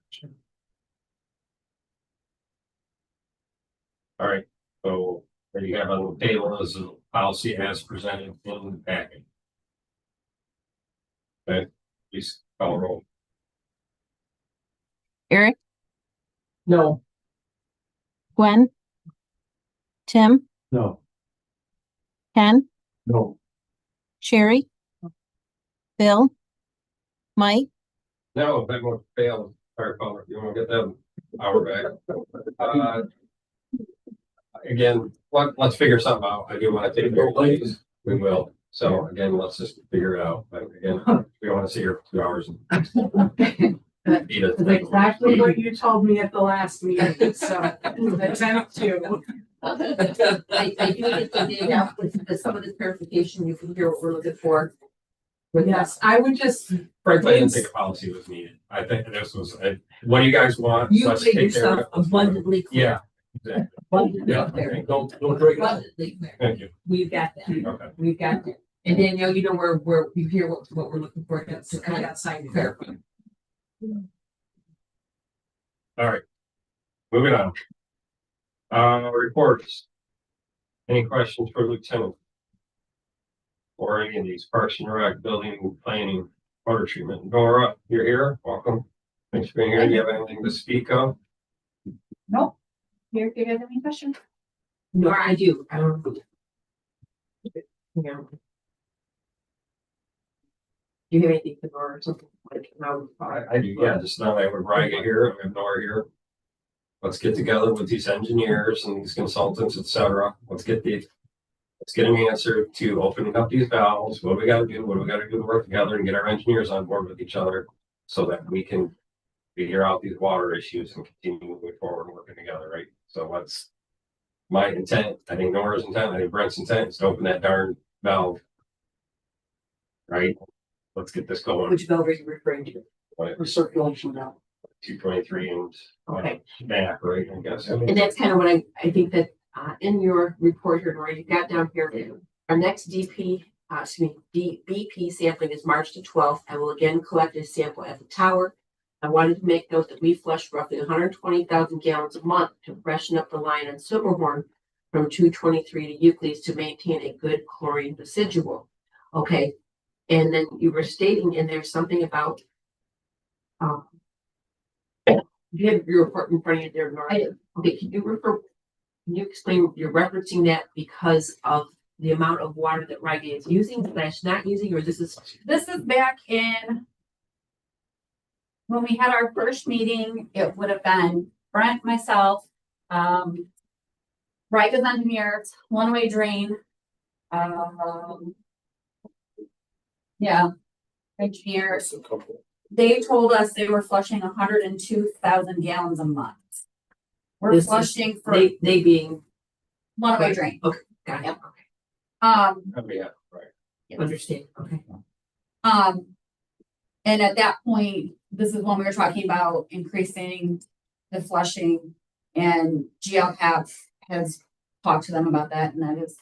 Speaker 1: All right, so what you have on the table is a policy as presented in the packet. Okay, please call roll.
Speaker 2: Eric,
Speaker 7: No.
Speaker 2: Gwen, Tim,
Speaker 6: No.
Speaker 2: Ken,
Speaker 6: No.
Speaker 2: Sherry, Bill, Mike,
Speaker 1: No, that one failed. Fire caller, you want to get that hour back? Again, let's figure something out. I do want to take your place. We will. So again, let's just figure it out. But again, we want to see your 2 hours.
Speaker 5: That's exactly what you told me at the last meeting, so that's up to.
Speaker 7: I do get the data with some of this clarification, you can hear what we're looking for.
Speaker 5: Yes, I would just,
Speaker 1: Frankly, I didn't think a policy was needed. I think this was, what do you guys want?
Speaker 7: You
Speaker 1: Let's
Speaker 7: made
Speaker 1: take care of
Speaker 7: yourself
Speaker 1: it.
Speaker 7: abundantly clear.
Speaker 1: Yeah, exactly.
Speaker 7: Abundantly
Speaker 1: Yeah,
Speaker 7: clear.
Speaker 1: okay. Don't break it up.
Speaker 7: Abundantly clear.
Speaker 1: Thank you.
Speaker 7: We've got that.
Speaker 1: Okay.
Speaker 7: We've got that. And Danielle, you know where you hear what we're looking for to kind of clarify.
Speaker 1: All right. Moving on. Reports. Any questions for Lieutenant? Or any of these Parks and Rec, building, planning, water treatment? Nora, you're here. Welcome. Thanks for being here. Do you have anything to speak of?
Speaker 11: Nope. Here, if you guys have any questions?
Speaker 7: No, I do. I don't. Yeah. Do you have anything for Nora or something like now?
Speaker 1: I do, yeah. Just now I have Riga here, I have Nora here. Let's get together with these engineers and these consultants, et cetera. Let's get an answer to opening up these valves. What do we gotta do? What do we gotta do to work together and get our engineers on board with each other so that we can figure out these water issues and continue moving forward and working together, right? So let's my intent, I think Nora's intent, I think Brent's intent is to open that darn valve. Right? Let's get this going.
Speaker 7: Which valve are you referring to?
Speaker 3: Recirculation now.
Speaker 1: 223 and
Speaker 7: Okay.
Speaker 1: back, right? I guess.
Speaker 7: And that's kind of what I think that, in your report here, Nora, you got down here, our next BP sampling is March the 12th. I will again collect a sample at the tower. I wanted to make note that we flush roughly 120,000 gallons a month to freshen up the line on Silverhorn from 223 to Euclid to maintain a good chlorine residual. Okay. And then you were stating in there something about, you have your report in front of you there, Nora.
Speaker 11: I do.
Speaker 7: Okay, can you explain, you're referencing that because of the amount of water that Riga is using / not using, or this is?
Speaker 11: This is back in when we had our first meeting. It would have been Brent, myself, Riga's engineers, one-way drain. Yeah, engineers. They told us they were flushing 102,000 gallons a month. We're
Speaker 7: This is-
Speaker 11: flushing for
Speaker 7: They being,
Speaker 11: one-way drain.
Speaker 7: okay, got it, okay,
Speaker 1: Yeah, right.
Speaker 7: understand, okay.
Speaker 11: And at that point, this is when we were talking about increasing the flushing, and GLCAP has talked to them about that, and that is,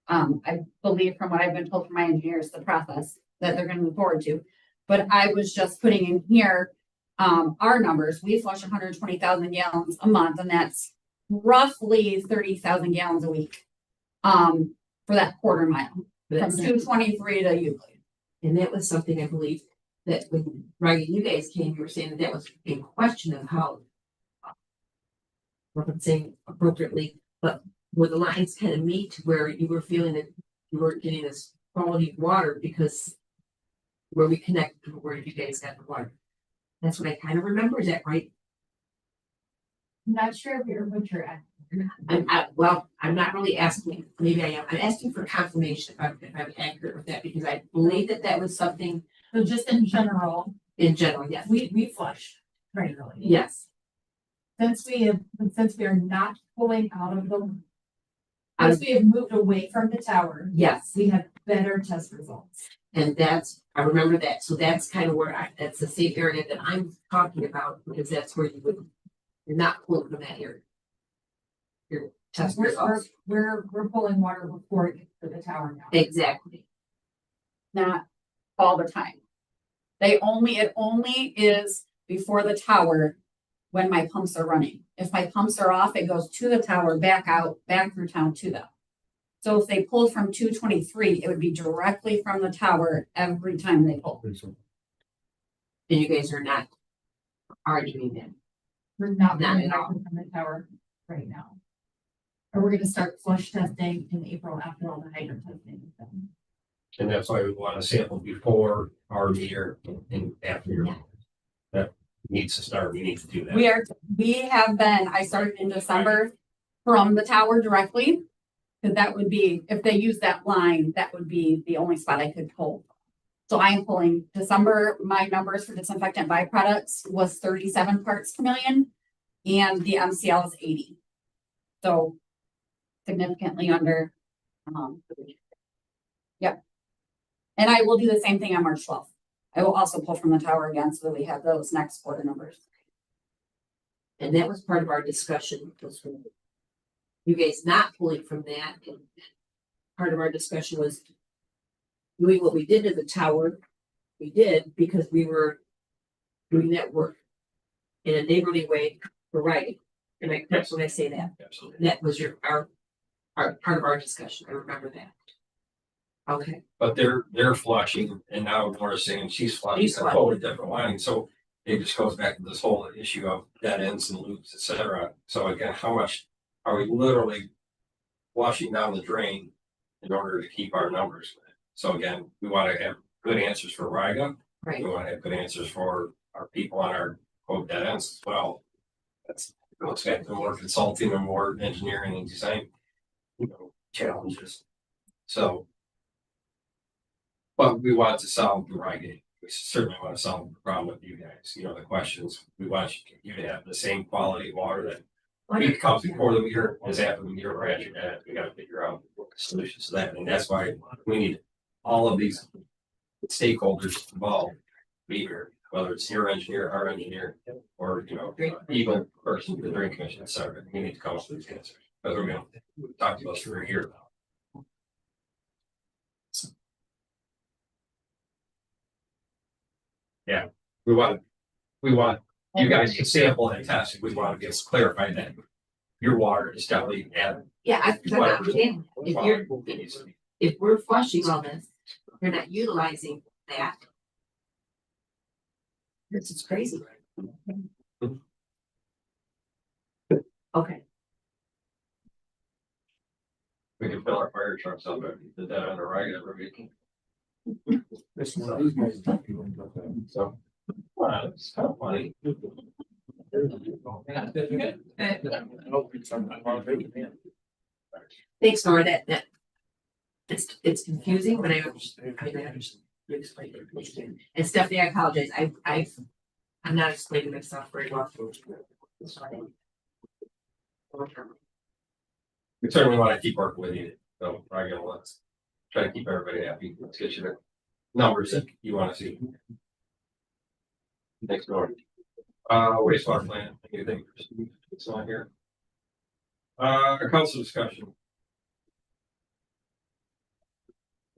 Speaker 11: I believe from what I've been told from my engineers, the process that they're gonna move forward to. But I was just putting in here, our numbers. We flush 120,000 gallons a month, and that's roughly 30,000 gallons a week. For that quarter mile, from
Speaker 7: That's-
Speaker 11: 223 to Euclid.
Speaker 7: And that was something I believe that when Riga, you guys came, you were saying that was a question of how. What I'm saying appropriately, but were the lines kind of meet where you were feeling that you weren't getting this quality of water because. Where we connect to where you guys got the water. That's what I kind of remember, is that right?
Speaker 11: I'm not sure if you're what you're at.
Speaker 7: I'm not really asking, maybe I am, I'm asking for confirmation if I'm accurate with that, because I believe that was something
Speaker 11: So just in general,
Speaker 7: in general, yes.
Speaker 11: we flush regularly.
Speaker 7: Yes,
Speaker 11: Since we are not pulling out of the,
Speaker 7: Out
Speaker 11: since we have moved away from the tower,
Speaker 7: yes,
Speaker 11: we have better test results.
Speaker 7: and I remember that, so that's kind of where that's the same area that I'm talking about, because that's where you're not pulling from that area. Your test results,
Speaker 11: We're pulling water before it gets to the tower now,
Speaker 7: exactly,
Speaker 11: not all the time. It only is before the tower when my pumps are running. If my pumps are off, it goes to the tower, back out, back through town to them. So if they pull from 223, it would be directly from the tower every time they pull.
Speaker 7: and you guys are not arguing that.
Speaker 11: We're not
Speaker 7: Not
Speaker 11: pulling
Speaker 7: at all.
Speaker 11: from the tower right now. Or we're gonna start flush testing in April after all the hydrant testing is done.
Speaker 1: And that's why we want to sample before our meter and after your. That needs to start. We need to do that.
Speaker 11: I started in December from the tower directly. Cause that would be, if they use that line, that would be the only spot I could pull. So I am pulling December, my numbers for disinfectant byproducts was 37 parts per million. And the MCL is 80. So significantly under. Yep. And I will do the same thing on March 12th. I will also pull from the tower again so that we have those next quarter numbers.
Speaker 7: And that was part of our discussion, was from you guys not pulling from that, and part of our discussion was doing what we did to the tower. We did because we were doing that work in a neighborly way for writing. And that's when I say that.
Speaker 1: Absolutely.
Speaker 7: That was our part of our discussion. I remember that. Okay,
Speaker 1: But they're flushing, and now Nora's saying she's flushing
Speaker 7: She's
Speaker 1: a
Speaker 7: flushing.
Speaker 1: totally different line, so it just goes back to this whole issue of dead ends and loops, et cetera. So again, how much are we literally flushing down the drain in order to keep our numbers? So again, we want to have good answers for Riga.
Speaker 7: right.
Speaker 1: We want to have good answers for our people on our quote dead ends as well. That's goes back to more consulting and more engineering and design, challenges. So. But we want to solve the Riga. We certainly want to solve the problem with you guys. The questions. We want you to have the same quality water that
Speaker 12: It comes before the meter, is after the meter, or after that, we gotta figure out solutions to that, and that's why we need all of these stakeholders involved. Be here, whether it's your engineer, our engineer, or, you know, even person, the drain commission, et cetera, we need to come up with these answers, because we're gonna talk to us for a year. Yeah, we want you guys to sample and test, we want to get clarify that your water is definitely at.
Speaker 7: Yeah, I'm not understanding. If we're flushing all this, you're not utilizing that. This is crazy. Okay,
Speaker 12: We can fill our fire trucks up, and did that on the right every week. So, wow, it's kind of funny.
Speaker 7: thanks, Nora, that. It's confusing, but I understand. I understand. You explained it. And Stephanie, I apologize. I'm not explaining myself very well.
Speaker 12: We certainly want to keep working with you, so I gotta let's try to keep everybody happy, let's get you the numbers that you want to see. Thanks, Norm. Wastewater plant, anything, it's not here. Council discussion.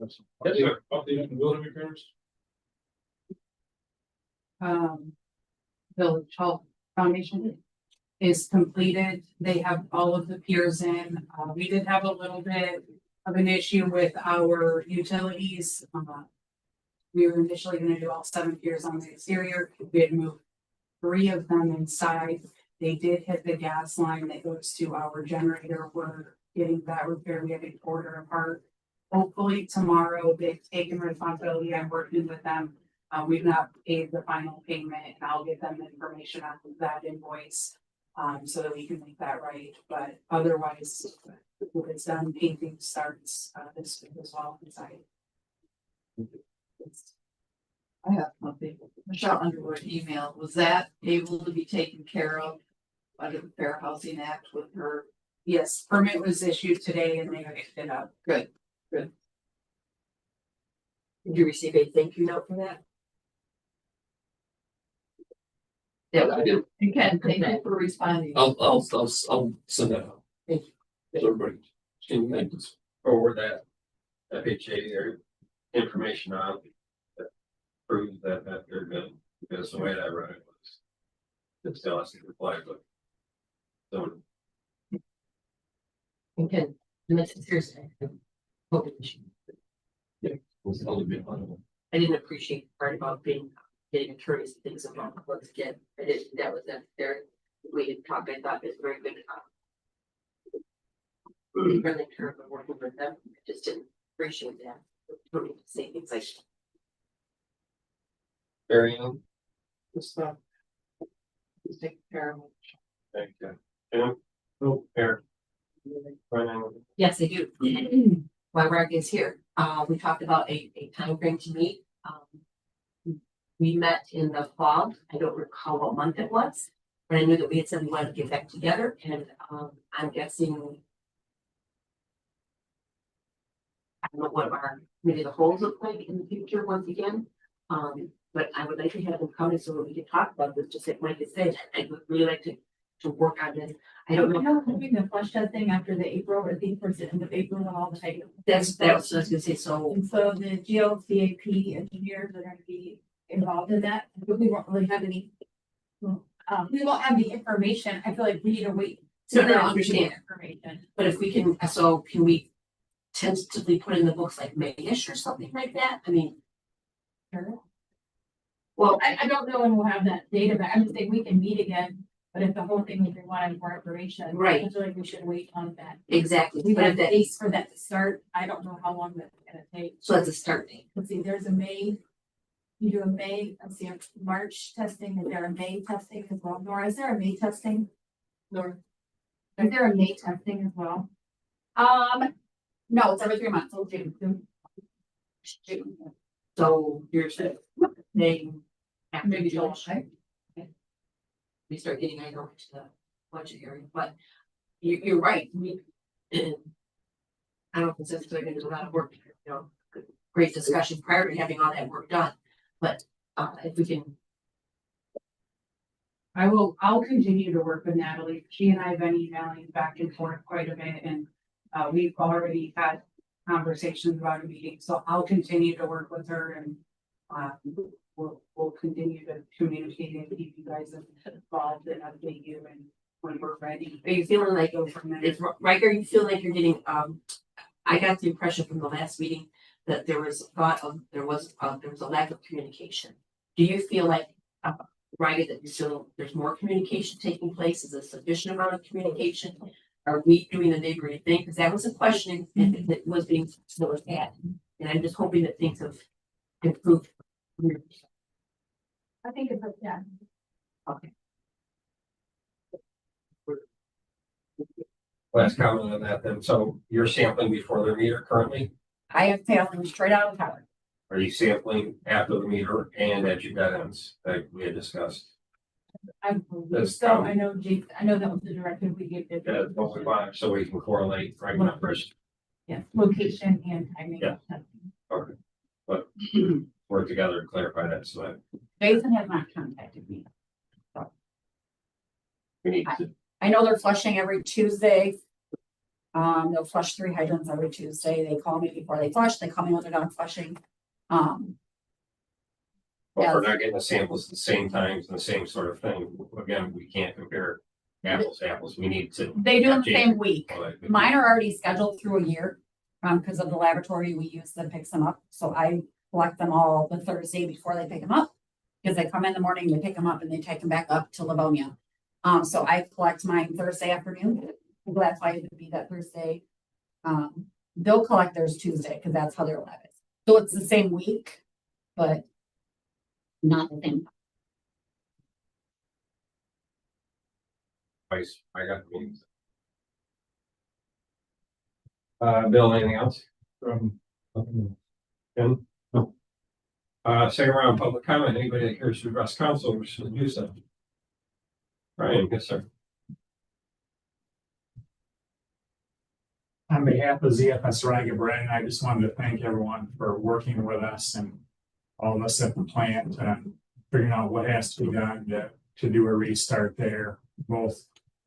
Speaker 12: Yes, sir.
Speaker 6: Update on the building repairs?
Speaker 5: Village Hall Foundation is completed. They have all of the piers in. We did have a little bit of an issue with our utilities. We were initially gonna do all 7 piers on the exterior. We had moved 3 of them inside. They did hit the gas line that goes to our generator. We're getting that repaired. We have to order apart. Hopefully tomorrow, they've taken responsibility. I'm working with them. We've not paid the final payment, and I'll give them information on that invoice. So that we can make that right, but otherwise, if it's done, painting starts this week as well inside.
Speaker 14: I have something. Michelle Underwood email, was that able to be taken care of under the Fair Housing Act with her?
Speaker 5: Yes, permit was issued today and they picked it up.
Speaker 14: Good.
Speaker 7: Did you receive a thank you note for that? Yeah, I do.
Speaker 14: You can, thank you for responding.
Speaker 9: I'll send that out.
Speaker 7: Thank you.
Speaker 9: Everybody, can you make this?
Speaker 12: Forward that FHA or information on that proves that they're good, because the way that I read it was. It still has to reply, but. So,
Speaker 7: Okay, and that's seriously.
Speaker 9: Yeah, it's only been one.
Speaker 7: I didn't appreciate the part about getting attorneys and things about once again. I didn't, that was necessary. We had talked, I thought it was very good. Really term of working with them. I just didn't appreciate that. For me to say things like
Speaker 12: Ariane,
Speaker 14: Just take care of it.
Speaker 12: thank you. Jim? Oh, Eric.
Speaker 7: yes, I do. While Rag is here, we talked about a timeframe to meet. We met in the fall. I don't recall what month it was, but I knew that we had said we wanted to get back together, and I'm guessing. I don't know what our maybe the holes look like in the future once again. But I would like to have them come in so that we can talk about this, just like Mike has said. I would really like to work on this. I don't know.
Speaker 11: Having the flush testing after the April, I think towards the end of April and all the height.
Speaker 7: That's what I was gonna say, so.
Speaker 11: And so the GLCAP engineers are gonna be involved in that, but we won't really have any. We won't have the information. I feel like we need to wait.
Speaker 7: No,
Speaker 11: to
Speaker 7: I understand.
Speaker 11: Information.
Speaker 7: But if we can, so can we tentatively put in the books like May-ish or something like that? I mean.
Speaker 11: Sure.
Speaker 7: Well,
Speaker 11: I don't know when we'll have that data, but I'm just saying we can meet again, but if the whole thing is wanting more information.
Speaker 7: Right.
Speaker 11: I feel like we should wait on that.
Speaker 7: exactly.
Speaker 11: We
Speaker 7: But
Speaker 11: have
Speaker 7: if that,
Speaker 11: dates for that to start. I don't know how long that's gonna take.
Speaker 7: so that's a start date.
Speaker 11: Let's see, there's a May. You do a May, let's see, March testing, is there a May testing as well? Nora, is there a May testing? Nora? Is there a May testing as well?
Speaker 5: No, it's every 3 months.
Speaker 11: Oh, June.
Speaker 5: June.
Speaker 7: So you're saying they. After
Speaker 14: Maybe
Speaker 7: July,
Speaker 14: July.
Speaker 7: we start getting, I know, to the budget area, but you're right, we. I don't think they're gonna do a lot of work, great discussion prior to having all that work done, but, if we can.
Speaker 5: I'll continue to work with Natalie. She and I have been emailing back and forth quite a bit and we've already had conversations about a meeting, so I'll continue to work with her and we'll continue to communicate and keep you guys involved and update you and when we're ready.
Speaker 7: Are you feeling like,
Speaker 5: Go from there.
Speaker 7: it's right, are you feeling like you're getting, I got the impression from the last meeting that there was there was a lack of communication. Do you feel like, right, that you feel there's more communication taking place? Is a sufficient amount of communication? Are we doing the neighborhood thing? Because that was a question that was being still at. And I'm just hoping that things have improved.
Speaker 11: I think it's, yeah.
Speaker 7: Okay.
Speaker 1: Last comment on that then. So you're sampling before the meter currently?
Speaker 11: I am sampling straight out of tower.
Speaker 1: Are you sampling after the meter and at your dead ends like we had discussed?
Speaker 11: I believe
Speaker 1: That's
Speaker 11: so.
Speaker 1: probably-
Speaker 11: I know that was the directive we gave.
Speaker 1: That's what we want, so we can correlate right numbers.
Speaker 11: Yeah, location and timing.
Speaker 1: Yeah. Okay. But work together to clarify that, so that
Speaker 11: Jason has not contacted me.
Speaker 1: we need to.
Speaker 11: I know they're flushing every Tuesday. They'll flush 3 hydrants every Tuesday. They call me before they flush. They call me when they're done flushing.
Speaker 1: But
Speaker 11: Yeah.
Speaker 1: we're not getting the samples at the same times and the same sort of thing. Again, we can't compare apples to apples. We need to.
Speaker 11: They do them the same week.
Speaker 1: Like,
Speaker 11: Mine are already scheduled through a year, because of the laboratory we use that picks them up. So I collect them all the Thursday before they pick them up. Because they come in the morning, they pick them up and they take them back up to Livonia. So I collect mine Thursday afternoon. That's why it would be that Thursday. They'll collect theirs Tuesday because that's how their lab is. So it's the same week, but not the same.
Speaker 1: Twice, I got the meetings. Bill, anything else? Ken? No. Second round public comment. Anybody that cares to address council wishes to do so. Ryan, yes, sir.
Speaker 8: On behalf of ZFS Riga, Brandon, I just wanted to thank everyone for working with us and all of us at the plant, figuring out what has to be done to do a restart there. Both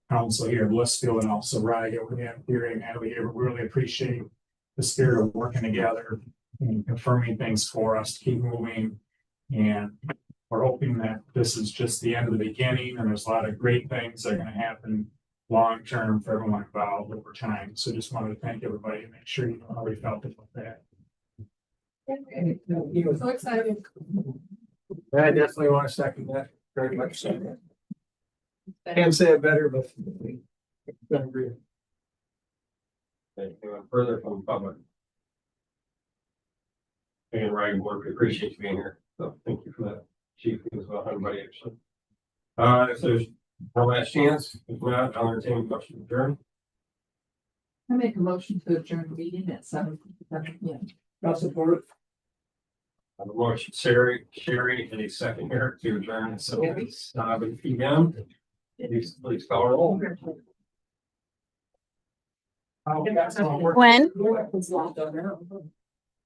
Speaker 8: council here, Blissfield, and also Riga, we have here and Natalie here. We really appreciate the spirit of working together and confirming things for us to keep moving. And we're hoping that this is just the end of the beginning, and there's a lot of great things that are going to happen long term for everyone involved over time. So just wanted to thank everybody and make sure you know how we felt about that.
Speaker 11: So excited.
Speaker 6: I definitely want to second that very much. So. Can't say it better, but I agree.
Speaker 1: Anyone further from the public? And Ryan, we appreciate you being here. So thank you for that. Chief as well, everybody actually. If there's one last chance, if not, I'll entertain a motion to adjourn.
Speaker 14: I make a motion to adjourn the meeting at 7:00 p.m.
Speaker 6: I'll support it.
Speaker 1: I have a motion, Sherry, and a second here to adjourn at 7 p.m. Please call roll.
Speaker 2: Gwen,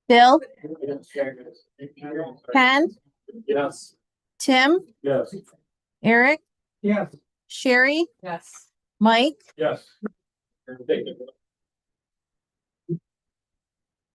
Speaker 2: Bill, Ken,
Speaker 1: Yes.
Speaker 2: Tim,
Speaker 1: Yes.
Speaker 2: Eric,
Speaker 6: Yes.
Speaker 2: Sherry,
Speaker 14: Yes.
Speaker 2: Mike,
Speaker 1: Yes. Take it.